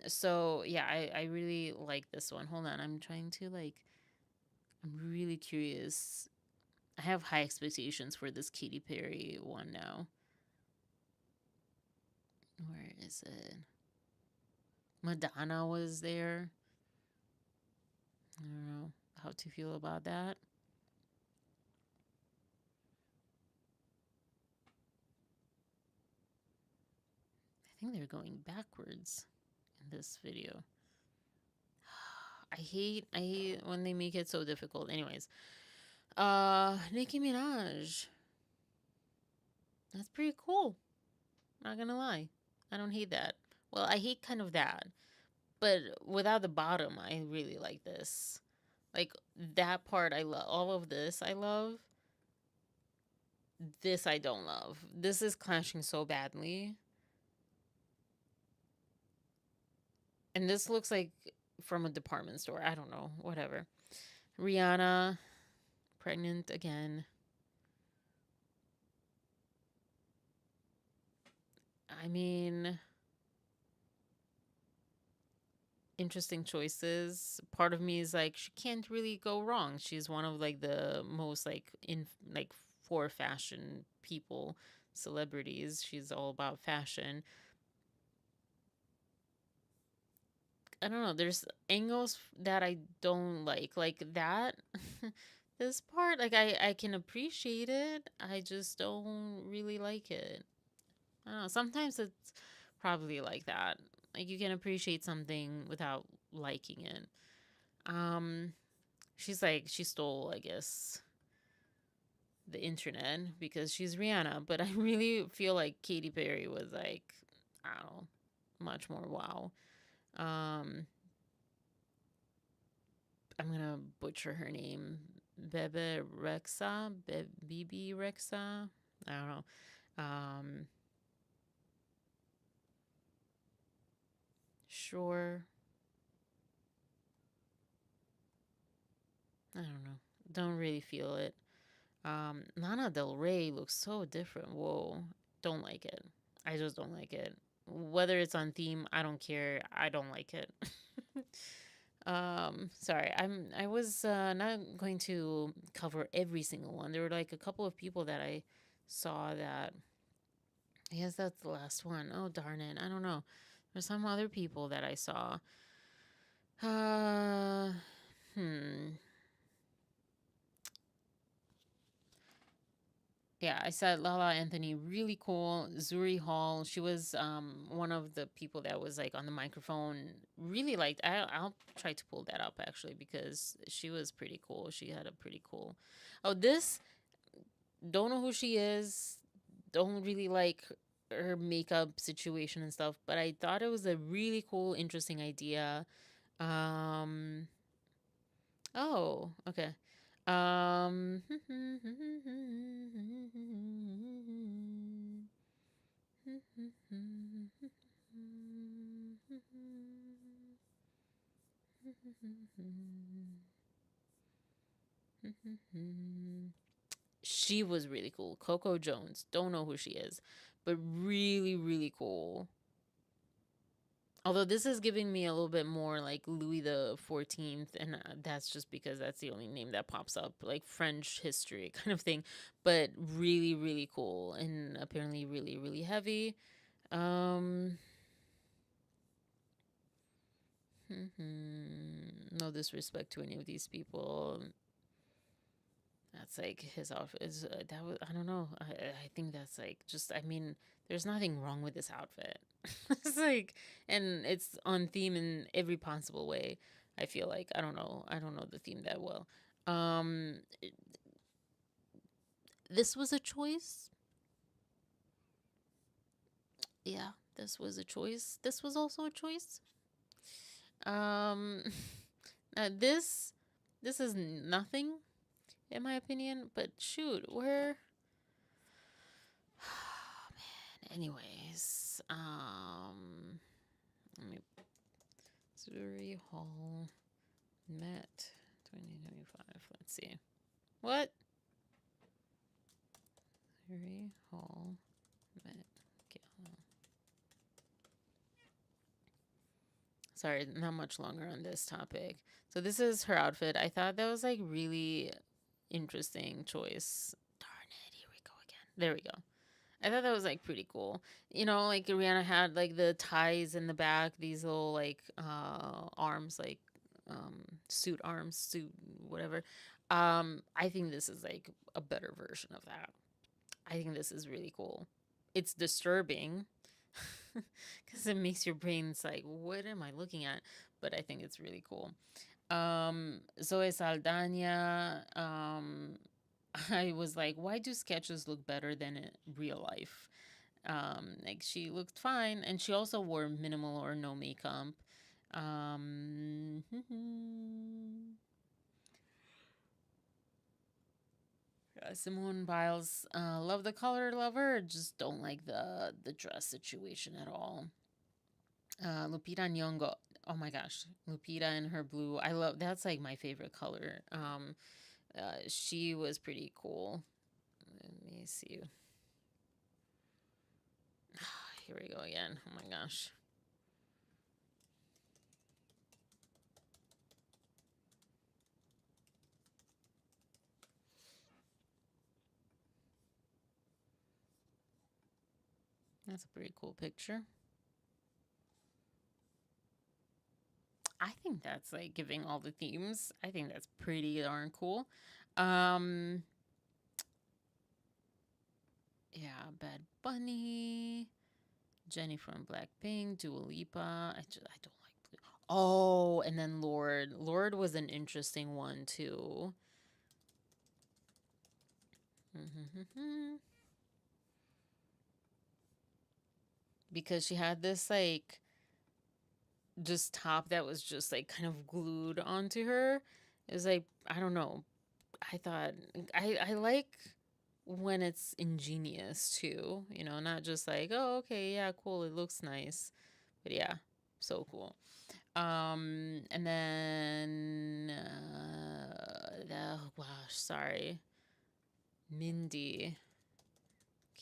so yeah, I really like this one. Hold on, I'm trying to like, I'm really curious. I have high expectations for this Katy Perry one now. Where is it? Madonna was there. I don't know how to feel about that. I think they're going backwards in this video. I hate when they make it so difficult. Anyways, Nicki Minaj. That's pretty cool. Not gonna lie. I don't hate that. Well, I hate kind of that. But without the bottom, I really like this. Like that part I love. All of this I love. This I don't love. This is clashing so badly. And this looks like from a department store. I don't know. Whatever. Rihanna, pregnant again. I mean, interesting choices. Part of me is like, she can't really go wrong. She's one of like the most like in like for fashion people, celebrities. She's all about fashion. I don't know. There's angles that I don't like that. This part, like I can appreciate it. I just don't really like it. I don't know. Sometimes it's probably like that. Like you can appreciate something without liking it. She's like she stole, I guess, the internet because she's Rihanna, but I really feel like Katy Perry was like, I don't know, much more wow. I'm gonna butcher her name. Bebe Rexa? Bibi Rexa? I don't know. Sure. I don't know. Don't really feel it. Lana Del Rey looks so different. Whoa. Don't like it. I just don't like it. Whether it's on theme, I don't care. I don't like it. Sorry. I was not going to cover every single one. There were like a couple of people that I saw that I guess that's the last one. Oh darn it. I don't know. There's some other people that I saw. Yeah, I said Lala Anthony, really cool. Zuri Hall, she was one of the people that was like on the microphone. Really liked. I'll try to pull that up actually because she was pretty cool. She had a pretty cool. Oh, this don't know who she is. Don't really like her makeup situation and stuff, but I thought it was a really cool, interesting idea. Oh, okay. She was really cool. Coco Jones. Don't know who she is, but really, really cool. Although this is giving me a little bit more like Louis the 14th, and that's just because that's the only name that pops up, like French history kind of thing. But really, really cool, and apparently really, really heavy. No disrespect to any of these people. That's like his outfit is that was I don't know. I think that's like just I mean there's nothing wrong with this outfit. It's like and it's on theme in every possible way. I feel like I don't know the theme that well. This was a choice. Yeah, this was a choice. This was also a choice. Um, this is nothing in my opinion, but shoot, where? Oh, man. Anyways, let me Missouri Hall Met 2025. Let's see. What? Missouri Hall Met Gala. Sorry, not much longer on this topic. So this is her outfit. I thought that was like really interesting choice. Darn it, here we go again. There we go. I thought that was like pretty cool. You know, like Rihanna had like the ties in the back, these little like arms, like suit arms, suit whatever. I think this is like a better version of that. I think this is really cool. It's disturbing because it makes your brains like, what am I looking at? But I think it's really cool. Zoe Saldana, I was like, why do sketches look better than in real life? Like she looked fine, and she also wore minimal or no makeup. Simone Biles, love the color, love her. Just don't like the dress situation at all. Lupita Nyong'o. Oh my gosh, Lupita in her blue. I love that's like my favorite color. She was pretty cool. Let me see. Here we go again. Oh my gosh. That's a pretty cool picture. I think that's like giving all the themes. I think that's pretty darn cool. Yeah, Bad Bunny, Jenny from Blackpink, Dua Lipa. I don't like. Oh, and then Lord. Lord was an interesting one too. Because she had this like just top that was just like kind of glued onto her. It was like, I don't know. I thought I like when it's ingenious too, you know, not just like, oh, okay, yeah, cool, it looks nice. But yeah, so cool. And then oh gosh, sorry. Mindy.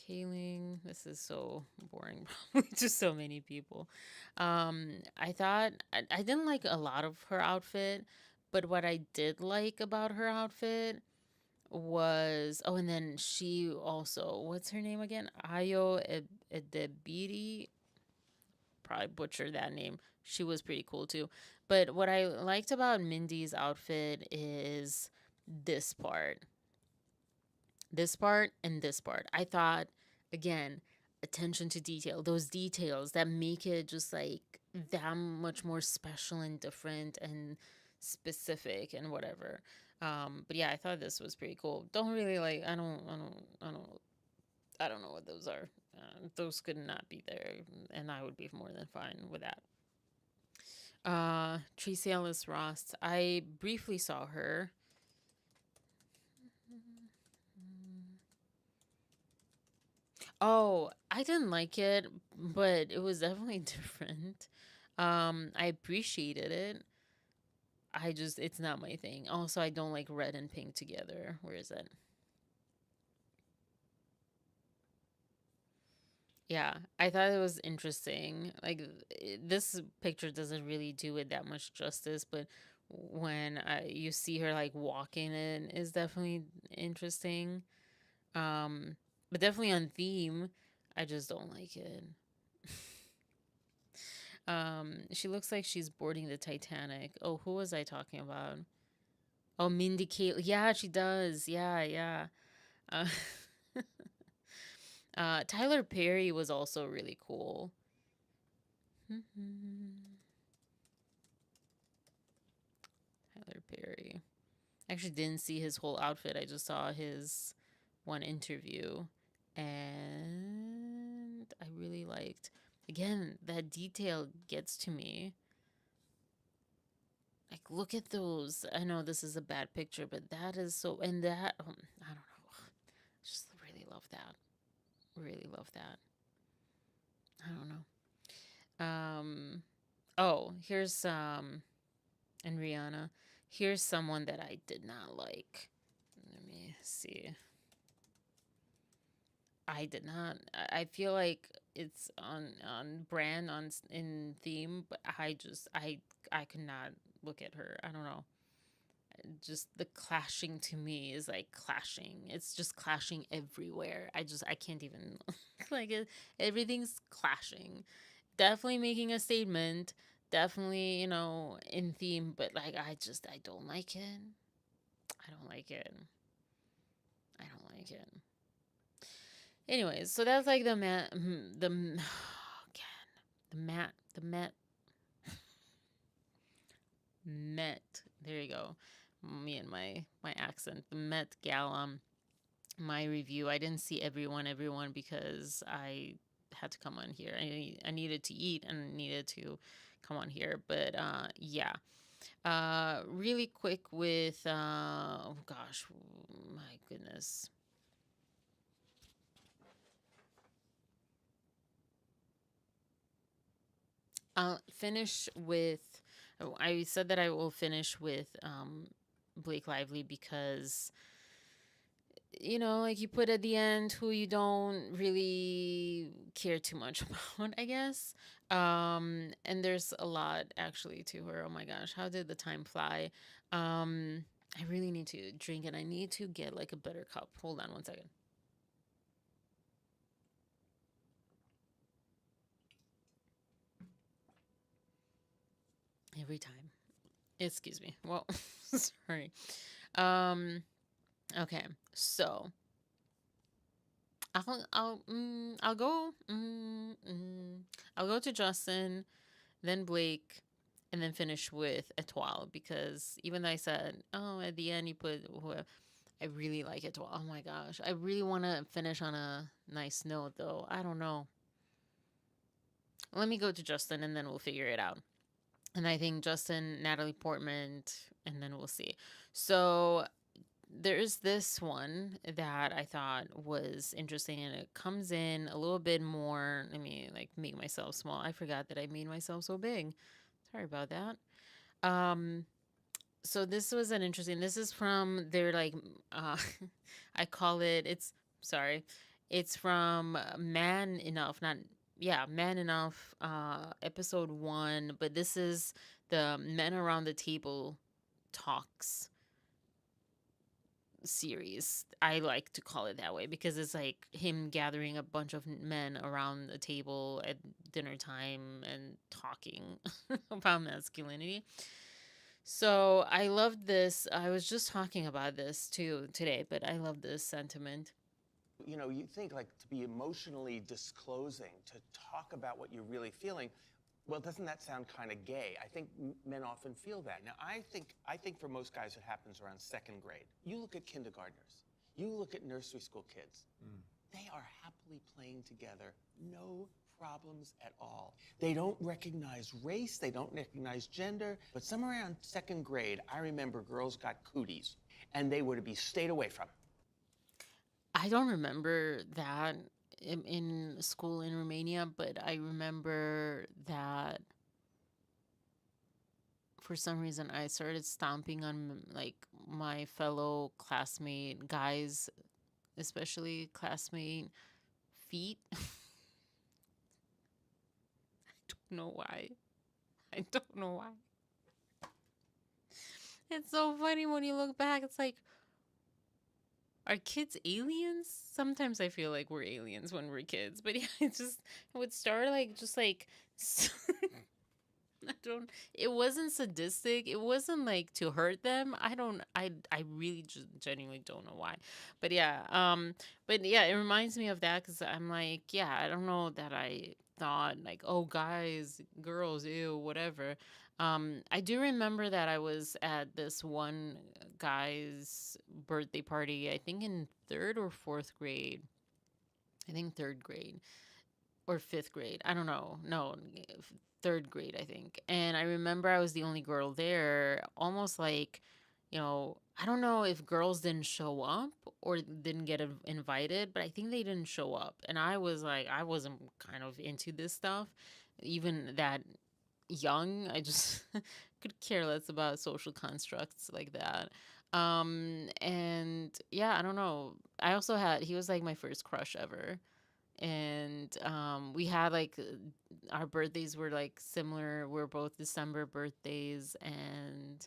Kaling, this is so boring, probably to so many people. I thought I didn't like a lot of her outfit, but what I did like about her outfit was and then she also, what's her name again? Ayo Edebiri. Probably butchered that name. She was pretty cool too. But what I liked about Mindy's outfit is this part. This part and this part. I thought, again, attention to detail. Those details that make it just like that much more special and different and specific and whatever. But yeah, I thought this was pretty cool. Don't really like. I don't know what those are. Those could not be there, and I would be more than fine with that. Tracee Ellis Ross. I briefly saw her. Oh, I didn't like it, but it was definitely different. I appreciated it. It's not my thing. Also, I don't like red and pink together. Where is it? Yeah, I thought it was interesting. Like, this picture doesn't really do it that much justice, but when you see her like walking in is definitely interesting. But definitely on theme. I just don't like it. She looks like she's boarding the Titanic. Oh, who was I talking about? Oh, Mindy Kaling. Yeah, she does. Yeah, yeah. Uh, Tyler Perry was also really cool. Tyler Perry. I actually didn't see his whole outfit. I just saw his one interview. And I really liked, again, that detail gets to me. like, look at those. I know this is a bad picture, but that is so, and that, I don't know. Just really love that. Really love that. I don't know. Oh, here's, and Rihanna. Here's someone that I did not like. Let me see. I did not. I feel like it's on brand, in theme, but I could not look at her. I don't know. Just the clashing to me is like clashing. It's just clashing everywhere. I can't even like it. Everything's clashing. Definitely making a statement. Definitely, in theme, but like I don't like it. I don't like it. I don't like it. Anyways, so that's like the again, the Met. There you go. Me and my accent. The Met Gala. My review. I didn't see everyone because I had to come on here. I needed to eat and needed to come on here. But yeah. Really quick with oh gosh, my goodness. I'll finish with. I said that I will finish with Blake Lively because like you put at the end who you don't really care too much about, I guess. And there's a lot actually to her. Oh my gosh, how did the time fly? I really need to drink and I need to get like a better cup. Hold on one second. Every time. Excuse me. Well, sorry. Okay. So, I'll go to Justin, then Blake, and then finish with Étoile because even though I said, oh, at the end you put whoever, I really like Étoile. Oh my gosh. I really want to finish on a nice note though. I don't know. Let me go to Justin and then we'll figure it out. And I think Justin, Natalie Portman, and then we'll see. So there's this one that I thought was interesting, and it comes in a little bit more. Let me like make myself small. I forgot that I made myself so big. Sorry about that. So this was an interesting. This is from their like, I call it. It's from Man Enough, not Man Enough, episode 1. But this is the Men Around the Table Talks series. I like to call it that way because it's like him gathering a bunch of men around a table at dinner time and talking about masculinity. So I loved this. I was just talking about this too today, but I love this sentiment. You think like to be emotionally disclosing, to talk about what you're really feeling. Well, doesn't that sound kind of gay? I think men often feel that. Now, I think for most guys it happens around 2nd grade. You look at kindergartners. You look at nursery school kids. They are happily playing together. No problems at all. They don't recognize race. They don't recognize gender. But somewhere around 2nd grade, I remember girls got cooties, and they were to be stayed away from. I don't remember that in school in Romania, but I remember that for some reason I started stomping on like my fellow classmate guys, especially classmate feet. I don't know why. I don't know why. It's so funny when you look back. It's like, are kids aliens? Sometimes I feel like we're aliens when we're kids, but yeah, it would start like just like it wasn't sadistic. It wasn't like to hurt them. I really just genuinely don't know why. But yeah, it reminds me of that cuz I'm like, yeah, I don't know that I thought like, oh, guys, girls, ew, whatever. I do remember that I was at this one guy's birthday party, I think in 3rd or 4th grade. I think 3rd grade. or fifth grade. I don't know. No, third grade, I think. And I remember I was the only girl there, almost like, I don't know if girls didn't show up or didn't get invited, but I think they didn't show up. And I was like, I wasn't kind of into this stuff, even that young. I just could care less about social constructs like that. And yeah, I don't know. I also he was like my first crush ever. And we had like our birthdays were like similar. We're both December birthdays, and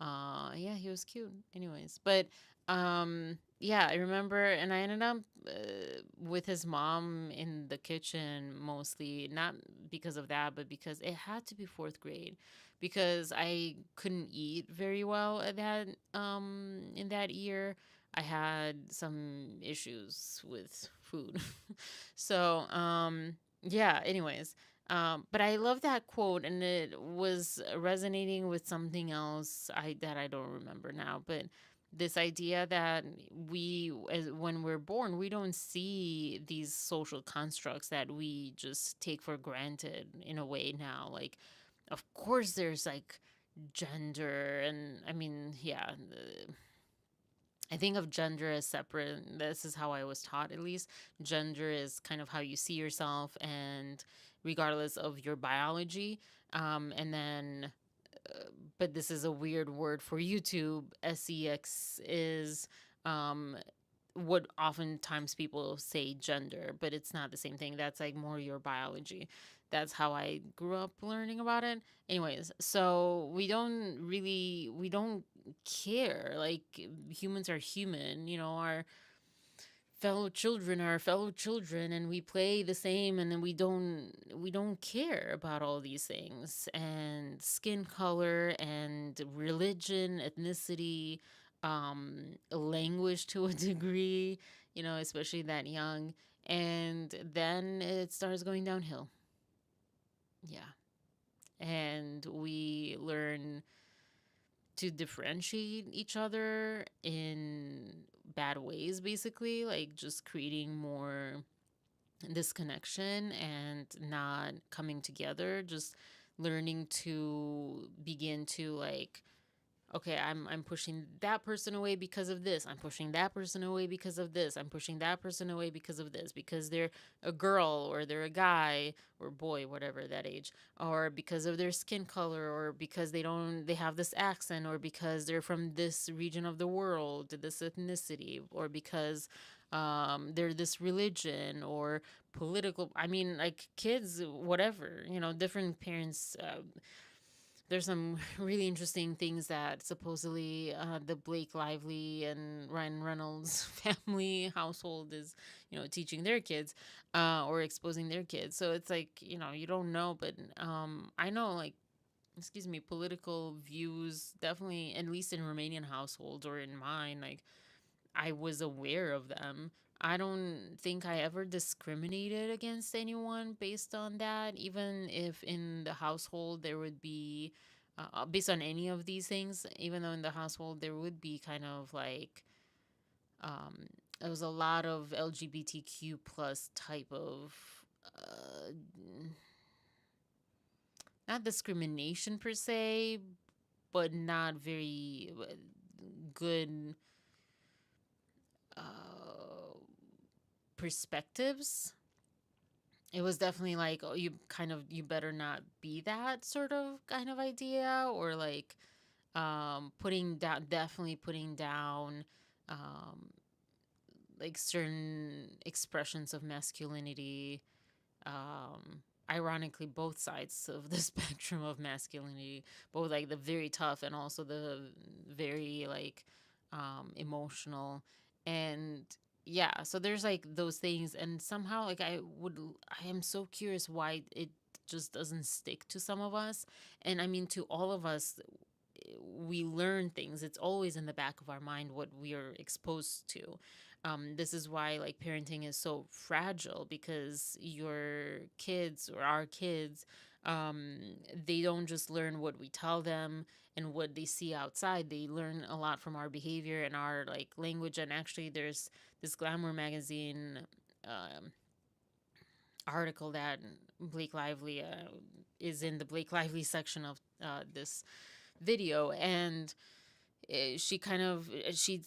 yeah, he was cute. Anyways, but yeah, I remember, and I ended up with his mom in the kitchen mostly, not because of that, but because it had to be fourth grade, because I couldn't eat very well at that in that year. I had some issues with food. So, yeah, anyways. But I love that quote, and it was resonating with something else that I don't remember now. But this idea that when we're born, we don't see these social constructs that we just take for granted in a way now. Like, of course, there's like gender, and I mean, yeah. I think of gender as separate. This is how I was taught, at least. Gender is kind of how you see yourself, and regardless of your biology. And then, but this is a weird word for YouTube. Sex is what oftentimes people say gender, but it's not the same thing. That's like more your biology. That's how I grew up learning about it. Anyways, so we don't care. Like, humans are human, our fellow children, and we play the same, and then we don't care about all these things, and skin color and religion, ethnicity, language to a degree, especially that young. And then it starts going downhill. Yeah. And we learn to differentiate each other in bad ways, basically, like just creating more disconnection and not coming together, just learning to begin to like, okay, I'm pushing that person away because of this. I'm pushing that person away because of this. I'm pushing that person away because of this, because they're a girl or they're a guy or boy, whatever that age, or because of their skin color, or because they have this accent, or because they're from this region of the world, this ethnicity, or because they're this religion or political. I mean, like kids, whatever, different parents. There's some really interesting things that supposedly the Blake Lively and Ryan Reynolds family household is, teaching their kids or exposing their kids. So it's like, you don't know, but I know, like, excuse me, political views definitely, at least in Romanian households or in mine, like, I was aware of them. I don't think I ever discriminated against anyone based on that, even if in the household there would be, based on any of these things, even though in the household there would be kind of like, um, there was a lot of LGBTQ plus type of, uh, not discrimination per se, but not very good uh, perspectives. It was definitely like, oh, you better not be that sort of kind of idea, or like definitely putting down um like certain expressions of masculinity, ironically both sides of the spectrum of masculinity, both like the very tough and also the very like emotional. And yeah, so there's like those things, and somehow like I am so curious why it just doesn't stick to some of us. And I mean, to all of us, we learn things. It's always in the back of our mind what we are exposed to. This is why like parenting is so fragile, because your kids or our kids, they don't just learn what we tell them and what they see outside. They learn a lot from our behavior and our like language. And actually, there's this Glamour magazine. Um, article that Blake Lively is in the Blake Lively section of this video, and she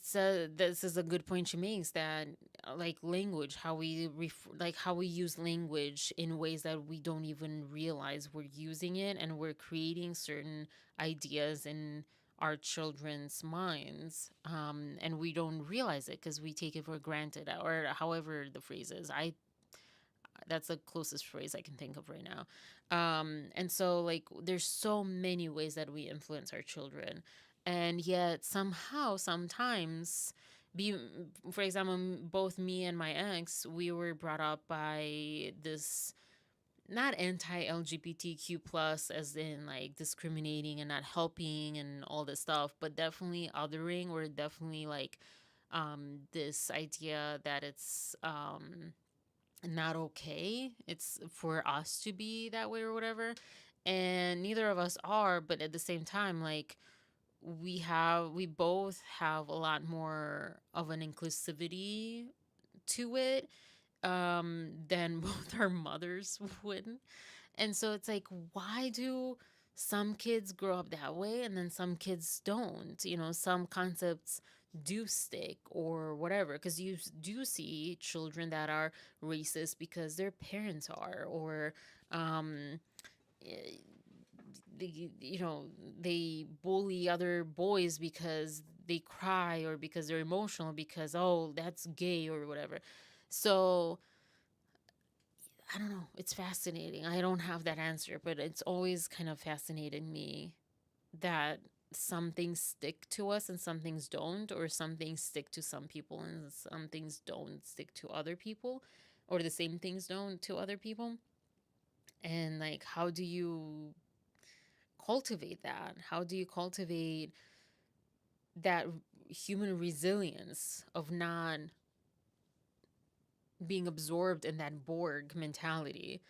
said this is a good point she makes, that like language, how we like how we use language in ways that we don't even realize we're using it, and we're creating certain ideas in our children's minds, and we don't realize it because we take it for granted, or however the phrase is. That's the closest phrase I can think of right now. And so like there's so many ways that we influence our children, and yet somehow sometimes be for example, both me and my ex, we were brought up by this, not anti-LGBTQ plus as in like discriminating and not helping and all this stuff, but definitely othering, or definitely like this idea that it's not okay. It's for us to be that way or whatever. And neither of us are, but at the same time, like we both have a lot more of an inclusivity to it than both our mothers would. And so it's like, why do some kids grow up that way and then some kids don't? You know, some concepts do stick or whatever, because you do see children that are racist because their parents are, or eh, you know, they bully other boys because they cry, or because they're emotional, because oh, that's gay or whatever. So I don't know. It's fascinating. I don't have that answer, but it's always kind of fascinated me that some things stick to us and some things don't, or some things stick to some people and some things don't stick to other people, or the same things don't to other people. And like, how do you cultivate that? How do you cultivate that human resilience of not being absorbed in that Borg mentality?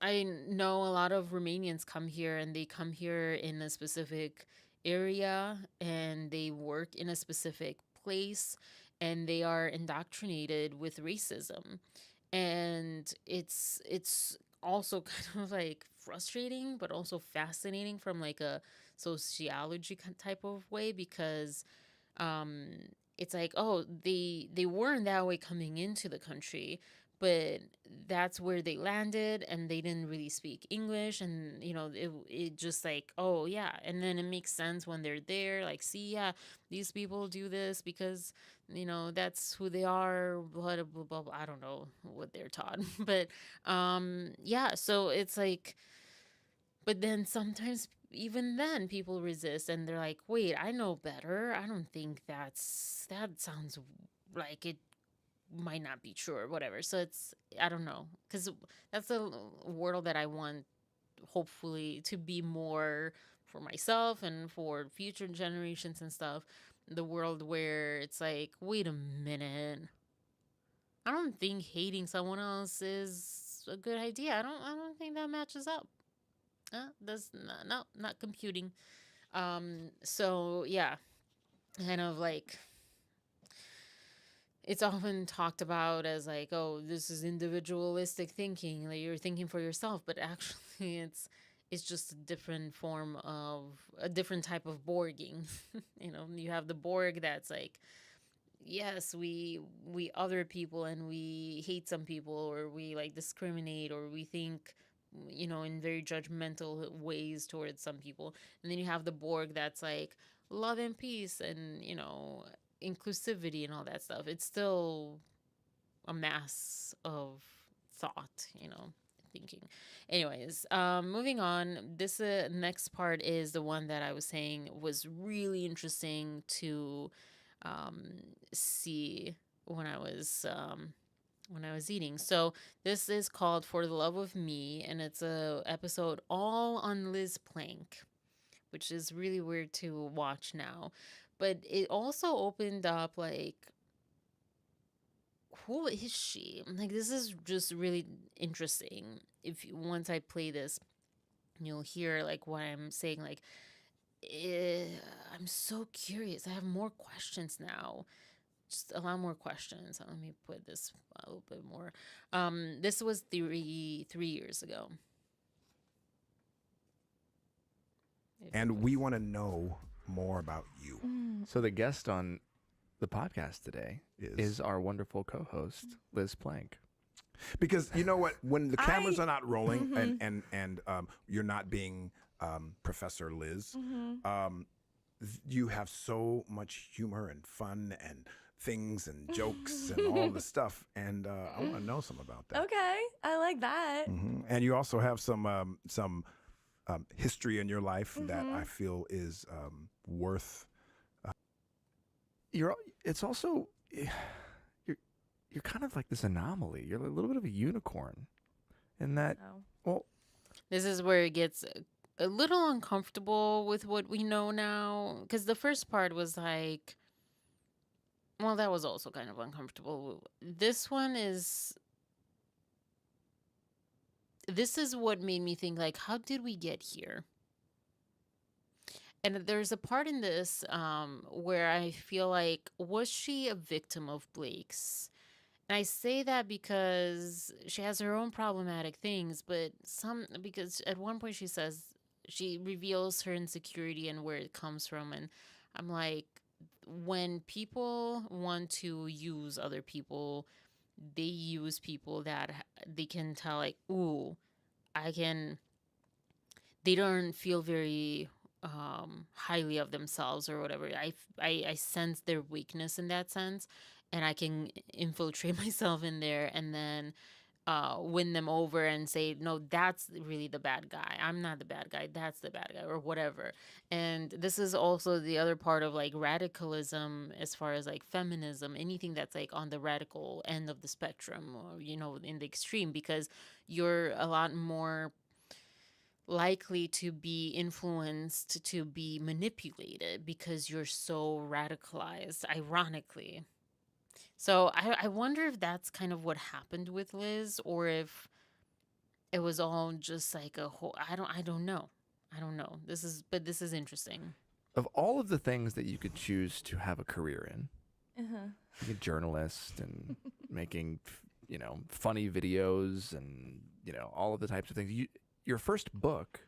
I know a lot of Romanians come here, and they come here in a specific area, and they work in a specific place, and they are indoctrinated with racism. And it's also kind of like frustrating but also fascinating from like a sociology type of way, because um it's like, oh, they weren't that way coming into the country, but that's where they landed, and they didn't really speak English, and you know, it just like, oh yeah, and then it makes sense when they're there, like, see, yeah, these people do this because you know that's who they are, blah blah blah, blah, blah. I don't know what they're taught, but yeah, so it's like, but then sometimes even then people resist, and they're like, wait, I know better. I don't think that sounds like it might not be true or whatever. So it's, I don't know, because that's a world that I want, hopefully, to be more for myself and for future generations and stuff. The world where it's like, wait a minute, I don't think hating someone else is a good idea. I don't think that matches up. That's not computing. So yeah, kind of like, it's often talked about as like, oh, this is individualistic thinking, like you're thinking for yourself, but actually it's just a different form of a different type of borging. You know, you have the Borg that's like, yes, we other people, and we hate some people, or we like discriminate, or we think, you know, in very judgmental ways towards some people. And then you have the Borg that's like love and peace, and you know, inclusivity and all that stuff. It's still a mass of thought, you know, thinking. Anyways, moving on. This next part is the one that I was saying was really interesting to see when I was eating. So this is called For the Love of Me, and it's a episode all on Liz Plank, which is really weird to watch now. But it also opened up like, who is she? Like, this is just really interesting. If you, once I play this, you'll hear like what I'm saying. Like, eh, I'm so curious. I have more questions now. just a lot more questions. Let me put this a little bit more. This was 3 years ago. And we want to know more about you. So the guest on the podcast today is our wonderful co-host, Liz Plank. Because you know what, when the cameras are not rolling and you're not being Professor Liz, you have so much humor and fun and things and jokes and all the stuff, and I want to know some about that. Okay, I like that. And you also have some history in your life that I feel is worth. It's also you're kind of like this anomaly. You're a little bit of a unicorn, in that. Well, this is where it gets a little uncomfortable with what we know now, because the first part was like, well, that was also kind of uncomfortable. This is what made me think, like, how did we get here? And there's a part in this where I feel like, was she a victim of Blake's? And I say that because she has her own problematic things, but because at one point she reveals her insecurity and where it comes from. And I'm like, when people want to use other people, they use people that they can tell, like, ooh, they don't feel very highly of themselves or whatever. I sense their weakness in that sense, and I can infiltrate myself in there and then win them over and say, no, that's really the bad guy. I'm not the bad guy. That's the bad guy, or whatever. And this is also the other part of like radicalism, as far as like feminism, anything that's like on the radical end of the spectrum, or, you know, in the extreme, because you're a lot more likely to be influenced, to be manipulated, because you're so radicalized, ironically. So I wonder if that's kind of what happened with Liz, or if it was all just like a whole, I don't know. This is interesting. of all of the things that you could choose to have a career in, being a journalist and making, funny videos and, all of the types of things. Your first book,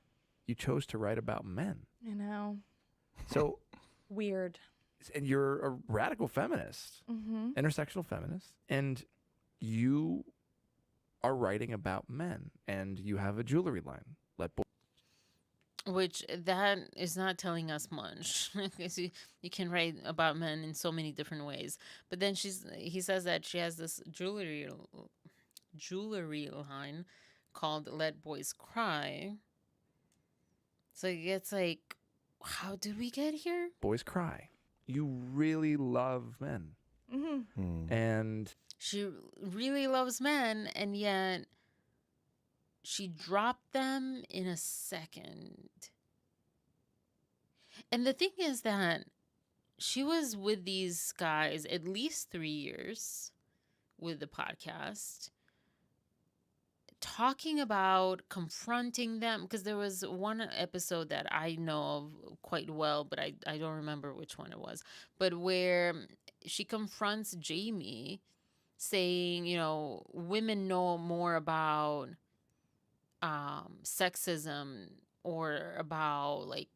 you chose to write about men. I know. So weird. And you're a radical feminist, intersectional feminist, and you are writing about men, and you have a jewelry line. Which that is not telling us much, because you can write about men in so many different ways. But then he says that she has this jewelry line called Let Boys Cry. So it's like, how did we get here? Boys cry. You really love men. And she really loves men, and yet she dropped them in a second. And the thing is that she was with these guys at least 3 years with the podcast, talking about confronting them, because there was one episode that I know of quite well, but I don't remember which one it was, but where she confronts Jamie, saying, women know more about sexism or about like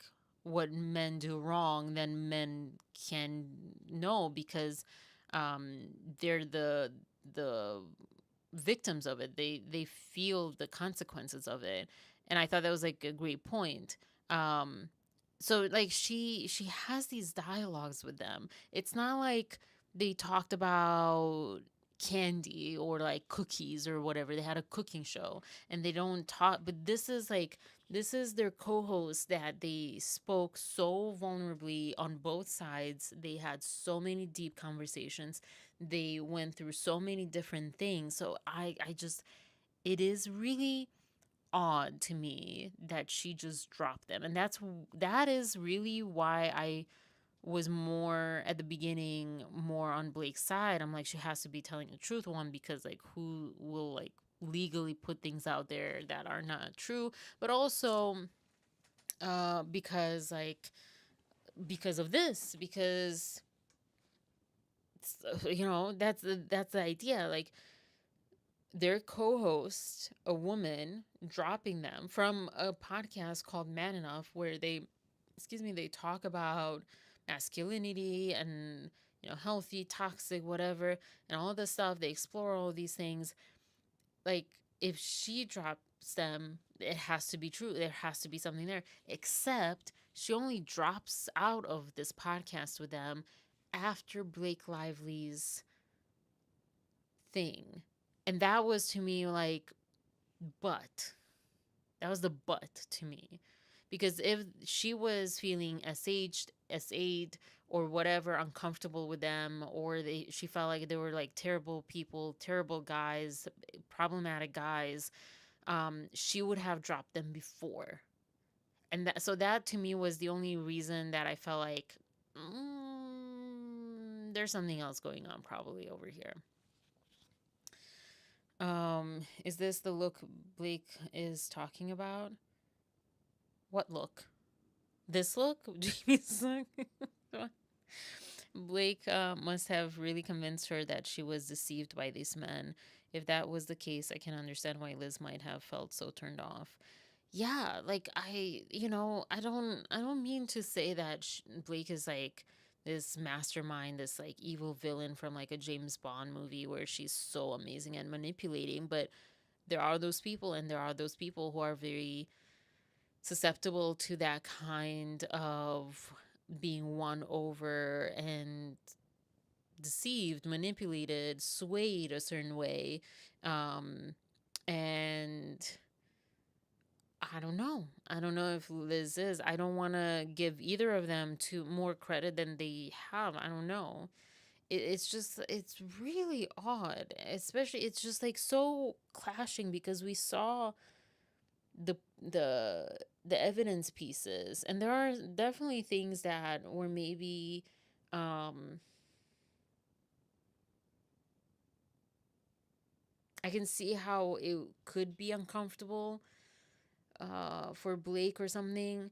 what men do wrong than men can know, because they're the victims of it. They feel the consequences of it. And I thought that was like a great point. So like she has these dialogues with them. It's not like they talked about candy or like cookies or whatever. They had a cooking show and they don't talk, but this is their co-host that they spoke so vulnerably on both sides. They had so many deep conversations. They went through so many different things. So it is really odd to me that she just dropped them. And that is really why I was more at the beginning more on Blake's side. I'm like, she has to be telling the truth, one, because like who will like legally put things out there that are not true, but also because of this, because that's the idea. Like, their co-host, a woman, dropping them from a podcast called Man Enough, where they talk about masculinity and, healthy, toxic, whatever, and all this stuff. They explore all these things. Like, if she drops them, it has to be true. There has to be something there. Except she only drops out of this podcast with them after Blake Lively's thing. And that was, to me, like, but. That was the but to me. Because if she was feeling SA'd, or whatever, uncomfortable with them, or she felt like they were like terrible people, terrible guys, problematic guys, she would have dropped them before. And that to me was the only reason that I felt like there's something else going on probably over here. Is this the look Blake is talking about? What look? This look? Jamie's look? Blake must have really convinced her that she was deceived by these men. If that was the case, I can understand why Liz might have felt so turned off. Yeah, like I don't mean to say that Blake is like this mastermind, this like evil villain from like a James Bond movie where she's so amazing and manipulating, but there are those people, and there are those people who are very susceptible to that kind of being won over and deceived, manipulated, swayed a certain way. And I don't know. I don't know if Liz is. I don't want to give either of them more credit than they have. I don't know. It's really odd. Especially, it's just like so clashing because we saw the evidence pieces, and there are definitely things that were maybe I can see how it could be uncomfortable for Blake or something,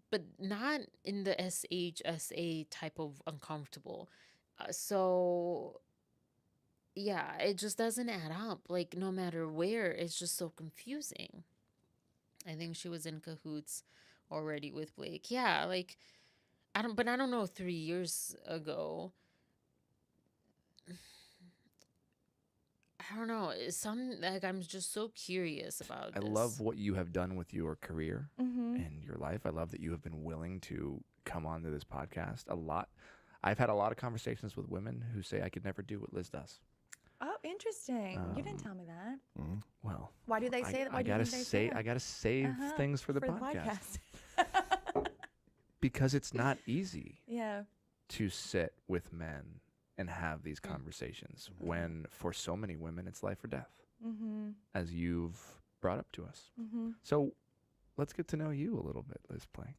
but not in the SHSA type of uncomfortable. So yeah, it just doesn't add up. Like, no matter where, it's just so confusing. I think she was in cahoots already with Blake. Yeah, like I don't know, 3 years ago. I don't know. I'm just so curious about I this. love what you have done with your career Mhm. and your life. I love that you have been willing to come onto this podcast a lot. I've had a lot of conversations with women who say I could never do what Liz does. Oh, interesting. You didn't tell me that. Well, Why do they say that? Why I do you gotta think they say that? I gotta save things for the podcast. Because it's not easy Yeah. to sit with men and have these conversations when for so many women it's life or death, as you've brought up to us. So let's get to know you a little bit, Liz Plank.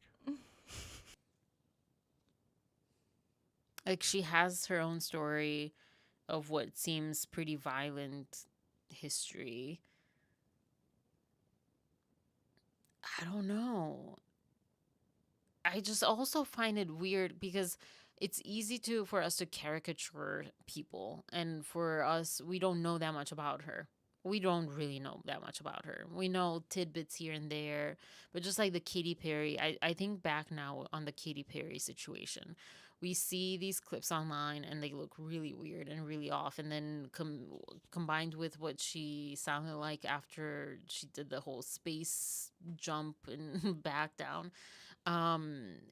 Like, she has her own story of what seems pretty violent history. I don't know. I just also find it weird because it's easy for us to caricature people, and for us, we don't know that much about her. We don't really know that much about her. We know tidbits here and there, but just like the Katy Perry, I think back now on the Katy Perry situation. We see these clips online and they look really weird and really off, and then combined with what she sounded like after she did the whole space jump and back down,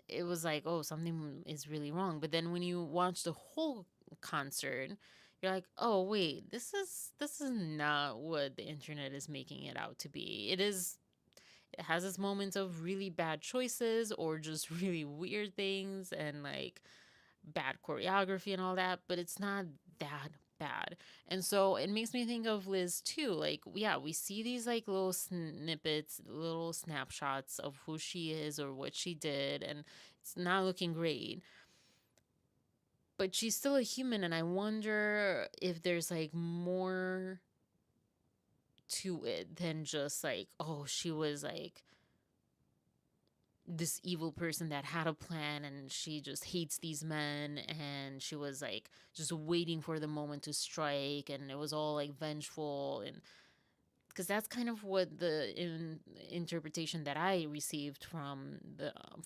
it was like, oh, something is really wrong. But then when you watch the whole concert, you're like, oh wait, this is not what the internet is making it out to be. It has its moments of really bad choices or just really weird things and like bad choreography and all that, but it's not that bad. And so it makes me think of Liz too. Like, yeah, we see these like little snippets, little snapshots of who she is or what she did, and it's not looking great. But she's still a human, and I wonder if there's like more to it than just like, oh, she was like this evil person that had a plan, and she just hates these men, and she was like just waiting for the moment to strike, and it was all like vengeful. And because that's kind of what the interpretation that I received from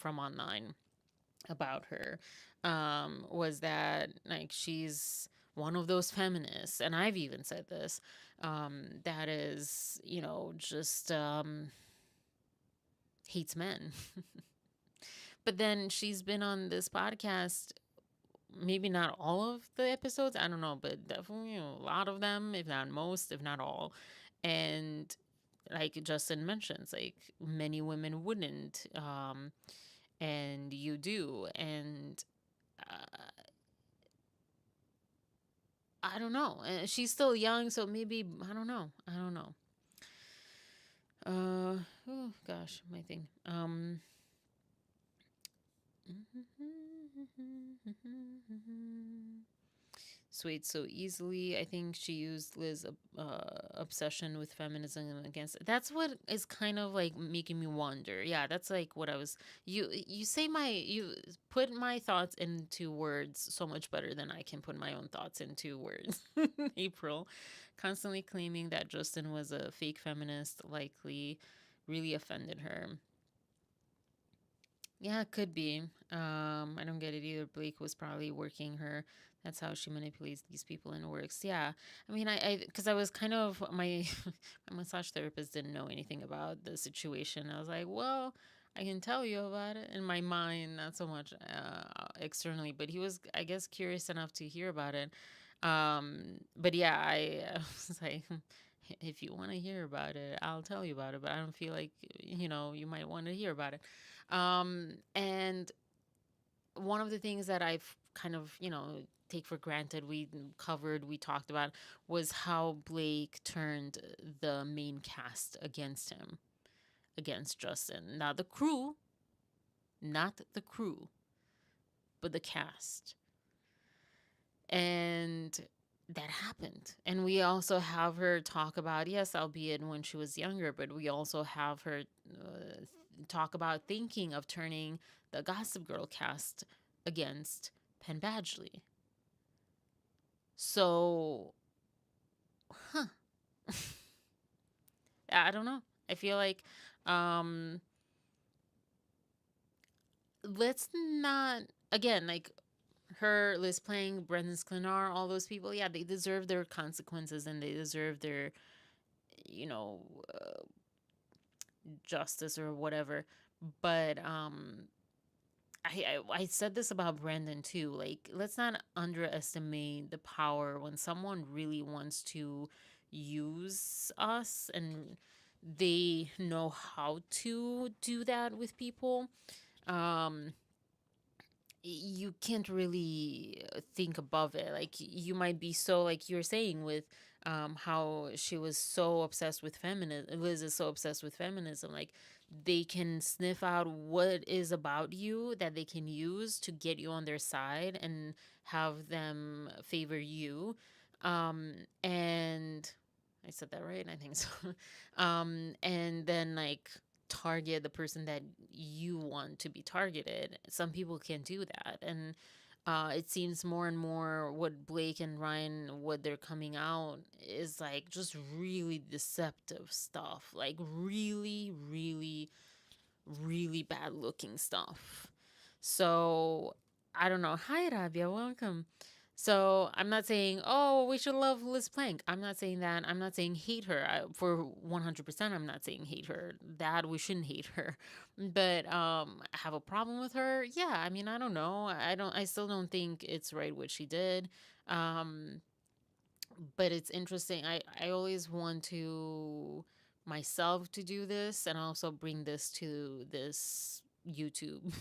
online about her, was that like she's one of those feminists, and I've even said this, that is, just hates men. But then she's been on this podcast, maybe not all of the episodes, I don't know, but definitely a lot of them, if not most, if not all. And like Justin mentions, like many women wouldn't, and you do. And I don't know. She's still young, so maybe, I don't know. Oh gosh, my thing. Swayed so easily. I think she used Liz's obsession with feminism against. That's what is kind of like making me wonder. Yeah, that's like what I was. You put my thoughts into words so much better than I can put my own thoughts into words. April, constantly claiming that Justin was a fake feminist, likely really offended her. Yeah, it could be. I don't get it either. Blake was probably working her. That's how she manipulates these people and works. Yeah. I mean, because I was kind of, my massage therapist didn't know anything about the situation. I was like, well, I can tell you about it in my mind, not so much externally. But he was, I guess, curious enough to hear about it. But yeah, I was like, if you want to hear about it, I'll tell you about it. But I don't feel like, you might want to hear about it. And one of the things that I've kind of, take for granted, we talked about, was how Blake turned the main cast against him, against Justin. Not the crew, but the cast. And that happened. And we also have her talk about, yes, albeit when she was younger, but we also have her talk about thinking of turning the Gossip Girl cast against Penn Badgley. So, I don't know. I feel like, let's not, again, like, her, Liz playing, Brendan Sklenar, all those people, yeah, they deserve their consequences, and they deserve their, justice or whatever. But I said this about Brendan too. Like, let's not underestimate the power when someone really wants to use us, and they know how to do that with people. You can't really think above it. Like, you might be so, like you're saying, with how she was so obsessed with feminism. Liz is so obsessed with feminism. Like, they can sniff out what is about you that they can use to get you on their side and have them favor you. And I said that right? I think so. And then, like, target the person that you want to be targeted. Some people can do that. And it seems more and more what Blake and Ryan, what they're coming out, is like just really deceptive stuff. Like, really, really, really bad looking stuff. So I don't know. Hi, Rabia. Welcome. So I'm not saying, oh, we should love Liz Plank. I'm not saying that. I'm not saying hate her. For 100%, I'm not saying hate her. That we shouldn't hate her. But have a problem with her? Yeah. I mean, I don't know. I still don't think it's right what she did. But it's interesting. I always want to myself to do this, and also bring this to this YouTube.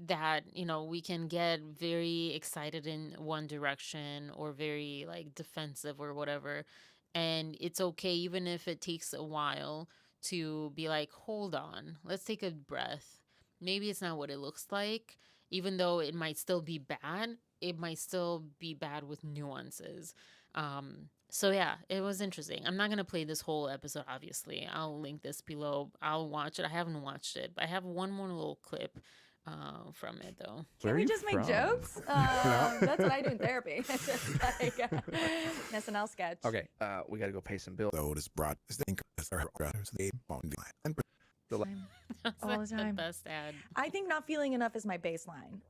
That, we can get very excited in one direction, or very like defensive or whatever, and it's okay even if it takes a while to be like, hold on, let's take a breath. Maybe it's not what it looks like. Even though it might still be bad, it might still be bad with nuances. So yeah, it was interesting. I'm not gonna play this whole episode, obviously. I'll link this below. I'll watch it. I haven't watched it, but I have one more little clip from it though. Can we just make jokes? That's what I do in therapy. It's just like an SNL sketch. Okay, we got to go pay some bills. So this brought All the time. Best ad. I think not feeling enough is my baseline.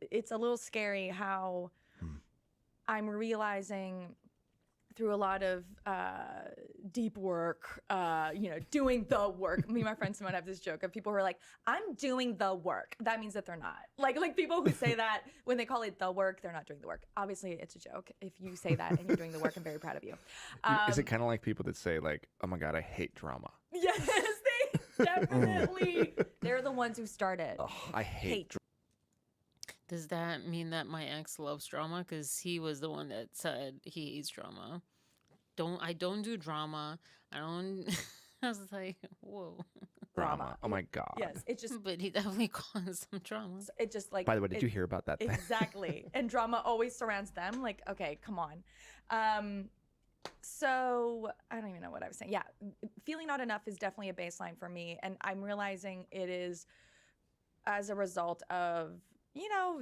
It's a little scary how I'm realizing through a lot of deep work, doing the work. Me and my friends might have this joke of people who are like, I'm doing the work. That means that they're not. Like people who say that when they call it the work, they're not doing the work. Obviously, it's a joke. If you say that and you're doing the work, I'm very proud of you. Is it kind of like people that say like, oh my God, I hate drama? Yes, they definitely. They're the ones who started. Oh, I hate drama. Does that mean that my ex loves drama? Because he was the one that said he hates drama. I don't do drama. I don't. I was like, whoa. Drama. Oh my God. Yes, it just. But he definitely caused some drama. It just like. By the way, did you hear about that? Exactly. And drama always surrounds them. Like, okay, come on. So I don't even know what I was saying. Yeah, feeling not enough is definitely a baseline for me, and I'm realizing it is as a result of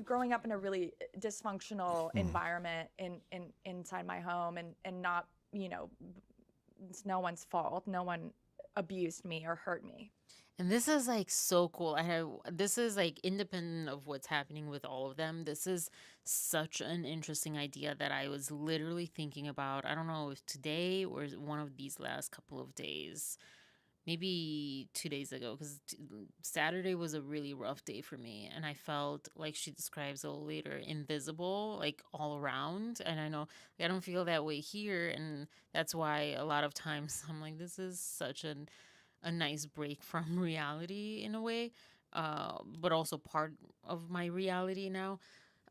growing up in a really dysfunctional environment inside my home, and not it's no one's fault. No one abused me or hurt me. And this is like so cool. This is like independent of what's happening with all of them. This is such an interesting idea that I was literally thinking about. I don't know if today or one of these last couple of days, maybe 2 days ago, because Saturday was a really rough day for me. And I felt, like she describes a little later, invisible, like all around. And I know I don't feel that way here. And that's why a lot of times I'm like, this is such a nice break from reality in a way, but also part of my reality now.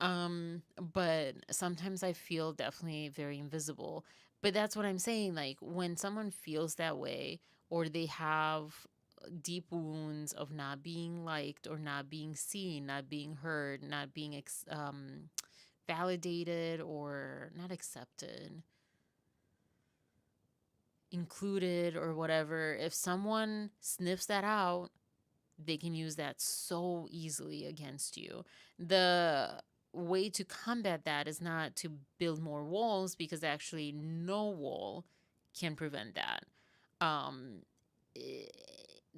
But sometimes I feel definitely very invisible. But that's what I'm saying. Like when someone feels that way, or they have deep wounds of not being liked or not being seen, not being heard, not being validated or not accepted, included or whatever, if someone sniffs that out, they can use that so easily against you. The way to combat that is not to build more walls, because actually no wall can prevent that.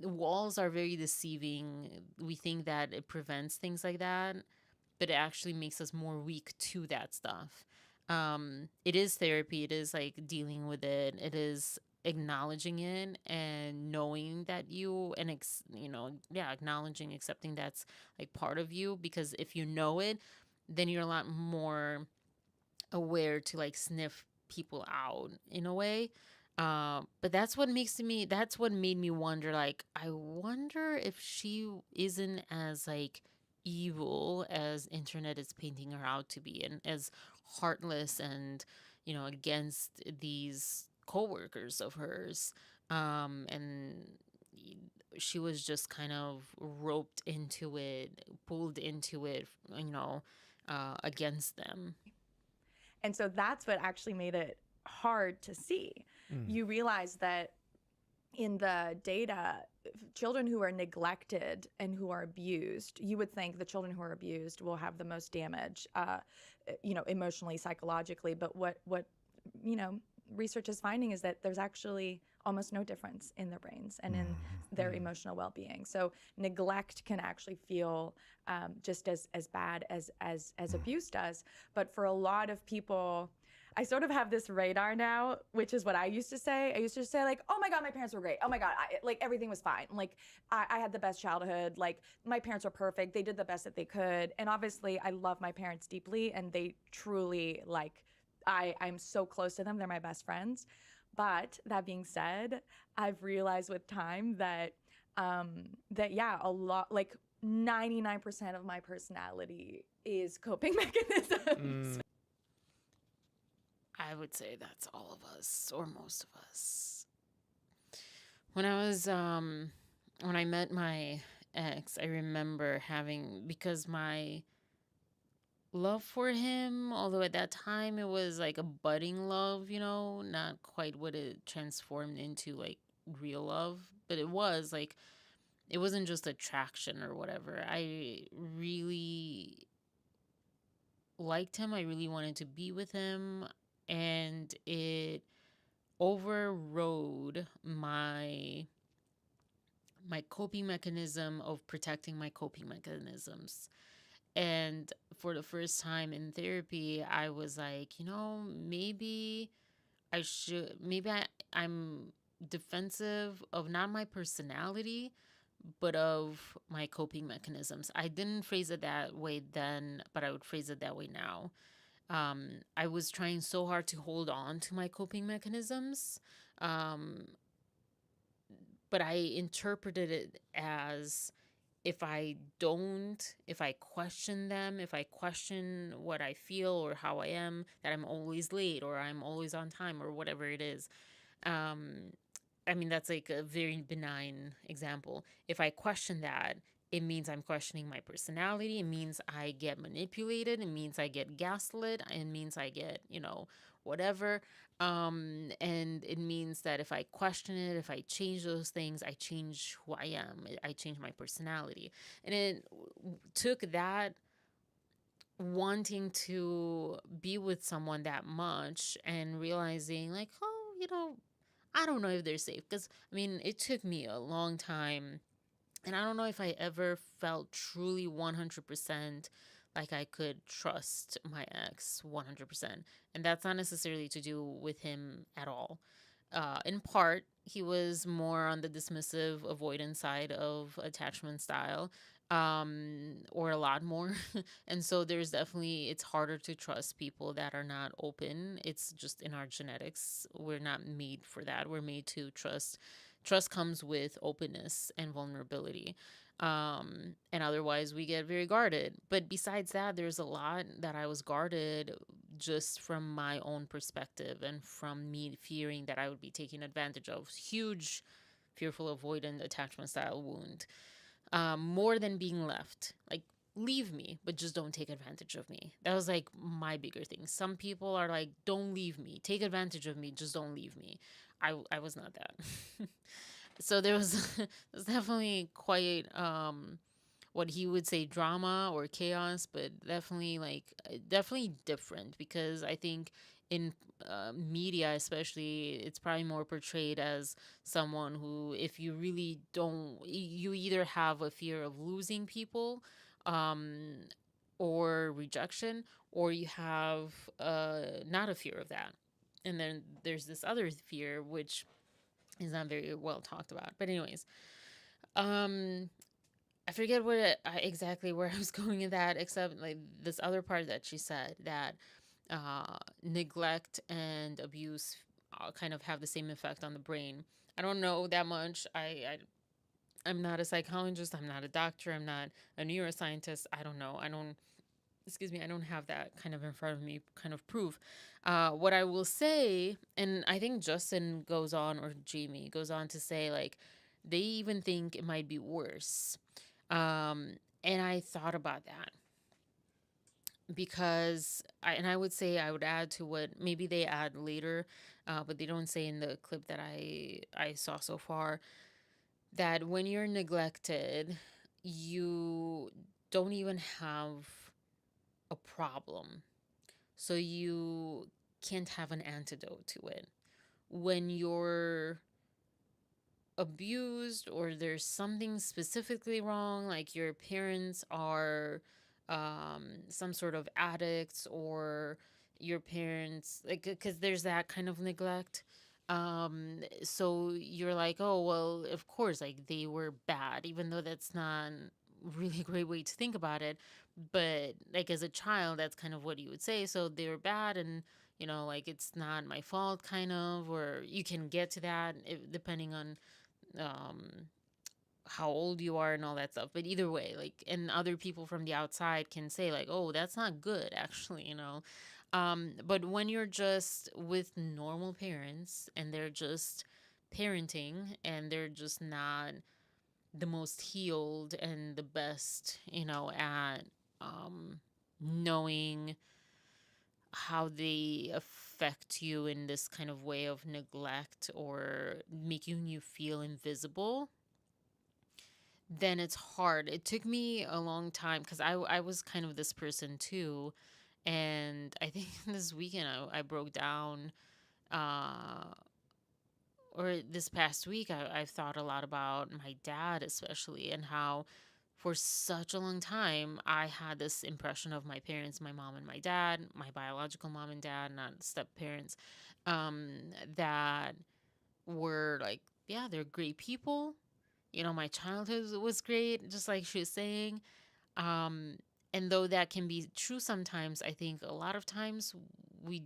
Walls are very deceiving. We think that it prevents things like that, but it actually makes us more weak to that stuff. It is therapy. It is like dealing with it. It is acknowledging it and knowing that acknowledging, accepting that's like part of you. Because if you know it, then you're a lot more aware to like sniff people out in a way. But that's what made me wonder, like, I wonder if she isn't as like evil as internet is painting her out to be, and as heartless and against these coworkers of hers. And she was just kind of roped into it, pulled into it, against them. And so that's what actually made it hard to see. You realize that in the data, children who are neglected and who are abused, you would think the children who are abused will have the most damage, emotionally, psychologically. But what research is finding is that there's actually almost no difference in their brains and in their emotional well-being. So neglect can actually feel just as bad as abuse does. But for a lot of people, I sort of have this radar now, which is what I used to say. I used to say like, oh my God, my parents were great. Oh my God, everything was fine. Like I had the best childhood. Like my parents were perfect. They did the best that they could. And obviously I love my parents deeply, and they truly I'm so close to them. They're my best friends. But that being said, I've realized with time that a lot, like 99% of my personality is coping mechanisms. I would say that's all of us, or most of us. When I met my ex, I remember because my love for him, although at that time it was like a budding love, not quite what it transformed into, like real love, but it was like it wasn't just attraction or whatever. I really liked him. I really wanted to be with him, and it overrode my coping mechanism of protecting my coping mechanisms. And for the first time in therapy, I was like, maybe I'm defensive of not my personality, but of my coping mechanisms. I didn't phrase it that way then, but I would phrase it that way now. I was trying so hard to hold on to my coping mechanisms, um, but I interpreted it as if I question them, if I question what I feel or how I am, that I'm always late or I'm always on time or whatever it is. I mean, that's like a very benign example. If I question that, it means I'm questioning my personality. It means I get manipulated. It means I get gaslit. It means I get, whatever. And it means that if I question it, if I change those things, I change who I am. I change my personality. And it took that wanting to be with someone that much and realizing like, oh, I don't know if they're safe. Because, I mean, it took me a long time. And I don't know if I ever felt truly 100% like I could trust my ex 100%. And that's not necessarily to do with him at all. In part, he was more on the dismissive, avoidant side of attachment style, or a lot more. And so it's harder to trust people that are not open. It's just in our genetics. We're not made for that. We're made to trust. Trust comes with openness and vulnerability. And otherwise, we get very guarded. But besides that, there's a lot that I was guarded just from my own perspective and from me fearing that I would be taken advantage of. Huge, fearful, avoidant attachment style wound. More than being left. Like, leave me, but just don't take advantage of me. That was like my bigger thing. Some people are like, don't leave me, take advantage of me, just don't leave me. I was not that. So there was there's definitely quite what he would say drama or chaos, but definitely different, because I think in media especially, it's probably more portrayed as someone who, if you really don't, you either have a fear of losing people, um, or rejection, or you have not a fear of that. And then there's this other fear, which is not very well talked about. But anyways, um, I forget exactly where I was going in that, except like this other part that she said, that neglect and abuse kind of have the same effect on the brain. I don't know that much. I'm not a psychologist. I'm not a doctor. I'm not a neuroscientist. I don't know. I don't have that kind of in front of me, kind of proof. What I will say, and I think Justin goes on, or Jamie goes on to say, like, they even think it might be worse. And I thought about that because I would say, I would add to what maybe they add later, but they don't say in the clip that I saw so far, that when you're neglected, you don't even have a problem. So you can't have an antidote to it. When you're abused or there's something specifically wrong, like your parents are some sort of addicts, or your parents, like, because there's that kind of neglect. So you're like, oh, well, of course, like, they were bad, even though that's not really great way to think about it. But like, as a child, that's kind of what you would say. So they were bad, and like, it's not my fault, kind of, or you can get to that depending on um how old you are and all that stuff. But either way, like, and other people from the outside can say like, oh, that's not good, actually. But when you're just with normal parents and they're just parenting and they're just not the most healed and the best, at knowing how they affect you in this kind of way of neglect or making you feel invisible, then it's hard. It took me a long time because I was kind of this person too. And I think this weekend I broke down, uh, or this past week, I've thought a lot about my dad, especially, and how for such a long time I had this impression of my parents, my mom and my dad, my biological mom and dad, not step parents, that were like, yeah, they're great people. You know, my childhood was great, just like she was saying. Um, and though that can be true sometimes, I think a lot of times we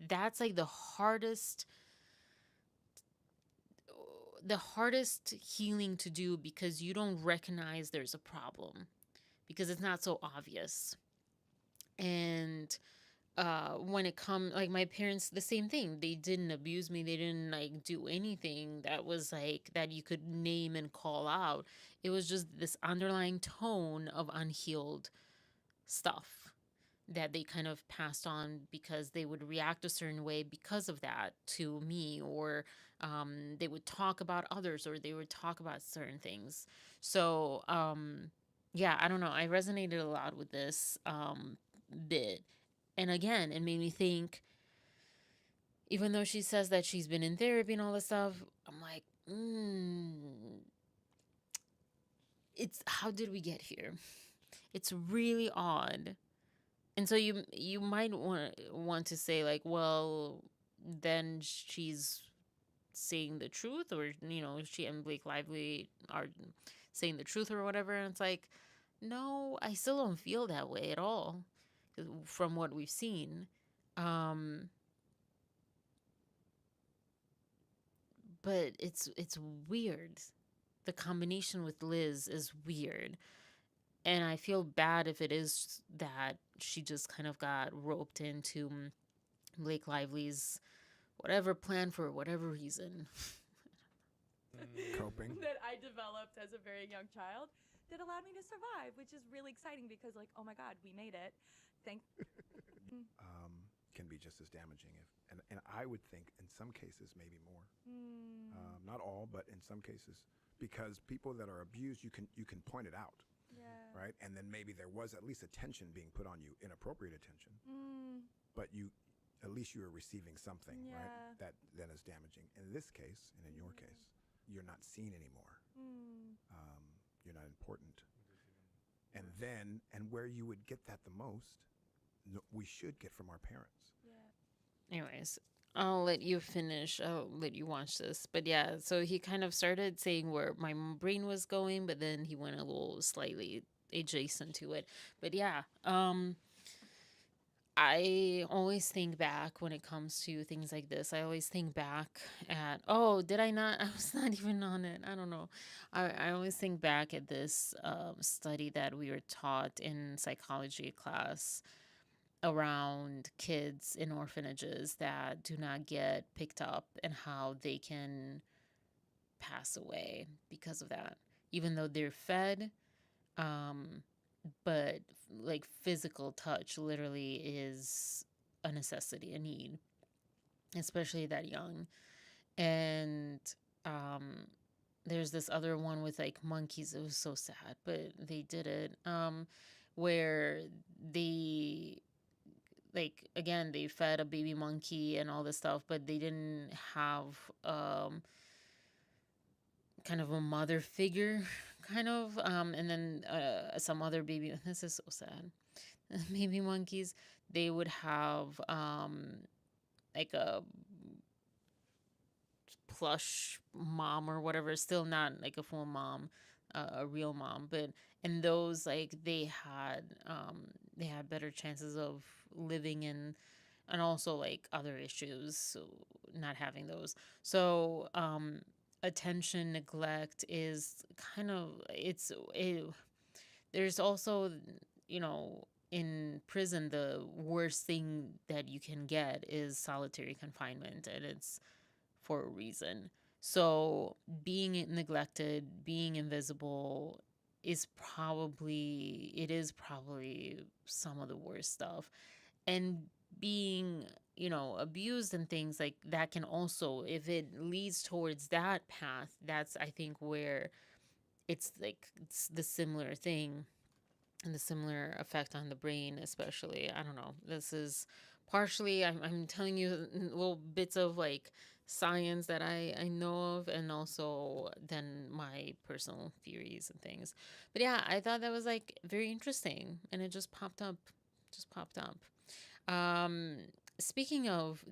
that's like the hardest healing to do because you don't recognize there's a problem because it's not so obvious. And when it comes, like, my parents, the same thing, they didn't abuse me, they didn't like do anything that was like that you could name and call out. It was just this underlying tone of unhealed stuff that they kind of passed on because they would react a certain way because of that to me, or they would talk about others, or they would talk about certain things. So yeah, I don't know, I resonated a lot with this bit. And again, it made me think, even though she says that she's been in therapy and all this stuff, I'm like, it's, how did we get here? It's really odd. And so you might want to say, like, well, then she's saying the truth, or she and Blake Lively are saying the truth or whatever. And it's like, no, I still don't feel that way at all from what we've seen. But it's weird. The combination with Liz is weird. And I feel bad if it is that she just kind of got roped into Blake Lively's whatever plan for whatever reason. Coping. That I developed as a very young child that allowed me to survive, which is really exciting because, like, oh my God, we made it. Can be just as damaging, and I would think in some cases maybe more. Not all, but in some cases, because people that are abused, you can point it out. Yeah. Right? And then maybe there was at least attention being put on you, inappropriate attention. But at least you are receiving something, right? That then is damaging. In this case, and in your case, you're not seen anymore. You're not important. And where you would get that the most, we should get from our parents. Anyways, I'll let you finish. I'll let you watch this. But yeah, so he kind of started saying where my brain was going, but then he went a little slightly adjacent to it. But yeah, I always think back when it comes to things like this. I always think back at, oh, did I not? I was not even on it. I don't know. I always think back at this study that we were taught in psychology class around kids in orphanages that do not get picked up and how they can pass away because of that, even though they're fed. But like physical touch literally is a necessity, a need, especially that young. And there's this other one with like monkeys. It was so sad, but they did it, where they, like, again, they fed a baby monkey and all this stuff, but they didn't have kind of a mother figure, kind of, and then some other baby, this is so sad, baby monkeys, they would have like a plush mom or whatever, still not like a full mom, a real mom, but in those, like, they had better chances of living in, and also like other issues, so not having those. So attention neglect is kind of, there's also, in prison, the worst thing that you can get is solitary confinement, and it's for a reason. So being neglected, being invisible, is probably some of the worst stuff. And being, abused and things like that can also, if it leads towards that path, that's, I think, where it's like it's the similar thing and the similar effect on the brain, especially. I don't know. This is partially, I'm telling you little bits of like science that I know of, and also then my personal theories and things. But yeah, I thought that was like very interesting, and it just popped up. Um, Speaking of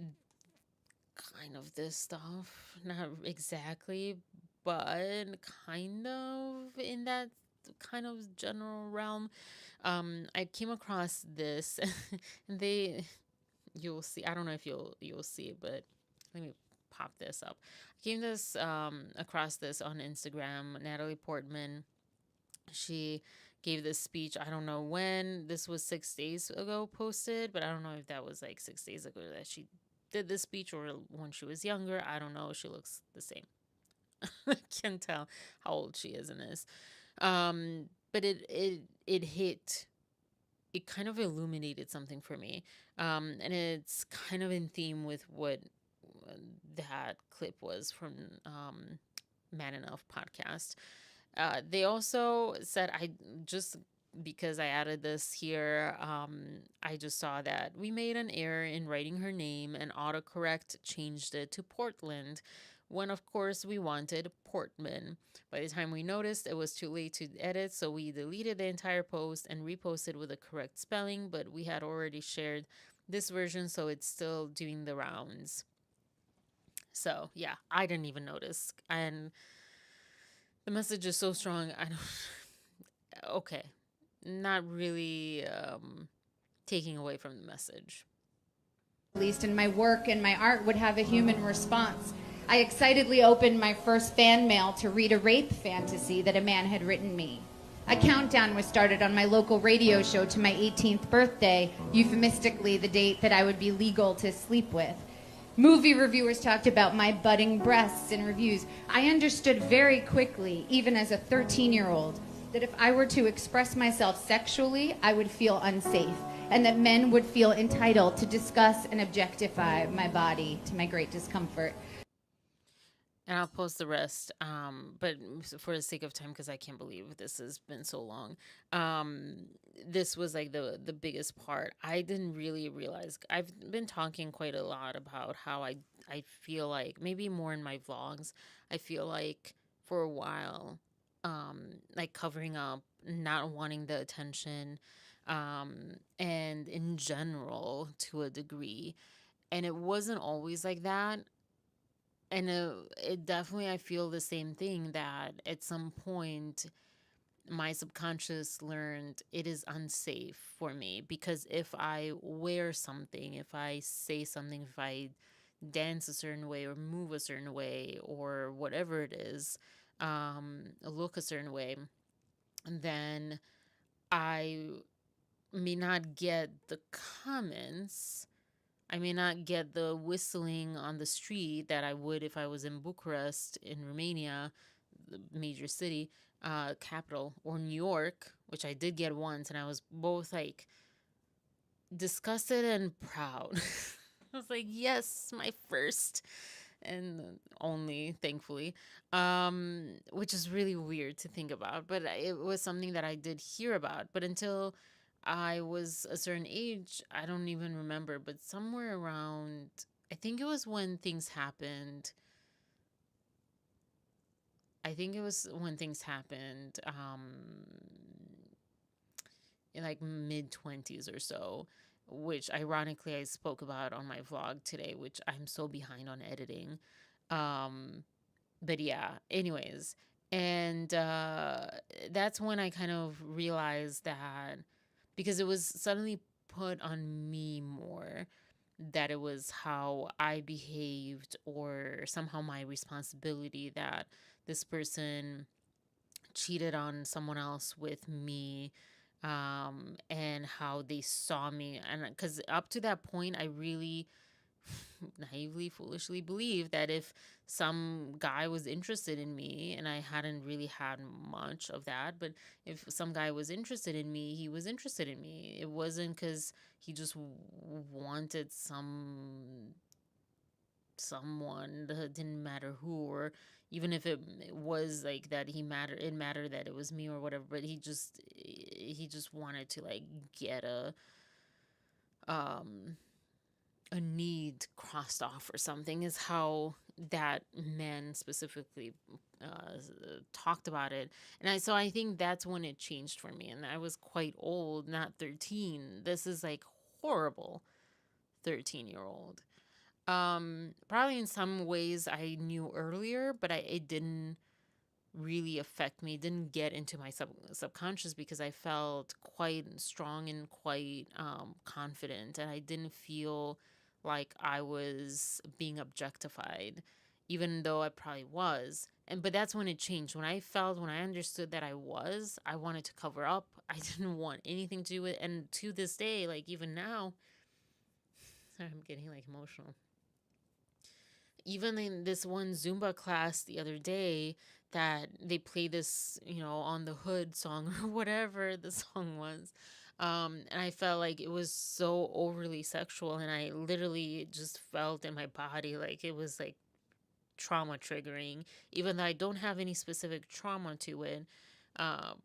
kind of this stuff, not exactly, but kind of in that kind of general realm, I came across this, and you'll see. I don't know if you'll see it, but let me pop this up. I came across this on Instagram. Natalie Portman, she gave this speech. I don't know when. This was 6 days ago posted, but I don't know if that was like 6 days ago that she did this speech, or when she was younger. I don't know. She looks the same. I can tell how old she is in this. But it hit. It kind of illuminated something for me, and it's kind of in theme with what that clip was from Man Enough podcast. They also said, because I added this here, I just saw that we made an error in writing her name, and autocorrect changed it to Portland, when of course we wanted Portman. By the time we noticed, it was too late to edit, so we deleted the entire post and reposted with the correct spelling, but we had already shared this version, so it's still doing the rounds. So yeah, I didn't even notice. And the message is so strong. I don't. Okay, not really taking away from the message. At least in my work and my art would have a human response. I excitedly opened my first fan mail to read a rape fantasy that a man had written me. A countdown was started on my local radio show to my 18th birthday, euphemistically the date that I would be legal to sleep with. Movie reviewers talked about my budding breasts in reviews. I understood very quickly, even as a 13-year-old, that if I were to express myself sexually, I would feel unsafe, and that men would feel entitled to discuss and objectify my body to my great discomfort. And I'll post the rest, but for the sake of time, because I can't believe this has been so long. This was like the biggest part. I didn't really realize. I've been talking quite a lot about how I feel like, maybe more in my vlogs, I feel like for a while, like covering up, not wanting the attention, and in general to a degree. And it wasn't always like that. And it definitely, I feel the same thing, that at some point my subconscious learned it is unsafe for me, because if I wear something, if I say something, if I dance a certain way or move a certain way or whatever it is, look a certain way, then I may not get the comments. I may not get the whistling on the street that I would if I was in Bucharest, in Romania, the major city, capital, or New York, which I did get once, and I was both like disgusted and proud. I was like, yes, my first and only, thankfully, which is really weird to think about, but it was something that I did hear about. But until I was a certain age, I don't even remember, but somewhere around, I think it was when things happened. I think it was when things happened, in like mid-20s or so, which ironically I spoke about on my vlog today, which I'm so behind on editing. But yeah, anyways, and that's when I kind of realized that, because it was suddenly put on me more, that it was how I behaved, or somehow my responsibility, that this person cheated on someone else with me, and how they saw me. And because up to that point, I really naively, foolishly believed that if some guy was interested in me, and I hadn't really had much of that, but if some guy was interested in me, he was interested in me. It wasn't because he just wanted someone, it didn't matter who, or even if it was like that it mattered that it was me or whatever, but he just wanted to like get um a need crossed off or something, is how that man specifically talked about it. And I think that's when it changed for me, and I was quite old, not 13. This is like horrible 13-year-old. Probably in some ways I knew earlier, but it didn't really affect me. It didn't get into my subconscious because I felt quite strong and quite confident, and I didn't feel like I was being objectified, even though I probably was. But that's when it changed. When I understood that I wanted to cover up. I didn't want anything to do with it. And to this day, like even now, sorry, I'm getting like emotional. Even in this one Zumba class the other day, that they play this, on the hood song or whatever the song was. And I felt like it was so overly sexual, and I literally just felt in my body like it was like trauma triggering, even though I don't have any specific trauma to it. Um,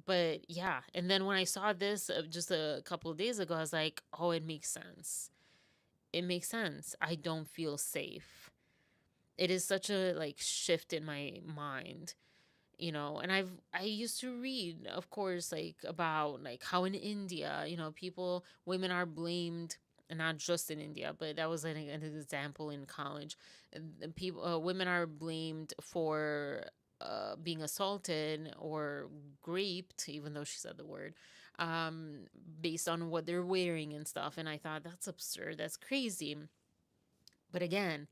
but yeah, and then when I saw this just a couple of days ago, I was like, oh, it makes sense. It makes sense. I don't feel safe. It is such a like shift in my mind, and I used to read, of course, like about like how in India, women are blamed, and not just in India, but that was an example in college. Women are blamed for being assaulted or raped, even though she said the word, um, based on what they're wearing and stuff. And I thought that's absurd, that's crazy. But again,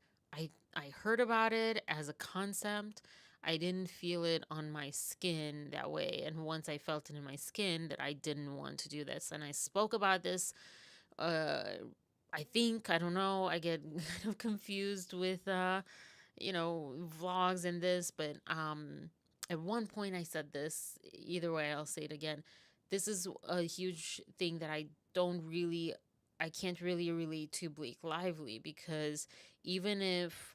I heard about it as a concept. I didn't feel it on my skin that way. And once I felt it in my skin, that I didn't want to do this. And I spoke about this. Uh, I don't know. I get kind of confused with, vlogs and this. But at one point I said this. Either way, I'll say it again. This is a huge thing that I can't really relate to Blake Lively, because even if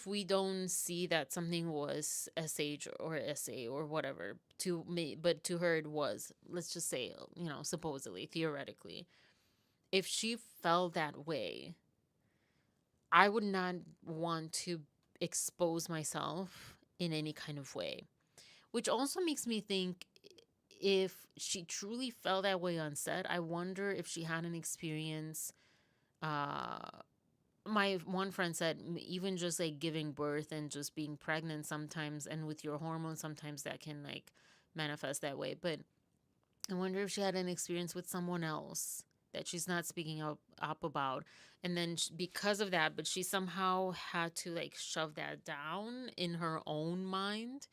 we don't see that something was SH or SA or whatever to me, but to her it was, let's just say, supposedly, theoretically, if she felt that way, I would not want to expose myself in any kind of way. Which also makes me think, if she truly felt that way on set, I wonder if she had an experience. My one friend said, even just like giving birth and just being pregnant sometimes, and with your hormones, sometimes that can like manifest that way. But I wonder if she had an experience with someone else that she's not speaking up about. And then because of that, but she somehow had to like shove that down in her own mind.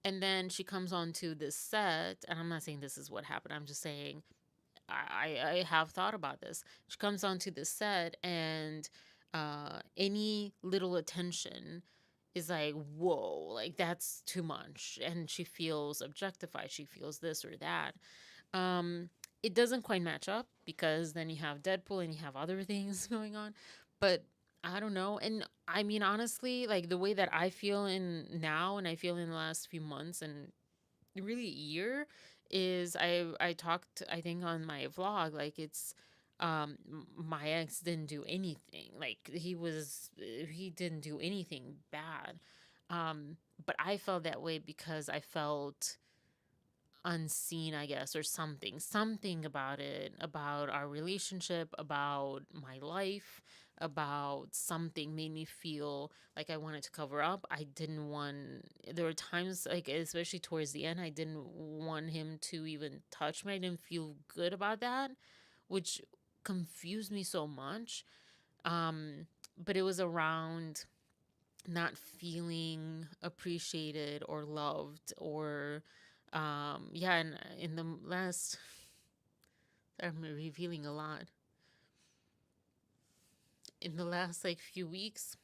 And then she comes onto this set, and I'm not saying this is what happened. I'm just saying I have thought about this. She comes onto the set, and any little attention is like, whoa, like that's too much. And she feels objectified. She feels this or that. It doesn't quite match up, because then you have Deadpool and you have other things going on. But I don't know. And I mean, honestly, like the way that I feel in now, and I feel in the last few months and really year, is I talked, I think, on my vlog, like it's my ex didn't do anything, like he didn't do anything bad, but I felt that way because I felt unseen, I guess, or something about it, about our relationship, about my life, about something made me feel like I wanted to cover up. I didn't want, there were times, like especially towards the end, I didn't want him to even touch me. I didn't feel good about that, which confused me so much. But it was around not feeling appreciated or loved, or yeah. And in the last, I'm revealing a lot. in the last like few weeks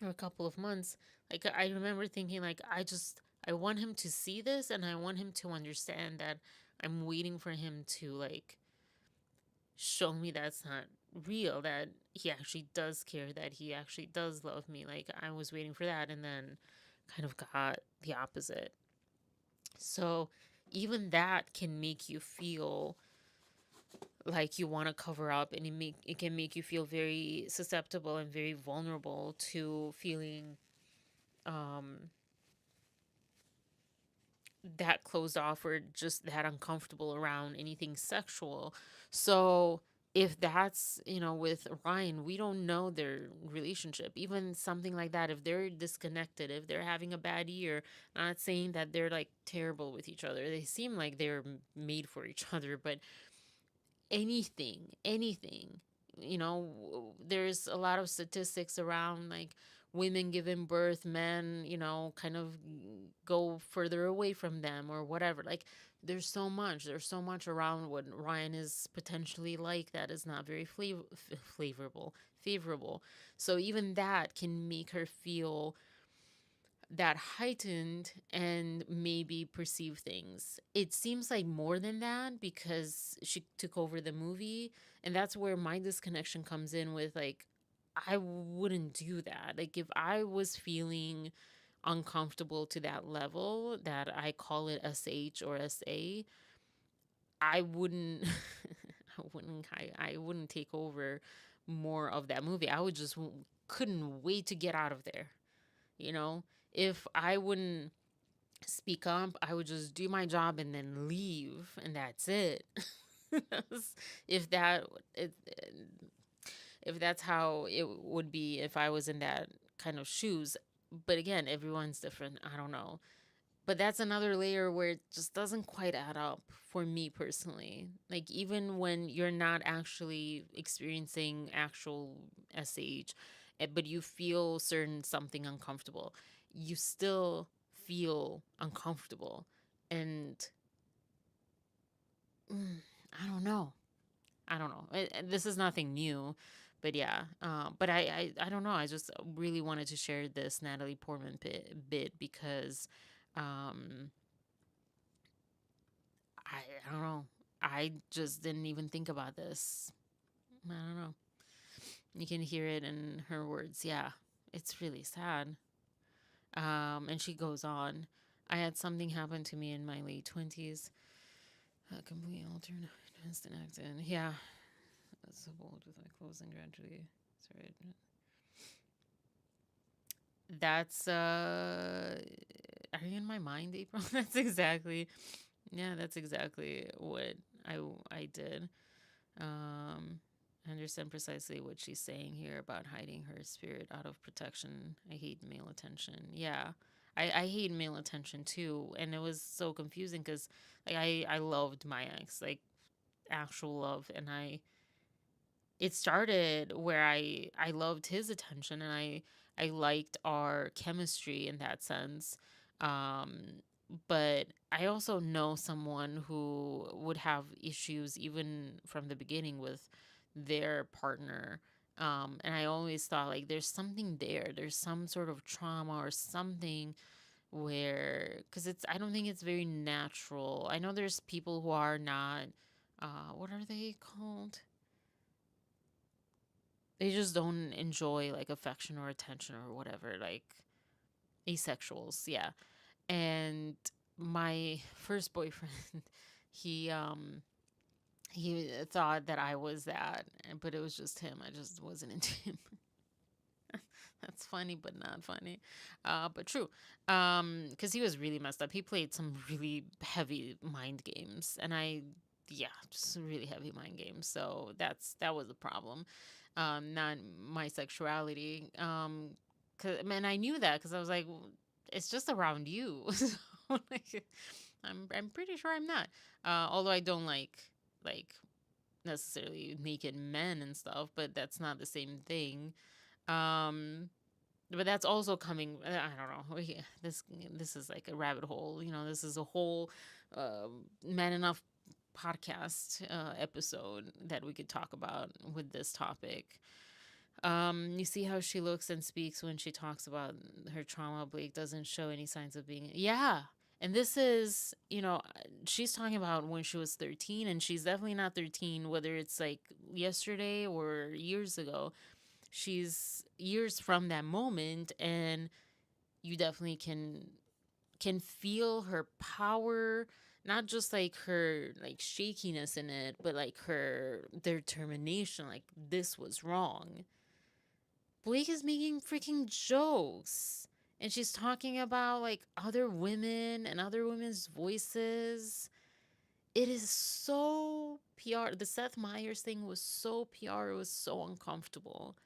or a couple of months, like I remember thinking like I want him to see this, and I want him to understand that I'm waiting for him to like show me that's not real, that he actually does care, that he actually does love me. Like I was waiting for that, and then kind of got the opposite. So even that can make you feel like you want to cover up, and it can make you feel very susceptible and very vulnerable to feeling that closed off or just that uncomfortable around anything sexual. So if that's, with Ryan, we don't know their relationship. Even something like that, if they're disconnected, if they're having a bad year, not saying that they're like terrible with each other. They seem like they're made for each other, but anything, there's a lot of statistics around like women giving birth, men, kind of go further away from them or whatever. Like there's so much around what Ryan is potentially like that is not very favorable. So even that can make her feel that heightened and maybe perceive things. It seems like more than that because she took over the movie, and that's where my disconnection comes in with like I wouldn't do that. Like if I was feeling uncomfortable to that level that I call it SH or SA, I wouldn't I wouldn't take over more of that movie. I would just couldn't wait to get out of there. You know, if I wouldn't speak up, I would just do my job and then leave, and that's it. if that if that's how it would be if I was in that kind of shoes. But again, everyone's different. I don't know. But that's another layer where it just doesn't quite add up for me personally. Like even when you're not actually experiencing actual SH, but you feel certain something uncomfortable, you still feel uncomfortable. And I don't know. This is nothing new, but yeah. But I don't know. I just really wanted to share this Natalie Portman bit because I don't know. I just didn't even think about this. I don't know. You can hear it in her words. Yeah, it's really sad. And she goes on. I had something happen to me in my late 20s. A complete alternate instant accident. Yeah. That's so bold with my clothes and gradually. Sorry. That's are you in my mind, April? That's exactly what I did. I understand precisely what she's saying here about hiding her spirit out of protection. I hate male attention. Yeah. I hate male attention too. And it was so confusing because like I loved my ex, like actual love, and it started where I loved his attention, and I liked our chemistry in that sense. But I also know someone who would have issues even from the beginning with their partner. And I always thought like there's something there. There's some sort of trauma or something where, because I don't think it's very natural. I know there's people who are not, what are they called? They just don't enjoy like affection or attention or whatever, like asexuals, yeah. And my first boyfriend, he he thought that I was that, but it was just him. I just wasn't into him. That's funny, but not funny, but true. Because he was really messed up. He played some really heavy mind games, and yeah, just really heavy mind games. So that was the problem, not my sexuality. And I knew that because I was like, it's just around you. So, like, I'm pretty sure I'm not. Although I don't like necessarily naked men and stuff, but that's not the same thing. But that's also coming. I don't know. This is like a rabbit hole. This is a whole Man Enough podcast episode that we could talk about with this topic. You see how she looks and speaks when she talks about her trauma. Blake doesn't show any signs of being. Yeah. And this is, she's talking about when she was 13, and she's definitely not 13, whether it's like yesterday or years ago. She's years from that moment, and you definitely can feel her power, not just like her like shakiness in it, but like her determination, like this was wrong. Blake is making freaking jokes. And she's talking about like other women and other women's voices. It is so PR. The Seth Meyers thing was so PR. It was so uncomfortable.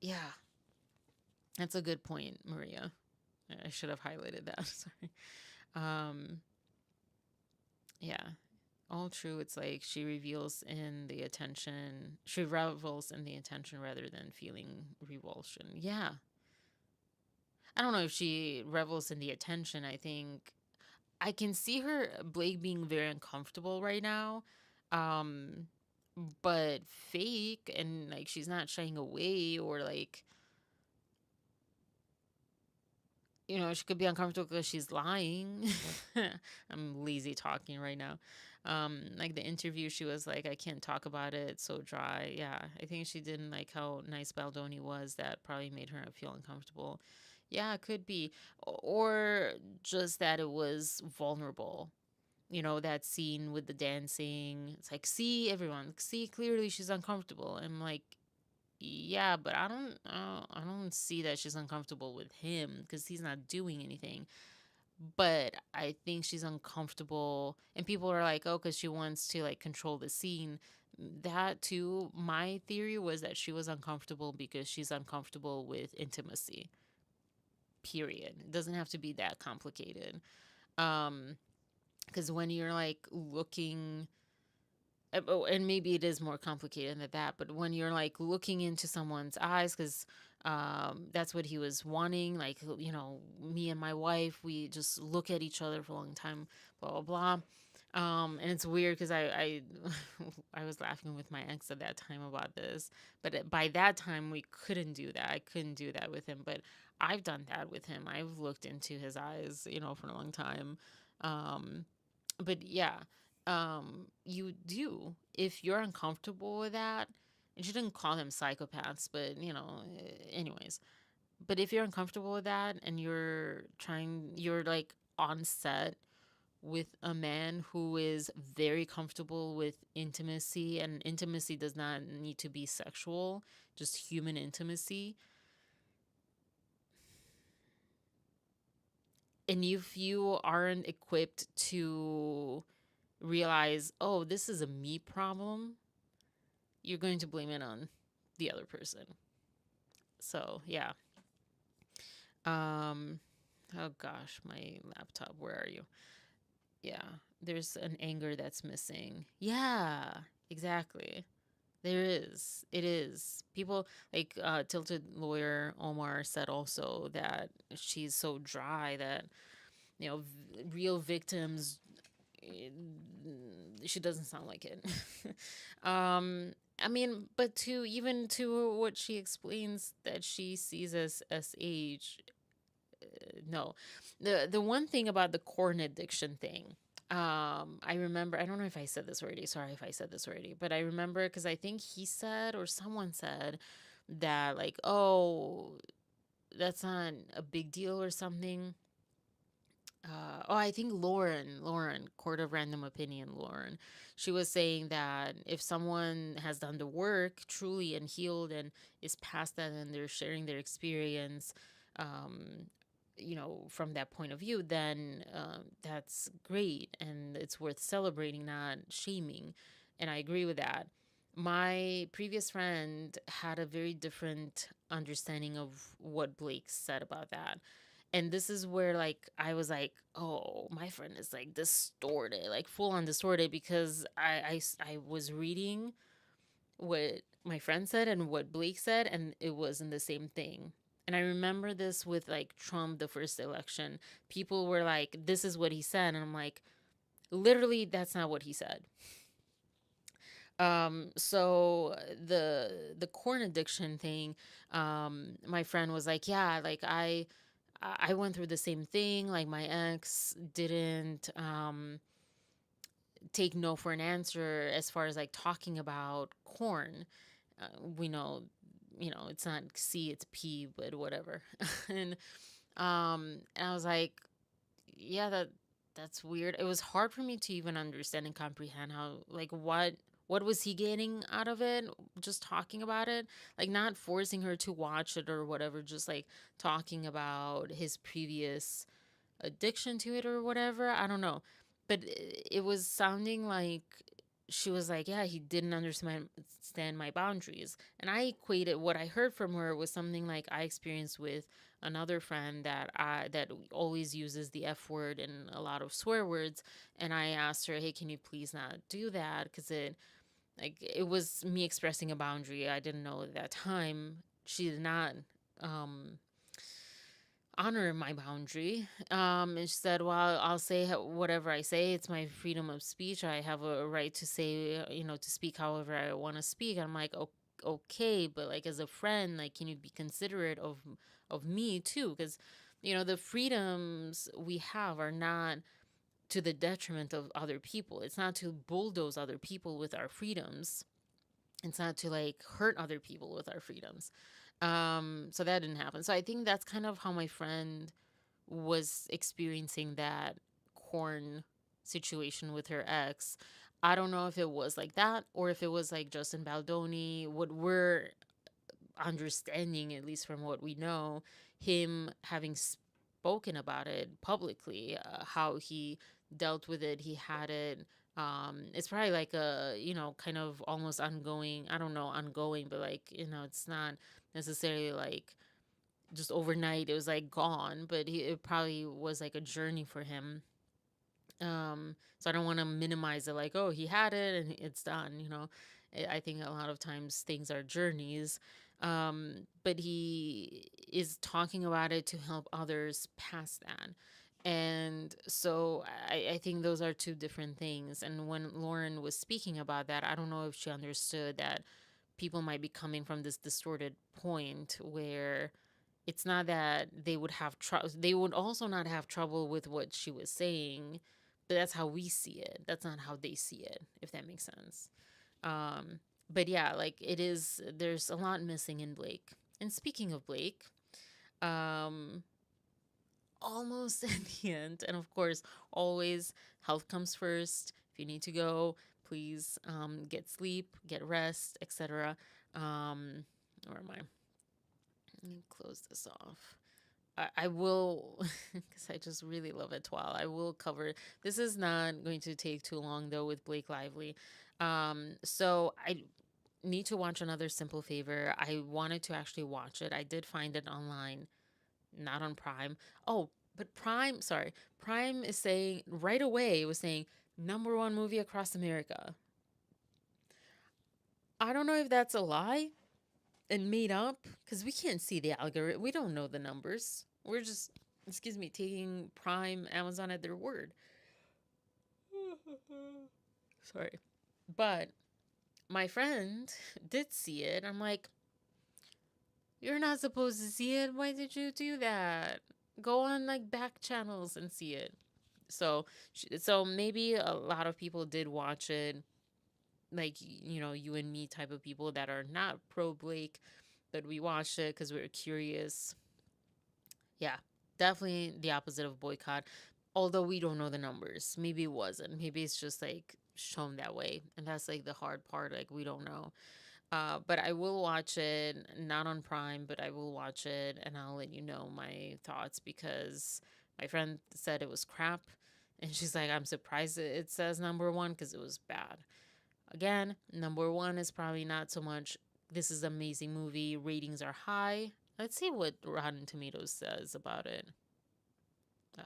Yeah. That's a good point, Maria. I should have highlighted that. Sorry. Yeah. All true. It's like she revels in the attention rather than feeling revulsion. Yeah. I don't know if she revels in the attention. I think I can see Blake being very uncomfortable right now. But fake, and like she's not shying away, or like, she could be uncomfortable because she's lying. I'm lazy talking right now. Like the interview, she was like, I can't talk about it. It's so dry. Yeah. I think she didn't like how nice Baldoni was. That probably made her feel uncomfortable. Yeah, it could be. Or just that it was vulnerable. That scene with the dancing. It's like, see, everyone, see, clearly she's uncomfortable. I'm like, yeah, but I don't see that she's uncomfortable with him because he's not doing anything. But I think she's uncomfortable, and people are like, oh, because she wants to like control the scene. That too, my theory was that she was uncomfortable because she's uncomfortable with intimacy. Period. It doesn't have to be that complicated. Because when you're like looking, and maybe it is more complicated than that, but when you're like looking into someone's eyes, because that's what he was wanting, like, me and my wife, we just look at each other for a long time, blah blah blah. And it's weird because I I was laughing with my ex at that time about this, but by that time we couldn't do that. I couldn't do that with him, but I've done that with him. I've looked into his eyes, for a long time. But yeah, you do. If you're uncomfortable with that, and she didn't call them psychopaths, but anyways. But if you're uncomfortable with that, and you're like on set with a man who is very comfortable with intimacy, and intimacy does not need to be sexual, just human intimacy. And if you aren't equipped to realize, oh, this is a me problem, you're going to blame it on the other person. So, yeah. Oh gosh, my laptop, where are you? Yeah, there's an anger that's missing. Yeah, exactly. There is. It is. People like Tilted Lawyer Omar said also that she's so dry that, real victims, she doesn't sound like it. I mean, but to what she explains that she sees as age, no. The one thing about the corn addiction thing, I remember, I don't know if I said this already. Sorry if I said this already, but I remember because I think he said, or someone said that like, oh, that's not a big deal or something. I think Lauren, Court of Random Opinion, Lauren, she was saying that if someone has done the work truly and healed and is past that, and they're sharing their experience, from that point of view, then that's great and it's worth celebrating, not shaming. And I agree with that. My previous friend had a very different understanding of what Blake said about that. And this is where like I was like, oh, my friend is like distorted, like full on distorted, because I was reading what my friend said and what Blake said, and it wasn't the same thing. And I remember this with like Trump, the first election. People were like, this is what he said. And I'm like, literally, that's not what he said. So the corn addiction thing, my friend was like, yeah, like I went through the same thing. Like my ex didn't take no for an answer as far as like talking about corn. We know, it's not C, it's P, but whatever. And I was like, yeah, that's weird. It was hard for me to even understand and comprehend how, like, what was he getting out of it, just talking about it, like not forcing her to watch it or whatever, just like talking about his previous addiction to it or whatever. I don't know. But it was sounding like she was like, yeah, he didn't understand my boundaries. And I equated what I heard from her was something like I experienced with another friend that always uses the F word and a lot of swear words. And I asked her, hey, can you please not do that? Because it was me expressing a boundary. I didn't know at that time. She did not um honor my boundary. And she said, well, I'll say whatever I say. It's my freedom of speech. I have a right to say, to speak however I want to speak. I'm like, okay, but like as a friend, like, can you be considerate of me too? Because, the freedoms we have are not to the detriment of other people. It's not to bulldoze other people with our freedoms. It's not to like hurt other people with our freedoms. So that didn't happen. So I think that's kind of how my friend was experiencing that corn situation with her ex. I don't know if it was like that or if it was like Justin Baldoni. What we're understanding, at least from what we know, him having spoken about it publicly, how he dealt with it, he had it. It's probably like a, kind of almost ongoing, I don't know, ongoing, but like, it's not necessarily like just overnight it was like gone, but it probably was like a journey for him. So I don't want to minimize it like, oh, he had it and it's done. I think a lot of times things are journeys. But he is talking about it to help others pass that. And so I think those are two different things. And when Lauren was speaking about that, I don't know if she understood that people might be coming from this distorted point where it's not that they would have trouble. They would also not have trouble with what she was saying, but that's how we see it. That's not how they see it, if that makes sense. But yeah, like it is, there's a lot missing in Blake. And speaking of Blake, um, almost at the end, and of course, always health comes first. If you need to go, please get sleep, get rest, etc. Where am I? Let me close this off. I will, because I just really love Étoile. I will cover. This is not going to take too long though with Blake Lively. So I need to watch Another Simple Favor. I wanted to actually watch it. I did find it online, not on Prime. Oh, but Prime is saying right away. It was saying #1 movie across America. I don't know if that's a lie and made up because we can't see the algorithm. We don't know the numbers. We're just, taking Prime, Amazon at their word. Sorry. But my friend did see it. I'm like, you're not supposed to see it. Why did you do that? Go on like back channels and see it. So maybe a lot of people did watch it, like, you and me type of people that are not pro Blake, but we watched it because we were curious. Yeah, definitely the opposite of boycott. Although we don't know the numbers. Maybe it wasn't. Maybe it's just like shown that way. And that's like the hard part. Like we don't know. But I will watch it, not on Prime, but I will watch it and I'll let you know my thoughts because my friend said it was crap. And she's like, I'm surprised it says #1 because it was bad. Again, #1 is probably not so much, this is an amazing movie, ratings are high. Let's see what Rotten Tomatoes says about it.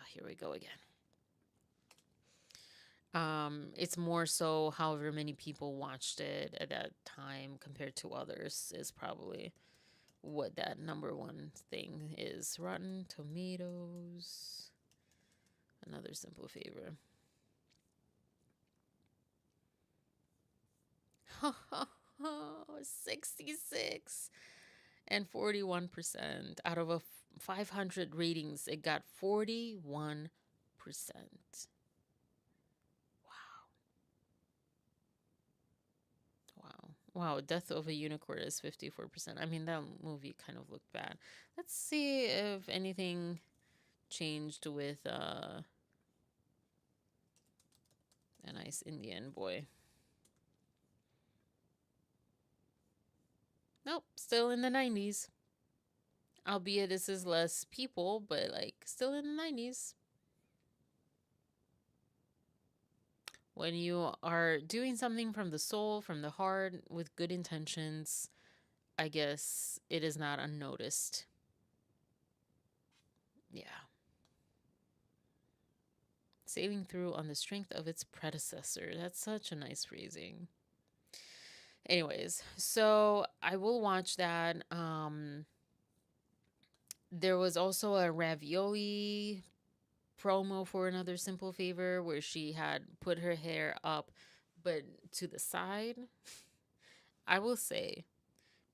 Here we go again. It's more so however many people watched it at that time compared to others is probably what that #1 thing is. Rotten Tomatoes. Another Simple Favor. 66 and 41%. Out of a 500 ratings, it got 41%. Wow, Death of a Unicorn is 54%. I mean, that movie kind of looked bad. Let's see if anything changed with a nice Indian boy. Nope, still in the 90s. Albeit this is less people, but like still in the 90s. When you are doing something from the soul, from the heart, with good intentions, I guess it is not unnoticed. Yeah. Sailing through on the strength of its predecessor. That's such a nice phrasing. Anyways, so I will watch that. There was also a ravioli promo for Another Simple Favor where she had put her hair up but to the side. I will say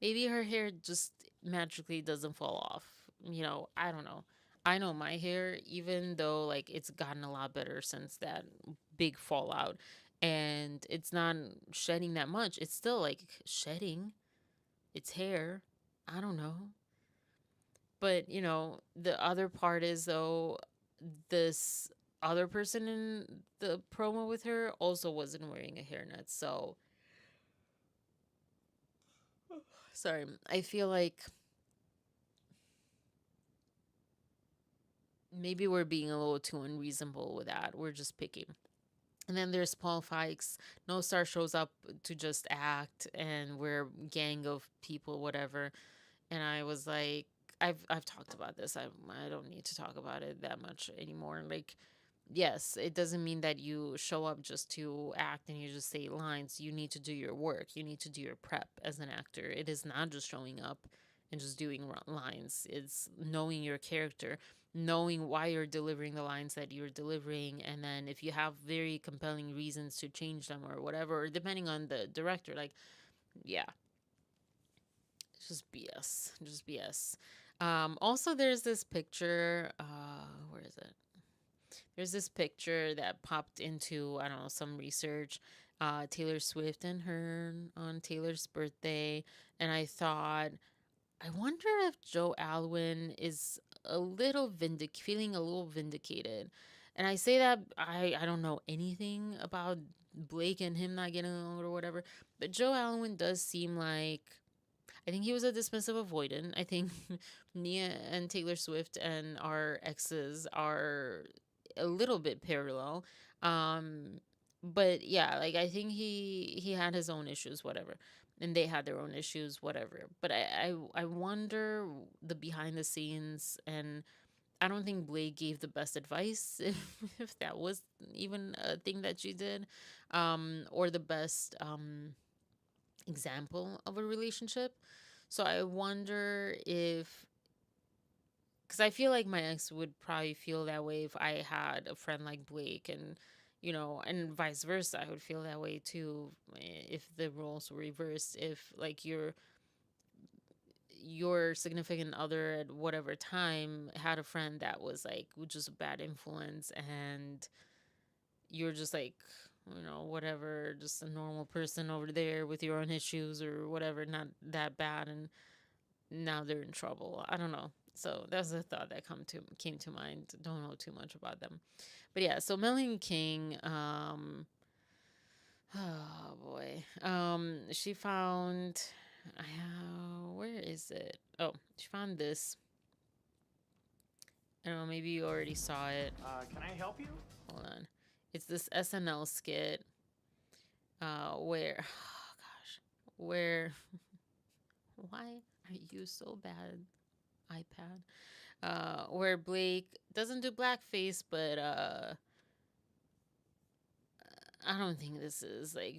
maybe her hair just magically doesn't fall off. You know, I don't know. I know my hair, even though like it's gotten a lot better since that big fallout and it's not shedding that much, it's still like shedding its hair. I don't know. But, you know, the other part is though this other person in the promo with her also wasn't wearing a hairnet. So sorry, I feel like maybe we're being a little too unreasonable with that. We're just picking. And then there's Paul Fikes. No Star shows up to just act, and we're a gang of people, whatever. And I was like, I've talked about this. I don't need to talk about it that much anymore. Like, yes, it doesn't mean that you show up just to act and you just say lines. You need to do your work. You need to do your prep as an actor. It is not just showing up and just doing lines. It's knowing your character, knowing why you're delivering the lines that you're delivering, and then if you have very compelling reasons to change them or whatever, or depending on the director, like, yeah. Just BS. Just BS. Also, there's this picture. Where is it? There's this picture that popped into, I don't know, some research. Taylor Swift and her on Taylor's birthday. And I thought, I wonder if Joe Alwyn is a little feeling a little vindicated. And I say that I don't know anything about Blake and him not getting along or whatever. But Joe Alwyn does seem like, I think he was a dismissive avoidant. I think Nia and Taylor Swift and our exes are a little bit parallel. But yeah, like I think he had his own issues, whatever. And they had their own issues, whatever. But I wonder the behind the scenes, and I don't think Blake gave the best advice if that was even a thing that she did, or the best example of a relationship. So I wonder if, because I feel like my ex would probably feel that way if I had a friend like Blake, and you know, and vice versa. I would feel that way too if the roles were reversed. If like your significant other at whatever time had a friend that was like just a bad influence, and you're just like, you know, whatever, just a normal person over there with your own issues or whatever, not that bad, and now they're in trouble. I don't know. So that's a thought that came to mind. Don't know too much about them, but yeah. So Melanie King, oh boy, she found, where is it? Oh, she found this. I don't know. Maybe you already saw it. Can I help you? Hold on. It's this SNL skit where, oh gosh, where, why are you so bad, iPad? Where Blake doesn't do blackface, but I don't think this is like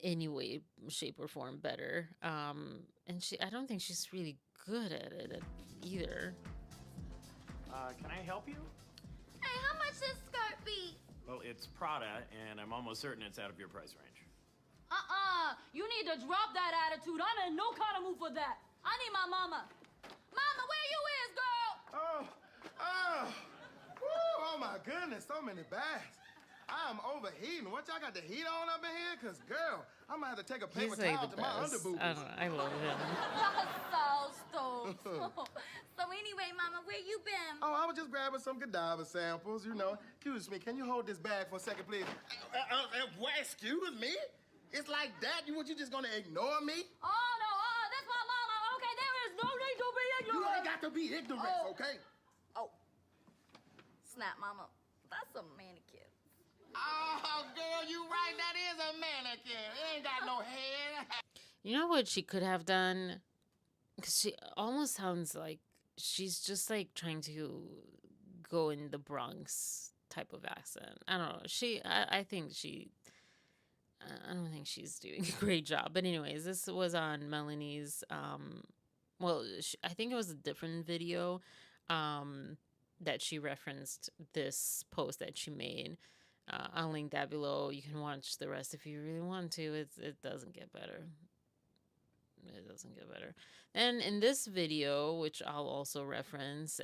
any way, shape, or form better. And I don't think she's really good at it either. Can I help you? Hey, how much this skirt be? Well, it's Prada, and I'm almost certain it's out of your price range. You need to drop that attitude. I'm in no kind of mood for that. I need my mama. Mama, where you is, girl? Oh my goodness, so many bags. I'm overheating. What y'all got the heat on up in here? Cause girl, I'm gonna have to take a paper He's like towel the to my best. underboobies. I don't know. I love him. So stoked. So anyway, Mama, where you been? Oh, I was just grabbing some cadaver samples, you know. Excuse me, can you hold this bag for a second, please? What, excuse me? It's like that? You just gonna ignore me? Oh, no, that's my mama. Okay, there is no need to be ignorant. You ain't got to be ignorant, okay? Oh. Snap, Mama. That's a mannequin. Oh, girl, you right. That is a mannequin. It ain't got no head. You know what she could have done? Because she almost sounds like she's just like trying to go in the Bronx type of accent. I don't know. I think I don't think she's doing a great job. But anyways, this was on Melanie's, well, I think it was a different video that she referenced this post that she made. I'll link that below. You can watch the rest if you really want to. It doesn't get better. It doesn't get better. And in this video, which I'll also reference,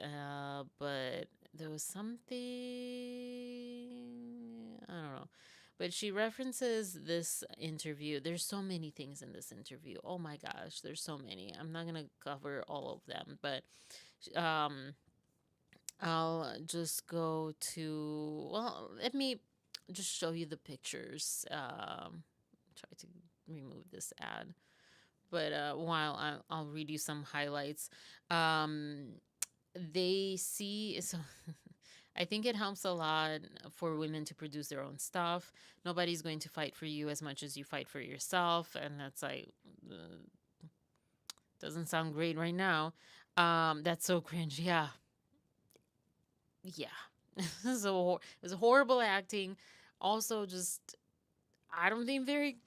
but there was something, I don't know. But she references this interview. There's so many things in this interview. Oh my gosh, there's so many. I'm not going to cover all of them, but I'll just go to, well, let me just show you the pictures. Try to remove this ad. But while I'll read you some highlights. They see, so I think it helps a lot for women to produce their own stuff. Nobody's going to fight for you as much as you fight for yourself. And that's like, doesn't sound great right now. That's so cringe. Yeah. So it was horrible acting. Also, just, I don't think very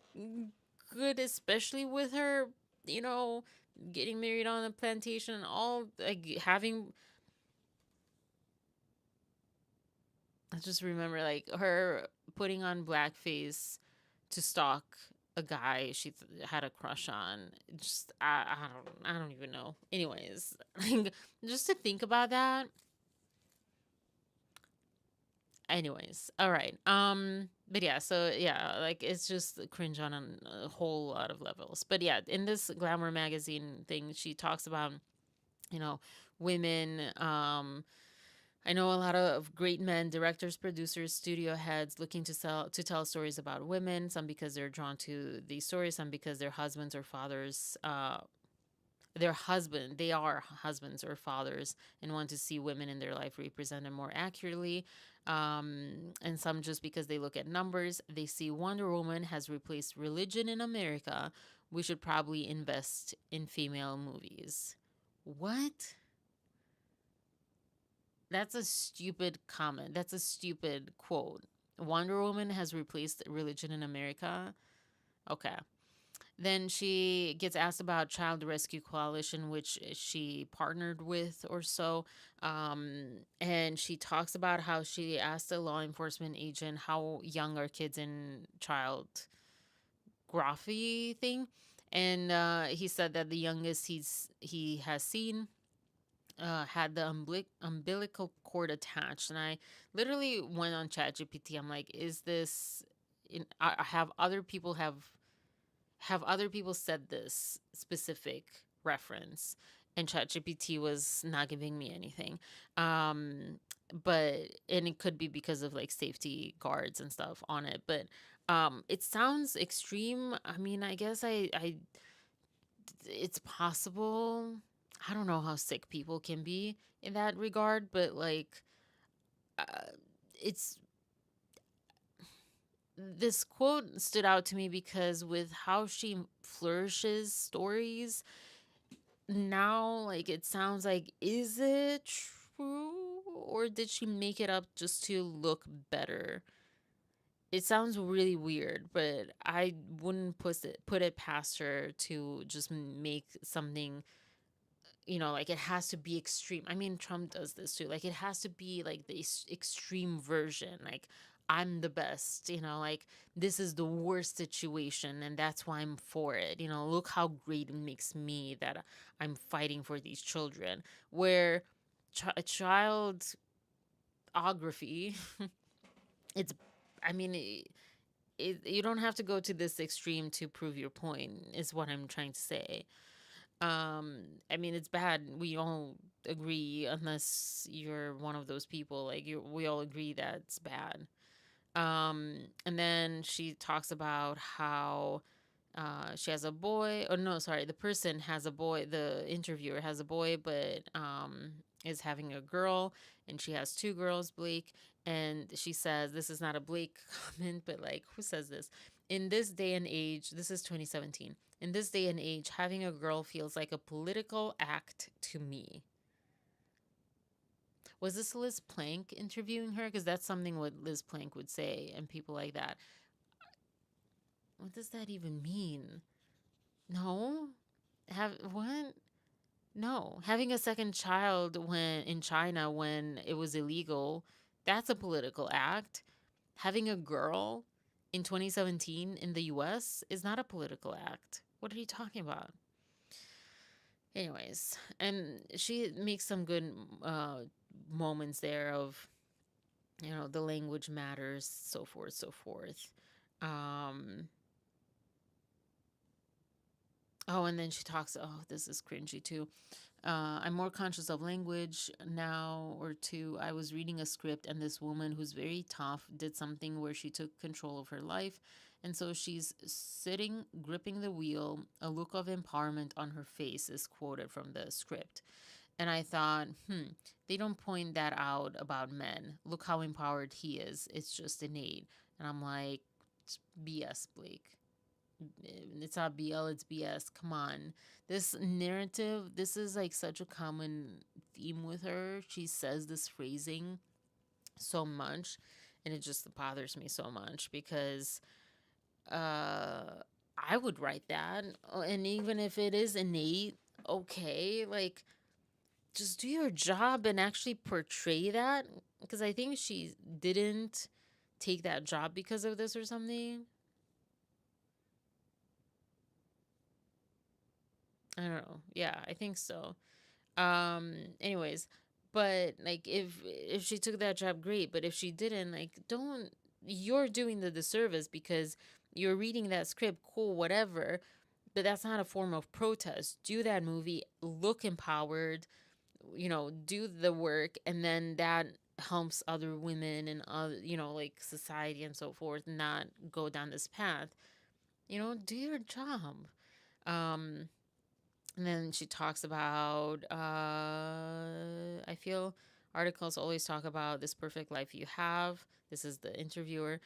good, especially with her, you know, getting married on a plantation and all, like having, I just remember like her putting on blackface to stalk a guy she had a crush on. Just I don't even know. Anyways, like just to think about that. Anyways, all right. But yeah, so yeah, like it's just cringe on a whole lot of levels. But yeah, in this Glamour magazine thing, she talks about, you know, women. I know a lot of great men, directors, producers, studio heads looking to tell stories about women. Some because they're drawn to these stories, some because their husbands or fathers. They are husbands or fathers and want to see women in their life represented more accurately. And some just because they look at numbers. They see Wonder Woman has replaced religion in America. We should probably invest in female movies. What? That's a stupid comment. That's a stupid quote. Wonder Woman has replaced religion in America. Okay. Then she gets asked about Child Rescue Coalition, which she partnered with or so. And she talks about how she asked a law enforcement agent how young are kids in child graphy thing. And he said that the youngest he has seen had the umbilical cord attached. And I literally went on ChatGPT. I'm like, is this... have other people said this specific reference? And ChatGPT was not giving me anything. And it could be because of like safety guards and stuff on it. But it sounds extreme. I mean, I guess it's possible. I don't know how sick people can be in that regard, but like, this quote stood out to me because with how she flourishes stories now, like it sounds like, is it true or did she make it up just to look better? It sounds really weird, but I wouldn't put it past her to just make something, you know, like it has to be extreme. I mean, Trump does this too. Like it has to be like the extreme version. Like I'm the best, like this is the worst situation and that's why I'm for it. Look how great it makes me that I'm fighting for these children. Where childography, it's, I mean, you don't have to go to this extreme to prove your point, is what I'm trying to say. I mean, it's bad. We all agree, unless you're one of those people. Like, we all agree that it's bad. And then she talks about how she has a boy. Oh, no, sorry. The person has a boy. The interviewer has a boy, but is having a girl. And she has two girls, Blake. And she says, this is not a Blake comment, but like, who says this? In this day and age, this is 2017. In this day and age, having a girl feels like a political act to me. Was this Liz Plank interviewing her? Because that's something what Liz Plank would say, and people like that. What does that even mean? No? What? No. Having a second child in China when it was illegal, that's a political act. Having a girl in 2017 in the US is not a political act. What are you talking about? Anyways, and she makes some good moments there of, the language matters, so forth, so forth. Oh, and then she talks, oh, this is cringy too. I'm more conscious of language now or two. I was reading a script and this woman who's very tough did something where she took control of her life. And so she's sitting, gripping the wheel. A look of empowerment on her face is quoted from the script. And I thought, they don't point that out about men. Look how empowered he is. It's just innate. And I'm like, it's BS, Blake. It's not BL, it's BS. Come on. This narrative, this is like such a common theme with her. She says this phrasing so much, and it just bothers me so much because I would write that. And even if it is innate, okay, like, just do your job and actually portray that. Because I think she didn't take that job because of this or something. I don't know. Yeah, I think so. Anyways, but like if she took that job, great. But if she didn't, like, don't, you're doing the disservice because you're reading that script, cool, whatever. But that's not a form of protest. Do that movie, look empowered, do the work, and then that helps other women and other, like society and so forth, not go down this path. Do your job. And then she talks about, I feel articles always talk about this perfect life you have. This is the interviewer.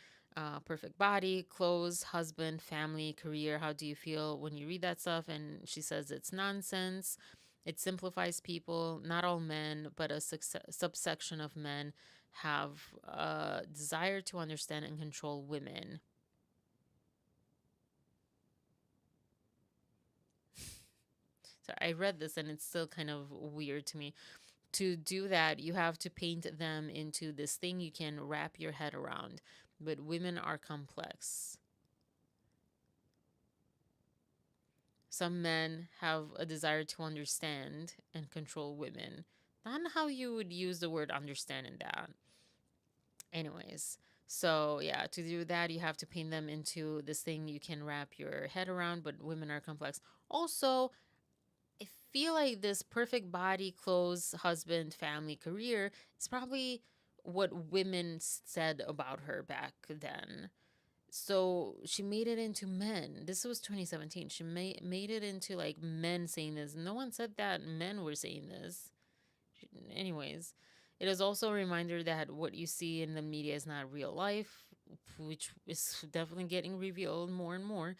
Perfect body, clothes, husband, family, career. How do you feel when you read that stuff? And she says it's nonsense. It simplifies people. Not all men, but a subsection of men have a desire to understand and control women. So I read this and it's still kind of weird to me. To do that, you have to paint them into this thing you can wrap your head around. But women are complex. Some men have a desire to understand and control women. Not how you would use the word understand in that. Anyways, so yeah, to do that, you have to paint them into this thing you can wrap your head around, but women are complex. Also, I feel like this perfect body, clothes, husband, family, career is probably what women said about her back then. So she made it into men. This was 2017. She made it into like men saying this. No one said that men were saying this. Anyways, it is also a reminder that what you see in the media is not real life, which is definitely getting revealed more and more.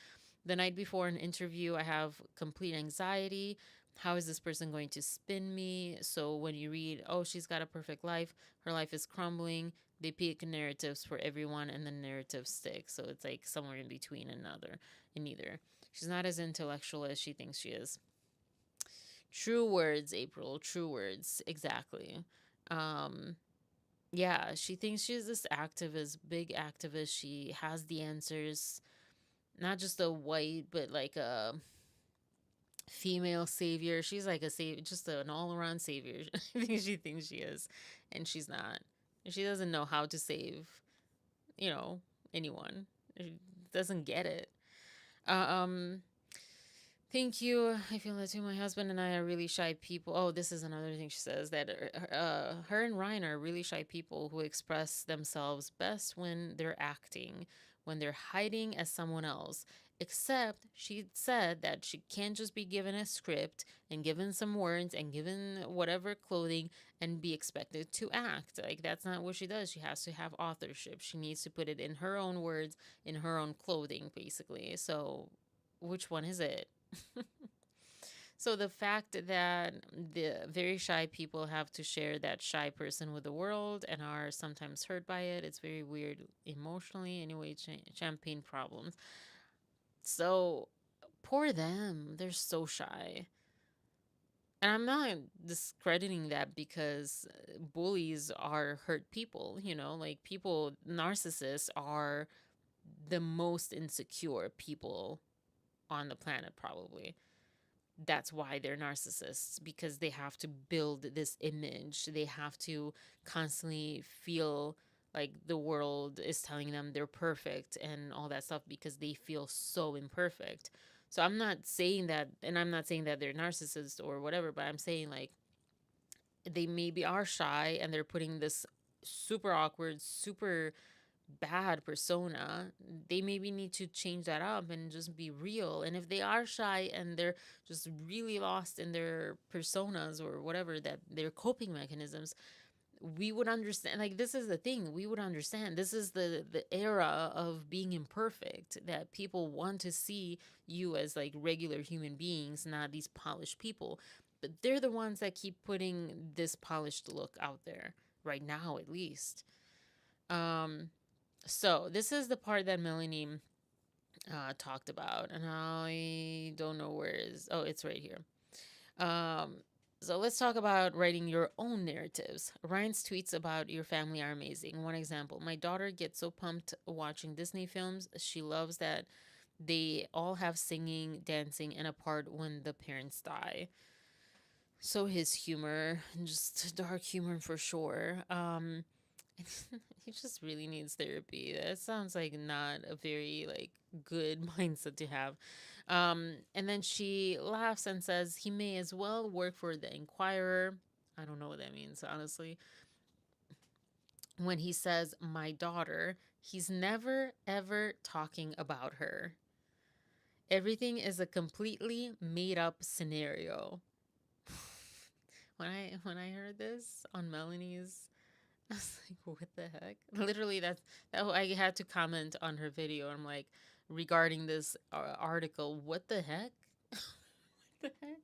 The night before an interview, I have complete anxiety. How is this person going to spin me? So when you read, oh, she's got a perfect life, her life is crumbling, they pick narratives for everyone and the narrative sticks. So it's like somewhere in between in either. She's not as intellectual as she thinks she is. True words, April. True words. Exactly. yeah, she thinks she's this activist, big activist. She has the answers, not just a white, but like a female savior. She's like a savior, just an all around savior. I think she thinks she is, and she's not. She doesn't know how to save, you know, anyone. She doesn't get it. Um, Thank you. I feel that too. My husband and I are really shy people. Oh, this is another thing she says, that her and Ryan are really shy people who express themselves best when they're acting, when they're hiding as someone else. Except she said that she can't just be given a script and given some words and given whatever clothing and be expected to act. Like, that's not what she does. She has to have authorship. She needs to put it in her own words, in her own clothing, basically. So, which one is it? So the fact that the very shy people have to share that shy person with the world and are sometimes hurt by it, it's very weird emotionally. Anyway, champagne problems. So poor them. They're so shy. And I'm not discrediting that, because bullies are hurt people, you know, like people, narcissists are the most insecure people on the planet, probably. That's why they're narcissists, because they have to build this image. They have to constantly feel like the world is telling them they're perfect and all that stuff, because they feel so imperfect. So I'm not saying that, and I'm not saying that they're narcissists or whatever, but I'm saying like they maybe are shy and they're putting this super awkward, super bad persona. They maybe need to change that up and just be real. And if they are shy and they're just really lost in their personas or whatever, that their coping mechanisms, we would understand. Like, this is the thing, we would understand. This is the era of being imperfect, that people want to see you as like regular human beings, not these polished people. But they're the ones that keep putting this polished look out there right now, at least. So this is the part that Melanie talked about, and I don't know where is. Oh, it's right here. So let's talk about writing your own narratives. Ryan's tweets about your family are amazing. One example: my daughter gets so pumped watching Disney films. She loves that they all have singing, dancing, and a part when the parents die. So his humor, just dark humor for sure. He just really needs therapy. That sounds like not a very like good mindset to have. And then she laughs and says he may as well work for the Inquirer. I don't know what that means, honestly. When he says my daughter, he's never ever talking about her. Everything is a completely made up scenario. When I heard this on Melanie's, I was like, what the heck? Literally, that I had to comment on her video. I'm like, regarding this article, what the heck? What the heck?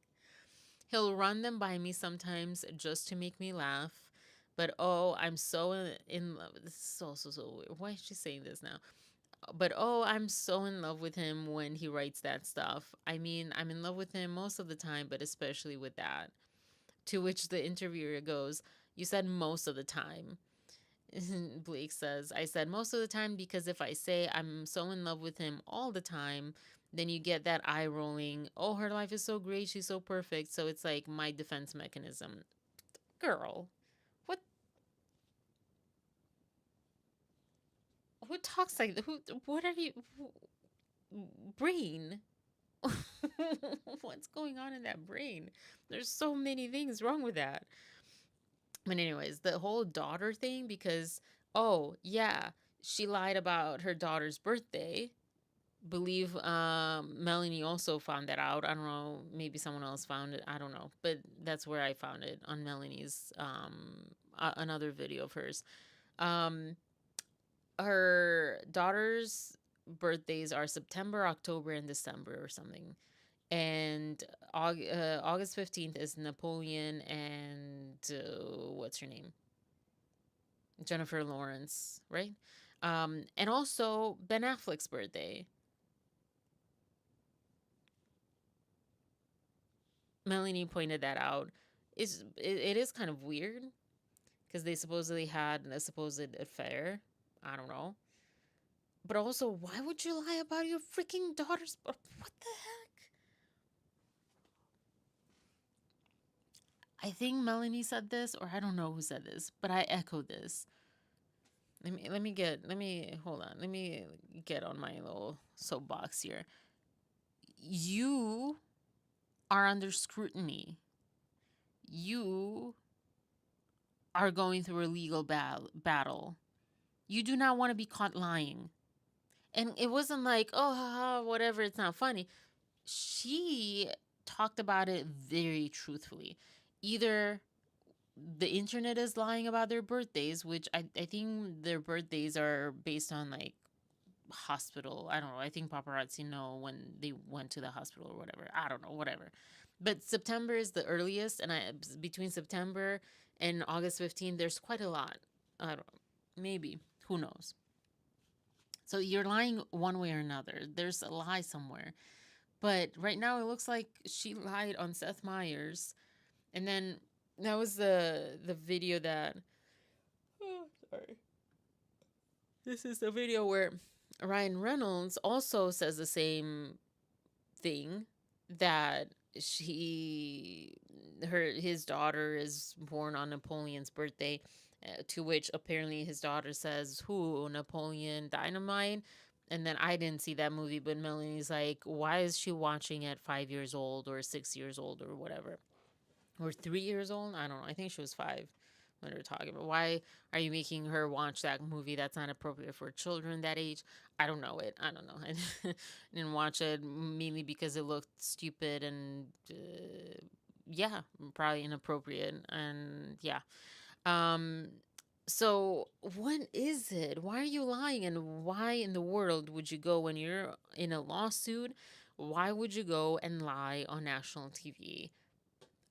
He'll run them by me sometimes just to make me laugh. But oh, I'm so in love. This is also so weird. Why is she saying this now? But oh, I'm so in love with him when he writes that stuff. I mean, I'm in love with him most of the time, but especially with that. To which the interviewer goes, you said most of the time. Blake says, I said most of the time because if I say I'm so in love with him all the time, then you get that eye rolling. Oh, her life is so great. She's so perfect. So it's like my defense mechanism. Girl, what? Who talks like that? What are you? Brain. What's going on in that brain? There's so many things wrong with that. But anyways, the whole daughter thing, because oh yeah, she lied about her daughter's birthday. Believe Melanie also found that out. I don't know, maybe someone else found it. I don't know, but that's where I found it, on Melanie's another video of hers. Her daughter's birthdays are September, October, and December or something. And August 15th is Napoleon and what's her name? Jennifer Lawrence, right? And also Ben Affleck's birthday. Melanie pointed that out. It is kind of weird, because they supposedly had a supposed affair. I don't know. But also, why would you lie about your freaking daughter's? What the heck? I think Melanie said this, or I don't know who said this, but I echo this. Let me get on my little soapbox here. You are under scrutiny. You are going through a legal battle. You do not want to be caught lying. And it wasn't like, oh, haha, whatever, it's not funny. She talked about it very truthfully. Either the internet is lying about their birthdays, which I think their birthdays are based on like hospital. I don't know. I think paparazzi know when they went to the hospital or whatever. I don't know, whatever. But September is the earliest, and between September and August 15th, there's quite a lot. I don't know. Maybe. Who knows? So you're lying one way or another. There's a lie somewhere. But right now it looks like she lied on Seth Meyers. And then that was the video that, oh, sorry. This is the video where Ryan Reynolds also says the same thing, that his daughter is born on Napoleon's birthday, to which apparently his daughter says, who, Napoleon Dynamite? And then I didn't see that movie, but Melanie's like, why is she watching at 5 years old or 6 years old or whatever? Or 3 years old? I don't know. I think she was 5 when we were talking about. Why are you making her watch that movie that's not appropriate for children that age? I don't know it. I don't know. I didn't watch it mainly because it looked stupid and, yeah, probably inappropriate. And yeah. So what is it? Why are you lying? And why in the world would you go when you're in a lawsuit? Why would you go and lie on national TV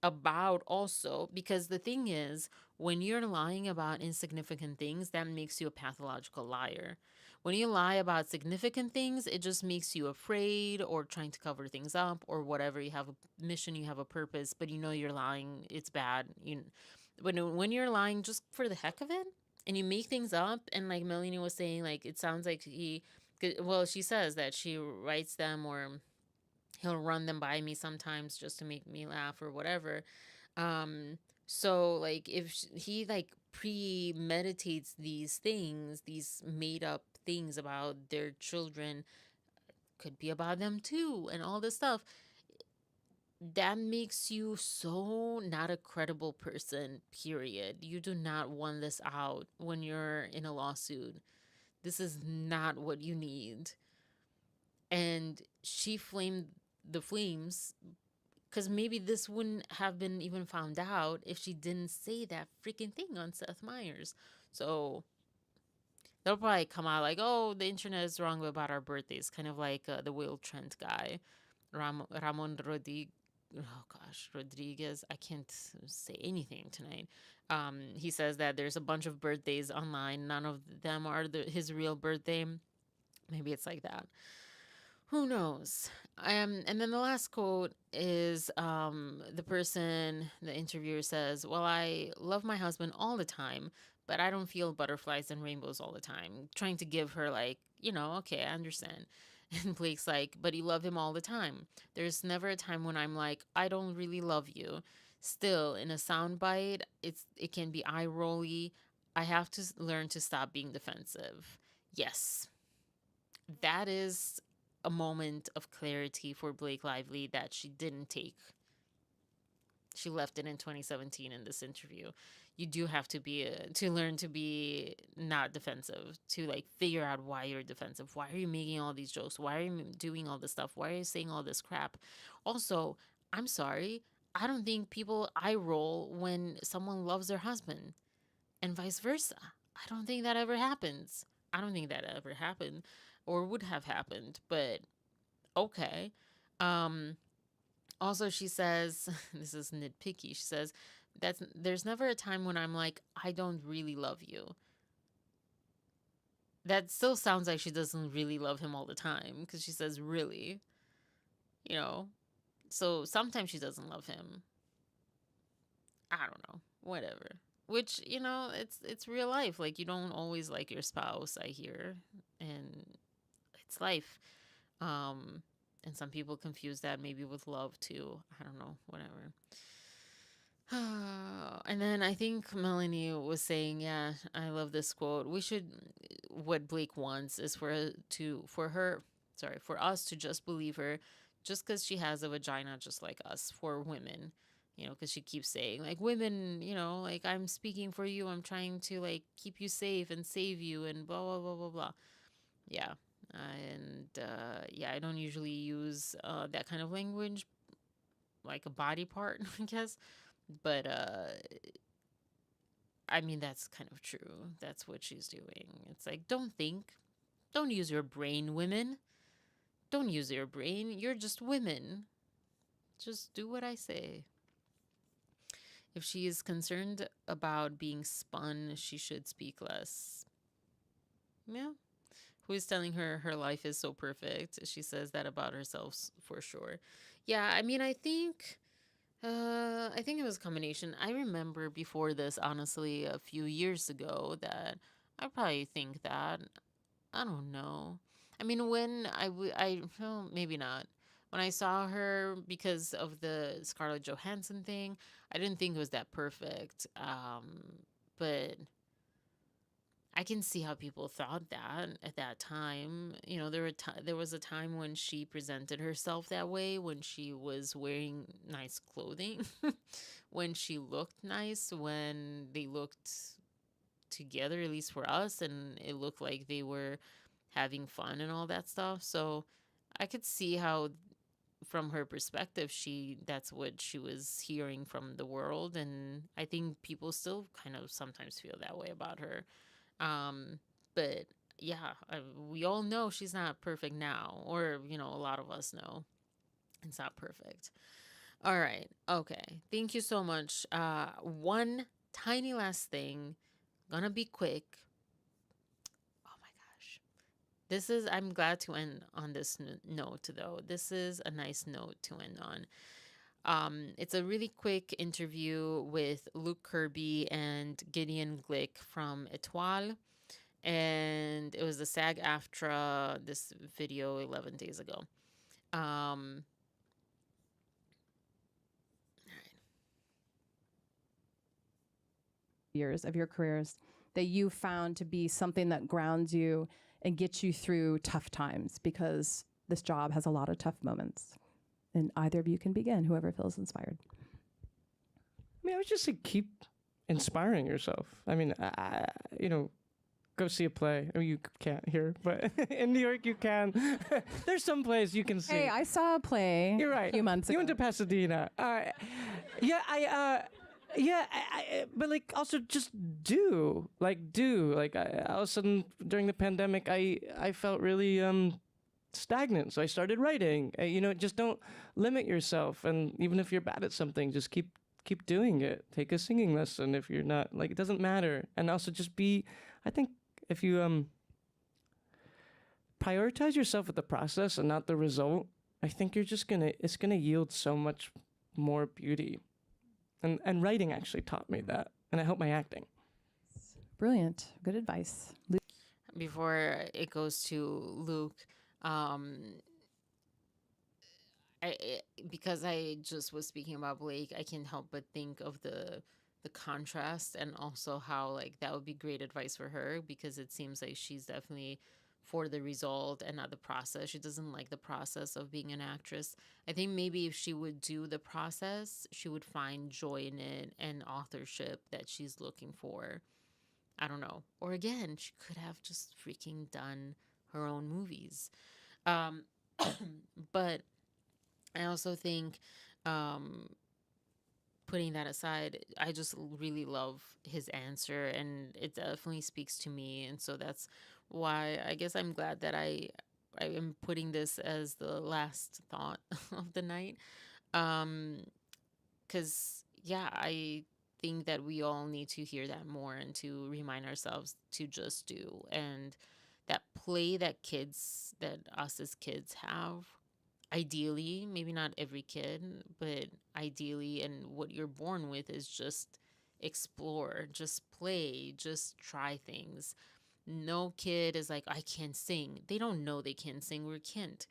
about also? Because the thing is, when you're lying about insignificant things, that makes you a pathological liar. When you lie about significant things, it just makes you afraid or trying to cover things up or whatever. You have a mission, you have a purpose, but you know you're lying. It's bad. When you're lying just for the heck of it and you make things up, and like Melanie was saying, like it sounds like she says that she writes them, or he'll run them by me sometimes just to make me laugh or whatever. So like if he like premeditates these things, these made up things about their children, could be about them too, and all this stuff, that makes you so not a credible person, period. You do not want this out when you're in a lawsuit. This is not what you need. And she flamed the flames, because maybe this wouldn't have been even found out if she didn't say that freaking thing on Seth Meyers. So they'll probably come out like, oh, the internet is wrong about our birthdays, kind of like the Will Trent guy, Ramon Rodriguez. I can't say anything tonight. He says that there's a bunch of birthdays online. None of them are his real birthday. Maybe it's like that. Who knows? And then the last quote is the interviewer says, well, I love my husband all the time, but I don't feel butterflies and rainbows all the time. Trying to give her like, okay, I understand. And Blake's like, but you love him all the time. There's never a time when I'm like, I don't really love you. Still, in a soundbite, it can be eye rolly. I have to learn to stop being defensive. Yes, that is a moment of clarity for Blake Lively that she didn't take. She left it in 2017 in this interview. You do have to learn to be not defensive, to like figure out why you're defensive. Why are you making all these jokes? Why are you doing all this stuff? Why are you saying all this crap? Also, I'm sorry, I don't think people eye roll when someone loves their husband, and vice versa. I don't think that ever happens. I don't think that ever happened or would have happened, but okay. Also, she says, this is nitpicky, she says, there's never a time when I'm like, I don't really love you. That still sounds like she doesn't really love him all the time, because she says really. So sometimes she doesn't love him. I don't know. Whatever. which, you know, it's real life. Like, you don't always like your spouse, I hear, and it's life. And some people confuse that maybe with love too. I don't know, whatever. And then I think Melanie was saying, yeah, I love this quote. We should, what Blake wants is for us to just believe her just because she has a vagina just like us, for women, you know, because she keeps saying, like, women, you know, like, I'm speaking for you. I'm trying to, like, keep you safe and save you and blah, blah, blah, blah, blah. Yeah. Yeah, I don't usually use that kind of language, like a body part, I guess. But I mean, that's kind of true. That's what she's doing. It's like, don't think. Don't use your brain, women. Don't use your brain. You're just women. Just do what I say. If she is concerned about being spun, she should speak less. Yeah. Who is telling her her life is so perfect? She says that about herself for sure. Yeah, I mean, I think it was a combination. I remember before this, honestly, a few years ago, that I probably think that. I don't know. I mean, when well, maybe not. When I saw her because of the Scarlett Johansson thing, I didn't think it was that perfect. But I can see how people thought that at that time. You know, there was a time when she presented herself that way, when she was wearing nice clothing, when she looked nice, when they looked together, at least for us, and it looked like they were having fun and all that stuff. So I could see how, from her perspective, that's what she was hearing from the world, and I think people still kind of sometimes feel that way about her. But yeah, we all know she's not perfect now, or, you know, a lot of us know it's not perfect. All right. Okay. Thank you so much. One tiny last thing, gonna be quick. Oh my gosh. I'm glad to end on this note, though. This is a nice note to end on. It's a really quick interview with Luke Kirby and Gideon Glick from Étoile. And it was the SAG-AFTRA, this video 11 days ago. Years of your careers that you found to be something that grounds you and gets you through tough times, because this job has a lot of tough moments. And either of you can begin, whoever feels inspired. I mean, I would just say keep inspiring yourself. I mean, you know, go see a play. I mean, you can't here, but in New York you can. There's some plays you can see. Hey, I saw a play. You're right. A few months ago. You went to Pasadena. But like also just do. Like all of a sudden during the pandemic, I felt really stagnant, so I started writing. You know, just don't limit yourself, and even if you're bad at something, just keep doing it. Take a singing lesson if you're not, like, it doesn't matter. And also just be, I think if you prioritize yourself with the process and not the result, I think it's gonna yield so much more beauty. And writing actually taught me that, and I hope my acting. Brilliant. Good advice. Before it goes to Luke, because I just was speaking about Blake, I can't help but think of the contrast, and also how, like, that would be great advice for her, because it seems like she's definitely for the result and not the process. She doesn't like the process of being an actress. I think maybe if she would do the process, she would find joy in it and authorship that she's looking for. I don't know. Or again, she could have just freaking done her own movies. But I also think, putting that aside, I just really love his answer, and it definitely speaks to me. And so that's why I guess I'm glad that I am putting this as the last thought of the night. Because, yeah, I think that we all need to hear that more, and to remind ourselves to just do. And that play that us as kids have, ideally, maybe not every kid, but ideally, and what you're born with is just explore, just play, just try things. No kid is like, I can't sing. They don't know they can sing or can't.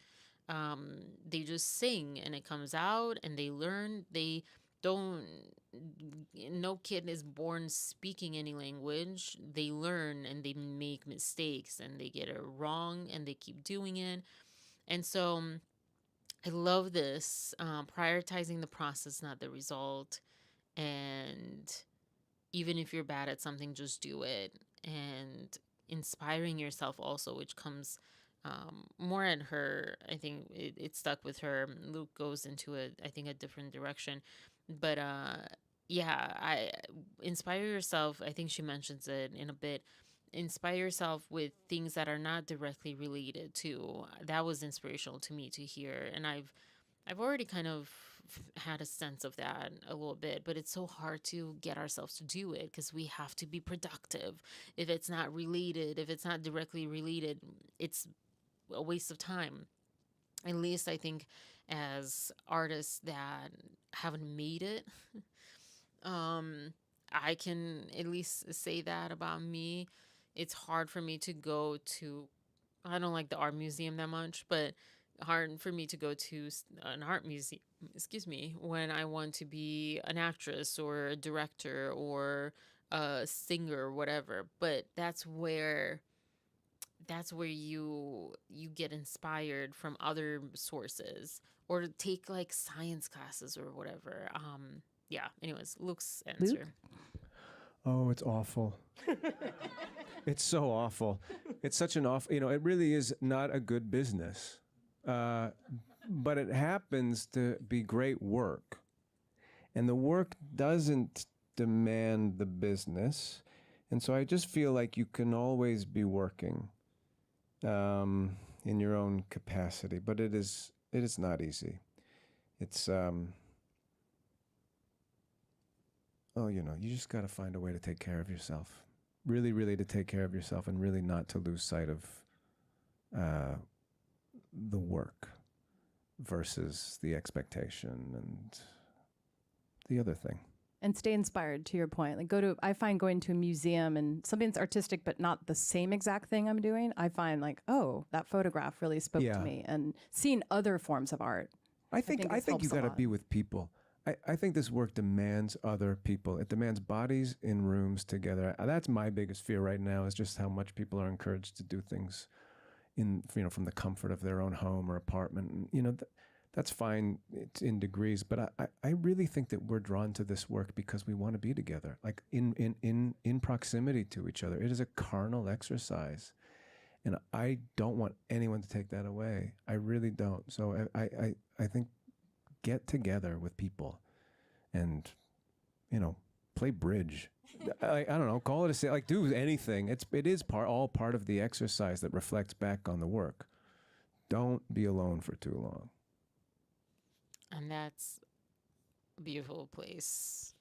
They just sing and it comes out and they learn. They don't, no kid is born speaking any language. They learn and they make mistakes and they get it wrong and they keep doing it. And so I love this, prioritizing the process, not the result. And even if you're bad at something, just do it. And inspiring yourself also, which comes more at her. I think it stuck with her. Luke goes into I think a different direction. But yeah, I inspire yourself. I think she mentions it in a bit. Inspire yourself with things that are not directly related to. That was inspirational to me to hear, and I've already kind of had a sense of that a little bit, but it's so hard to get ourselves to do it because we have to be productive. If it's not related, if it's not directly related, it's a waste of time. At least I think as artists that haven't made it, I can at least say that about me. It's hard for me to go to, I don't like the art museum that much, but hard for me to go to an art museum, excuse me, when I want to be an actress or a director or a singer or whatever. But that's where you get inspired from other sources or to take like science classes or whatever. Yeah, anyways, Luke's answer. Oh, it's awful. It's so awful. It's such an awful, it really is not a good business. But it happens to be great work. And the work doesn't demand the business. And so I just feel like you can always be working in your own capacity. But it is not easy. It's, you just got to find a way to take care of yourself. Really, really to take care of yourself and really not to lose sight of the work versus the expectation and the other thing. And stay inspired, to your point. Like I find going to a museum and something that's artistic but not the same exact thing I'm doing, I find like, oh, that photograph really spoke to me. And seeing other forms of art. I think you got to be with people. I think this work demands other people. It demands bodies in rooms together. That's my biggest fear right now, is just how much people are encouraged to do things from the comfort of their own home or apartment. That's fine in degrees, but I really think that we're drawn to this work because we want to be together, like in proximity to each other. It is a carnal exercise, and I don't want anyone to take that away. I really don't. So I think get together with people and, play bridge. I don't know, call it do anything. It is all part of the exercise that reflects back on the work. Don't be alone for too long. And that's a beautiful place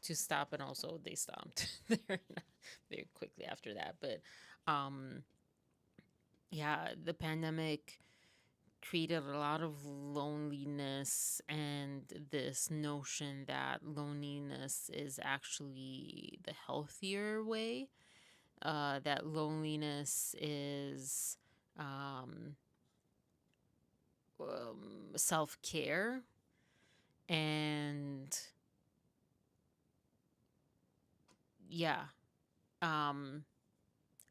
to stop. And also they stopped very quickly after that. But yeah, the pandemic created a lot of loneliness and this notion that loneliness is actually the healthier way. That loneliness is self-care, and yeah,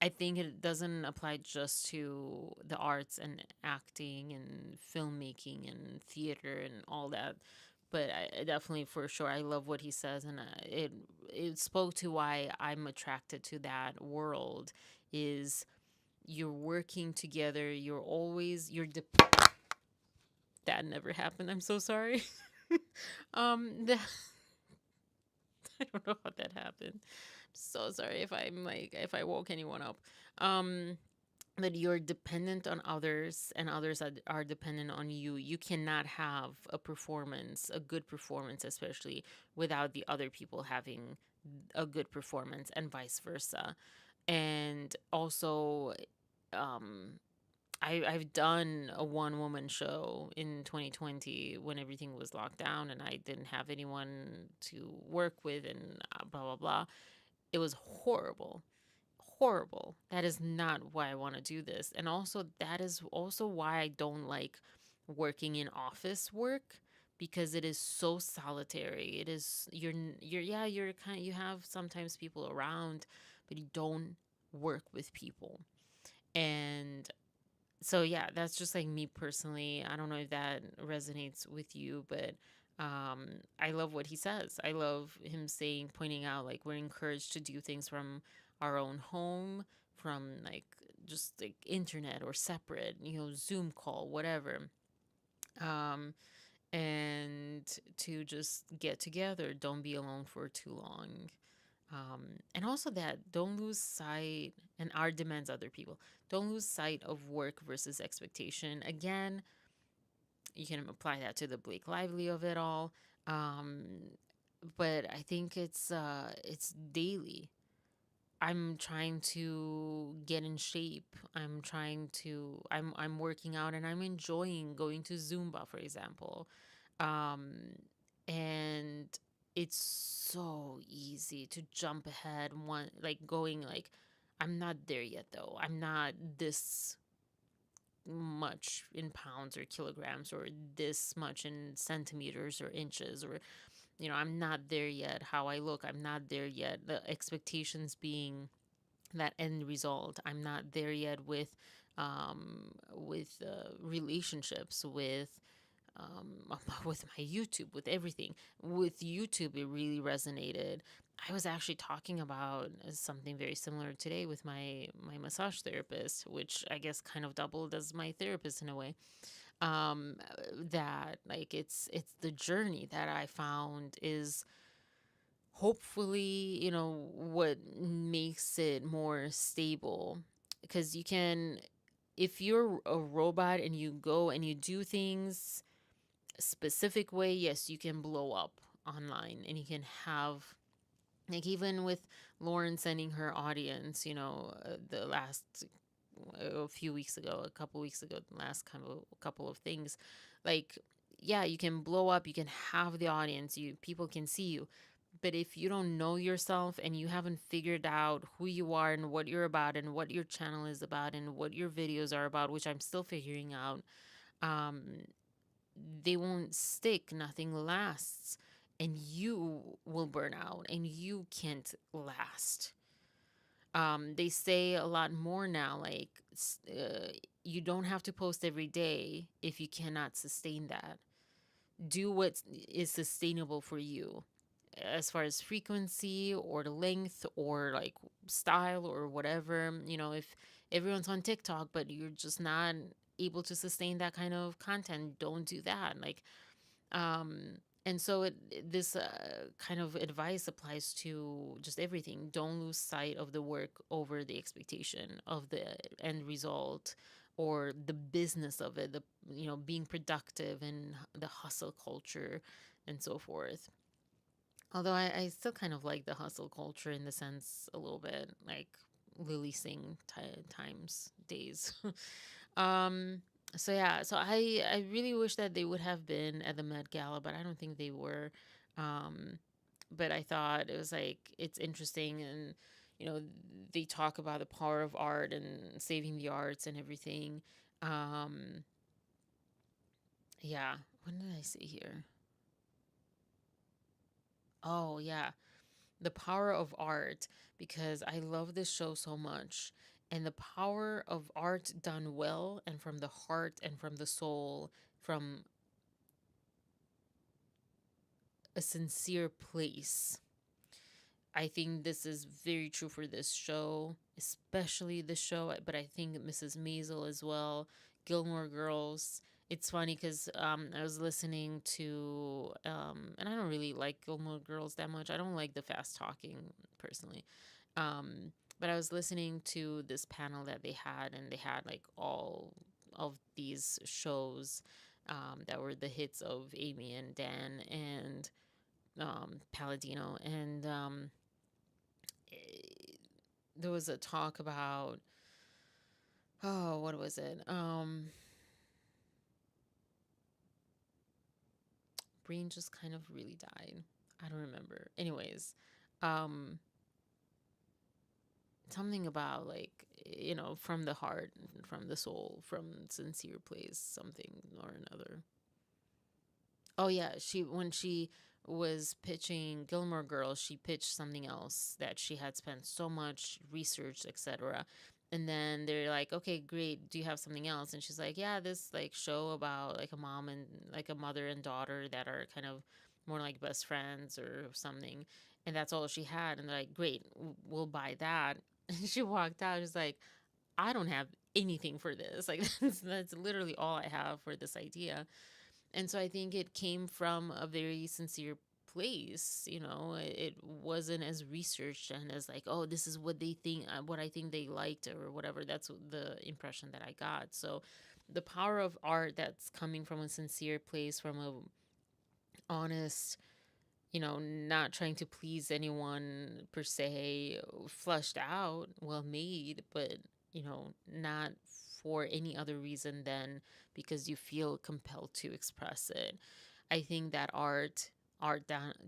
I think it doesn't apply just to the arts and acting and filmmaking and theater and all that, but I definitely, for sure, I love what he says, and it spoke to why I'm attracted to that world. Is you're working together, that never happened. I'm so sorry. I don't know how that happened. So sorry if if I woke anyone up. That you're dependent on others and others are dependent on you. You cannot have a good performance, especially without the other people having a good performance, and vice versa. And also, I've done a one woman show in 2020 when everything was locked down and I didn't have anyone to work with and blah blah blah. It was horrible. Horrible. That is not why I want to do this. And also that is also why I don't like working in office work, because it is so solitary. It is you're kind, you have sometimes people around, but you don't work with people. And so yeah, that's just like me personally. I don't know if that resonates with you, but I love what he says. I love him saying, pointing out like we're encouraged to do things from our own home, from like just like internet or separate, Zoom call, whatever. Um, and to just get together, don't be alone for too long. And also that don't lose sight, and our demands other people. Don't lose sight of work versus expectation. Again, you can apply that to the Blake Lively of it all. Um, but I think it's daily. I'm trying to get in shape. I'm working out and I'm enjoying going to Zumba, for example. Um, and it's so easy to jump ahead one like going like I'm not there yet though. I'm not this much in pounds or kilograms or this much in centimeters or inches or I'm not there yet how I look. I'm not there yet. The expectations being that end result. I'm not there yet with relationships, with my YouTube, with everything. With YouTube, it really resonated. I was actually talking about something very similar today with my massage therapist, which I guess kind of doubled as my therapist in a way. That like it's the journey that I found is hopefully what makes it more stable, because you can, if you're a robot and you go and you do things a specific way, yes, you can blow up online and you can have like even with Lauren sending her audience, the last a few weeks ago, a couple weeks ago, the last kind of a couple of things, like yeah, you can blow up, you can have the audience, people can see you. But if you don't know yourself and you haven't figured out who you are and what you're about and what your channel is about and what your videos are about, which I'm still figuring out, um, they won't stick, nothing lasts, and you will burn out and you can't last. They say a lot more now, like you don't have to post every day if you cannot sustain that. Do what is sustainable for you as far as frequency or the length or like style or whatever. If everyone's on TikTok but you're just not able to sustain that kind of content, don't do that. Like and so this kind of advice applies to just everything. Don't lose sight of the work over the expectation of the end result or the business of it, the being productive and the hustle culture and so forth. Although I still kind of like the hustle culture in the sense a little bit, like Lily Singh times days. um, so yeah, so I really wish that they would have been at the Met Gala, but I don't think they were. But I thought it was like it's interesting, and they talk about the power of art and saving the arts and everything. Yeah, what did I say here? Oh yeah, the power of art, because I love this show so much, and the power of art done well and from the heart and from the soul, from a sincere place. I think this is very true for this show, especially this show, but I think Mrs. Maisel as well, Gilmore Girls. It's funny because I was listening to, and I don't really like Gilmore Girls that much. I don't like the fast talking personally. But I was listening to this panel that they had, and they had like all of these shows that were the hits of Amy and Dan and Palladino. And there was a talk about Oh, what was it? Brain just kind of really died. I don't remember. Anyways, um, something about like, from the heart, from the soul, from sincere place, something or another. Oh yeah, when she was pitching Gilmore Girls, she pitched something else that she had spent so much research, etc. And then they're like, "Okay, great. Do you have something else?" And she's like, "Yeah, this like show about like a mom and like a mother and daughter that are kind of more like best friends or something." And that's all she had. And they're like, "Great, we'll buy that." And she walked out. She's like, "I don't have anything for this. Like that's literally all I have for this idea." And so I think it came from a very sincere place. It wasn't as researched and as like, oh, this is what they think, what I think they liked or whatever. That's the impression that I got. So the power of art that's coming from a sincere place, from a honest, not trying to please anyone per se, flushed out, well made, but, not for any other reason than because you feel compelled to express it. I think that art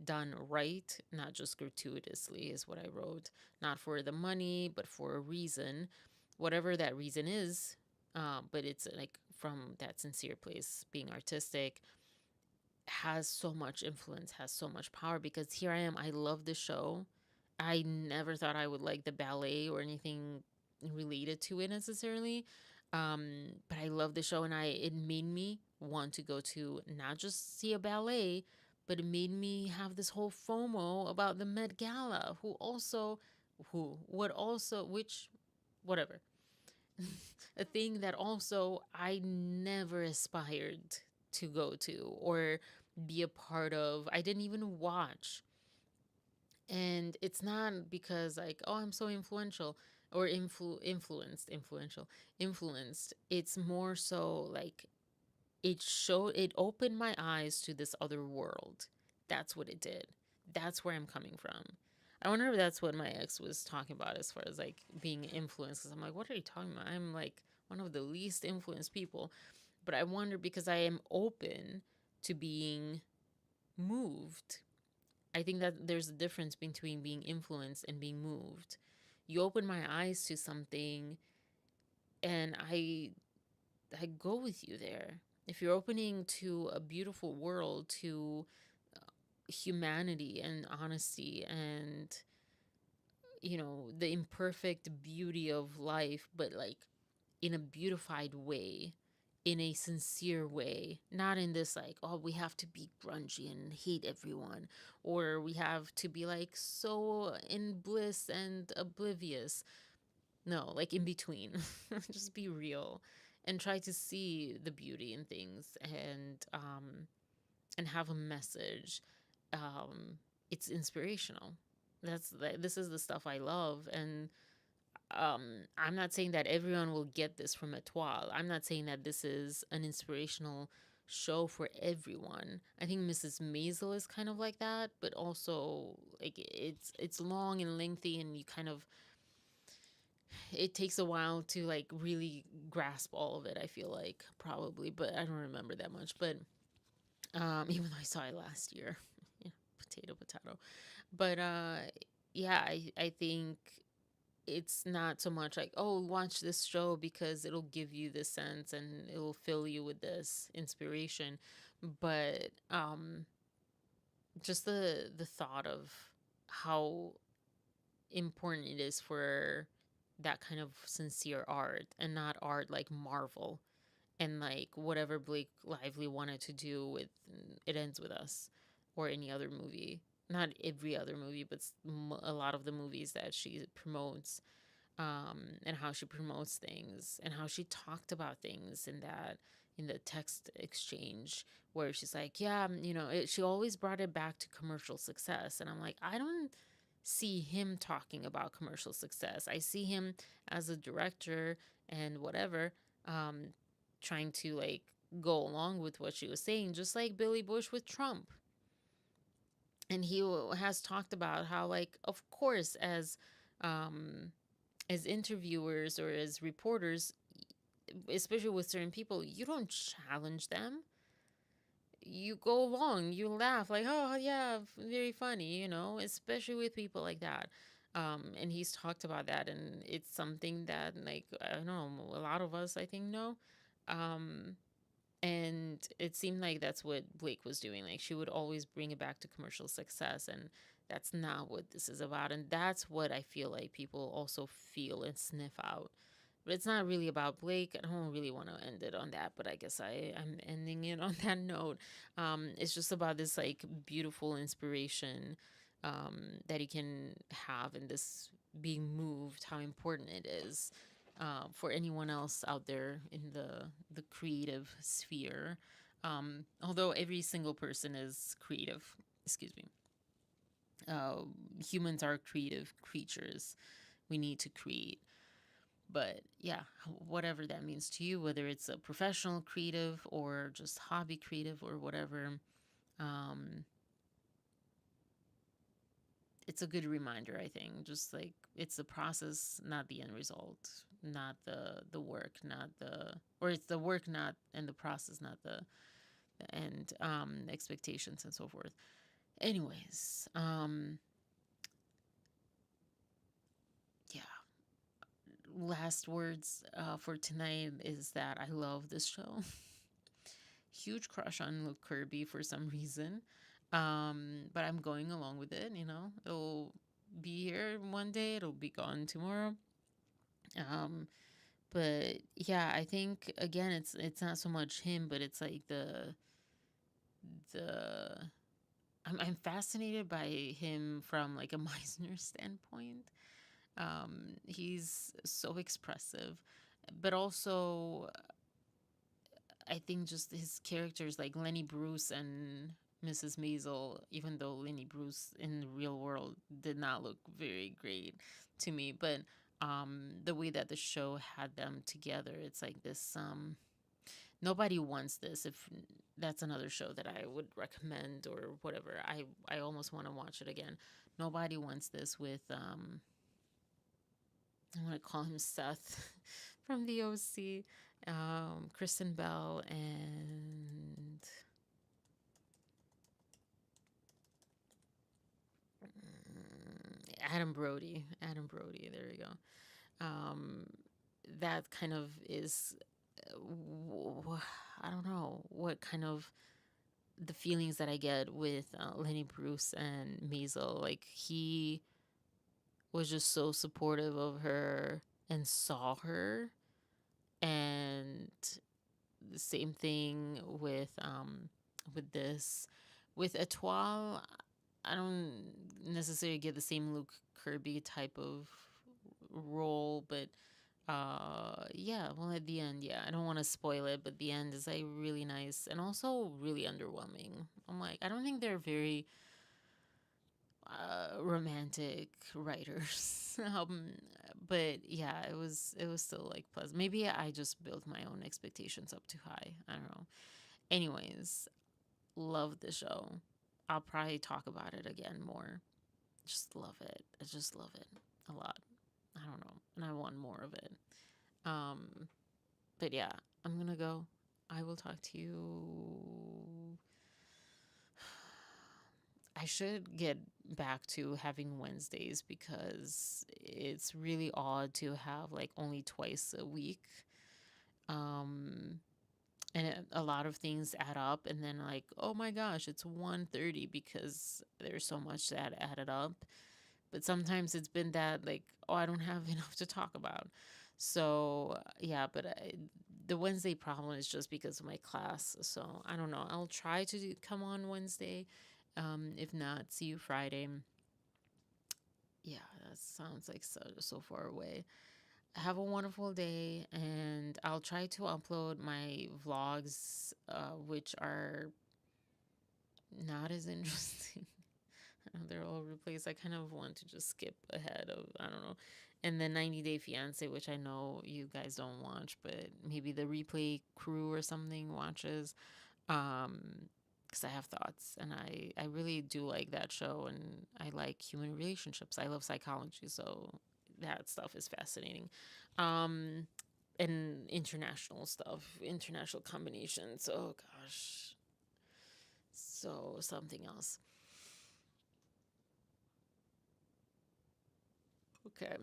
done right, not just gratuitously, is what I wrote. Not for the money, but for a reason, whatever that reason is. But it's like from that sincere place, being artistic, has so much influence, has so much power, because here I am. I love the show. I never thought I would like the ballet or anything related to it necessarily. But I love the show, and it made me want to go to not just see a ballet, but it made me have this whole FOMO about the Met Gala, which, whatever. A thing that also I never aspired to go to or be a part of. I didn't even watch. And it's not because like, oh, I'm so influential or influenced. It's more so like it opened my eyes to this other world. That's what it did. That's where I'm coming from. I wonder if that's what my ex was talking about as far as like being influenced. Because I'm like, what are you talking about? I'm like one of the least influenced people. But I wonder because I am open to being moved. I think that there's a difference between being influenced and being moved. You open my eyes to something, and I go with you there. If you're opening to a beautiful world, to humanity and honesty and the imperfect beauty of life, but like in a beautified way, in a sincere way, not in this like, oh, we have to be grungy and hate everyone, or we have to be like so in bliss and oblivious. No, like in between. Just be real and try to see the beauty in things, and have a message. It's inspirational. This is the stuff I love. And I'm not saying that everyone will get this from Étoile. I'm not saying that this is an inspirational show for everyone. I think Mrs. Maisel is kind of like that, but also like it's long and lengthy, and you kind of, it takes a while to like really grasp all of it, I feel like, probably, but I don't remember that much. But even though I saw it last year. Potato. But yeah, I think it's not so much like, oh, watch this show because it'll give you this sense and it'll fill you with this inspiration, but just the thought of how important it is for that kind of sincere art, and not art like Marvel and like whatever Blake Lively wanted to do with It Ends With Us or any other movie. Not every other movie, but a lot of the movies that she promotes, and how she promotes things and how she talked about things in the text exchange, where she's like, yeah, she always brought it back to commercial success. And I'm like, I don't see him talking about commercial success. I see him as a director and whatever, trying to like go along with what she was saying, just like Billy Bush with Trump. And he has talked about how, like, of course, as interviewers or as reporters, especially with certain people, you don't challenge them. You go along, you laugh like, oh yeah, very funny, especially with people like that. And he's talked about that, and it's something that, like, I don't know, a lot of us, I think, know. And it seemed like that's what Blake was doing. Like, she would always bring it back to commercial success, and that's not what this is about. And that's what I feel like people also feel and sniff out. But it's not really about Blake. I don't really want to end it on that, but I guess I'm ending it on that note. It's just about this, like, beautiful inspiration that you can have in this being moved, how important it is for anyone else out there in the creative sphere. Although every single person is creative, excuse me. Humans are creative creatures. We need to create. But yeah, whatever that means to you, whether it's a professional creative or just hobby creative or whatever, it's a good reminder, I think. Just like, it's the process, not the end result, not the work, not the, or it's the work, not, and the process, not the end, expectations and so forth. Anyways, yeah. Last words for tonight is that I love this show. Huge crush on Luke Kirby for some reason. But I'm going along with it, It'll be here one day, it'll be gone tomorrow. But yeah, I think again it's not so much him, but it's like the I'm fascinated by him from like a Meisner standpoint. He's so expressive, but also I think just his characters, like Lenny Bruce and Mrs. Maisel, even though Lenny Bruce in the real world did not look very great to me, but the way that the show had them together, it's like this. Nobody Wants This. If that's another show that I would recommend or whatever, I almost want to watch it again. Nobody Wants This with I want to call him Seth from the OC, Kristen Bell, and Adam Brody. Adam Brody. There you go. That kind of is, I don't know what kind of the feelings that I get with Lenny Bruce and Maisel. Like, he was just so supportive of her and saw her, and the same thing with this. With Étoile, I don't necessarily get the same Luke Kirby type of role, but yeah, well, at the end, yeah, I don't want to spoil it, but the end is like really nice and also really underwhelming. I'm like, I don't think they're very romantic writers. But yeah, it was still like pleasant. Maybe I just built my own expectations up too high. I don't know. Anyways, love the show. I'll probably talk about it again more. Just love it. I just love it a lot. I don't know. And I want more of it. But yeah, I'm gonna go. I will talk to you. I should get back to having Wednesdays because it's really odd to have like only twice a week. And a lot of things add up, and then like, oh my gosh, it's 1:30 because there's so much that added up. But sometimes it's been that like, oh, I don't have enough to talk about. So yeah, but the Wednesday problem is just because of my class. So I don't know. I'll try to come on Wednesday. If not, see you Friday. Yeah, that sounds like so far away. Have a wonderful day, and I'll try to upload my vlogs, which are not as interesting. They're all over the place. I kind of want to just skip ahead of, I don't know. And then 90 Day Fiance, which I know you guys don't watch, but maybe the replay crew or something watches. Because I have thoughts, and I really do like that show, and I like human relationships. I love psychology, so that stuff is fascinating. and international stuff, international combinations. Oh gosh. So something else. Okay.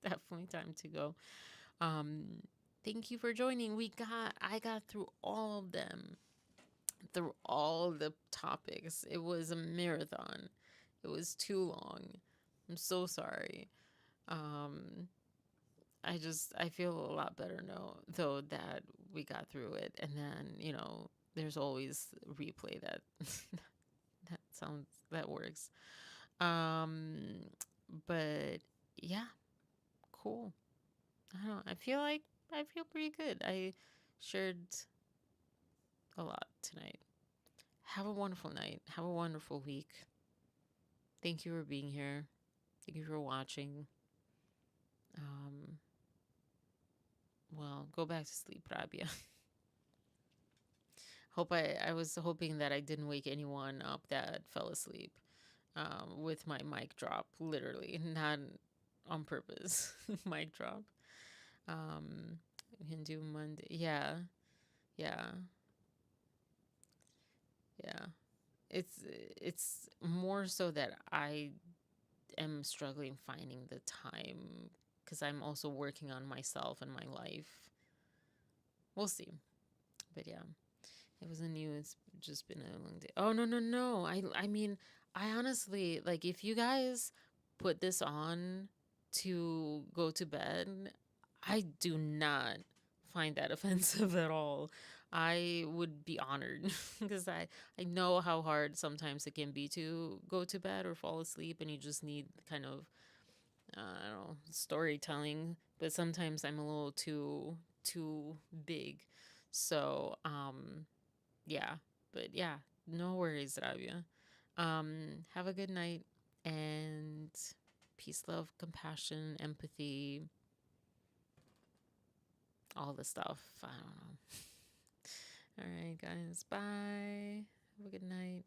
Definitely time to go. Thank you for joining. I got through all of them, through all the topics. It was a marathon. It was too long. I'm so sorry. I feel a lot better now, though, that we got through it. And then, there's always replay that that works. But yeah, cool. I don't know. I feel pretty good. I shared a lot tonight. Have a wonderful night. Have a wonderful week. Thank you for being here. Thank you for watching. Well, go back to sleep, Rabia. I was hoping that I didn't wake anyone up that fell asleep with my mic drop, literally, not on purpose. Mic drop. We can do Monday. Yeah. It's more so that I am struggling finding the time because I'm also working on myself and my life. We'll see. But yeah, it was it's just been a long day. Oh, no. I mean, I honestly, like, if you guys put this on to go to bed, I do not find that offensive at all. I would be honored because I know how hard sometimes it can be to go to bed or fall asleep, and you just need kind of, I don't know, storytelling. But sometimes I'm a little too big. So yeah. But yeah, no worries, Rabia. Have a good night, and peace, love, compassion, empathy, all the stuff. I don't know. All right, guys. Bye. Have a good night.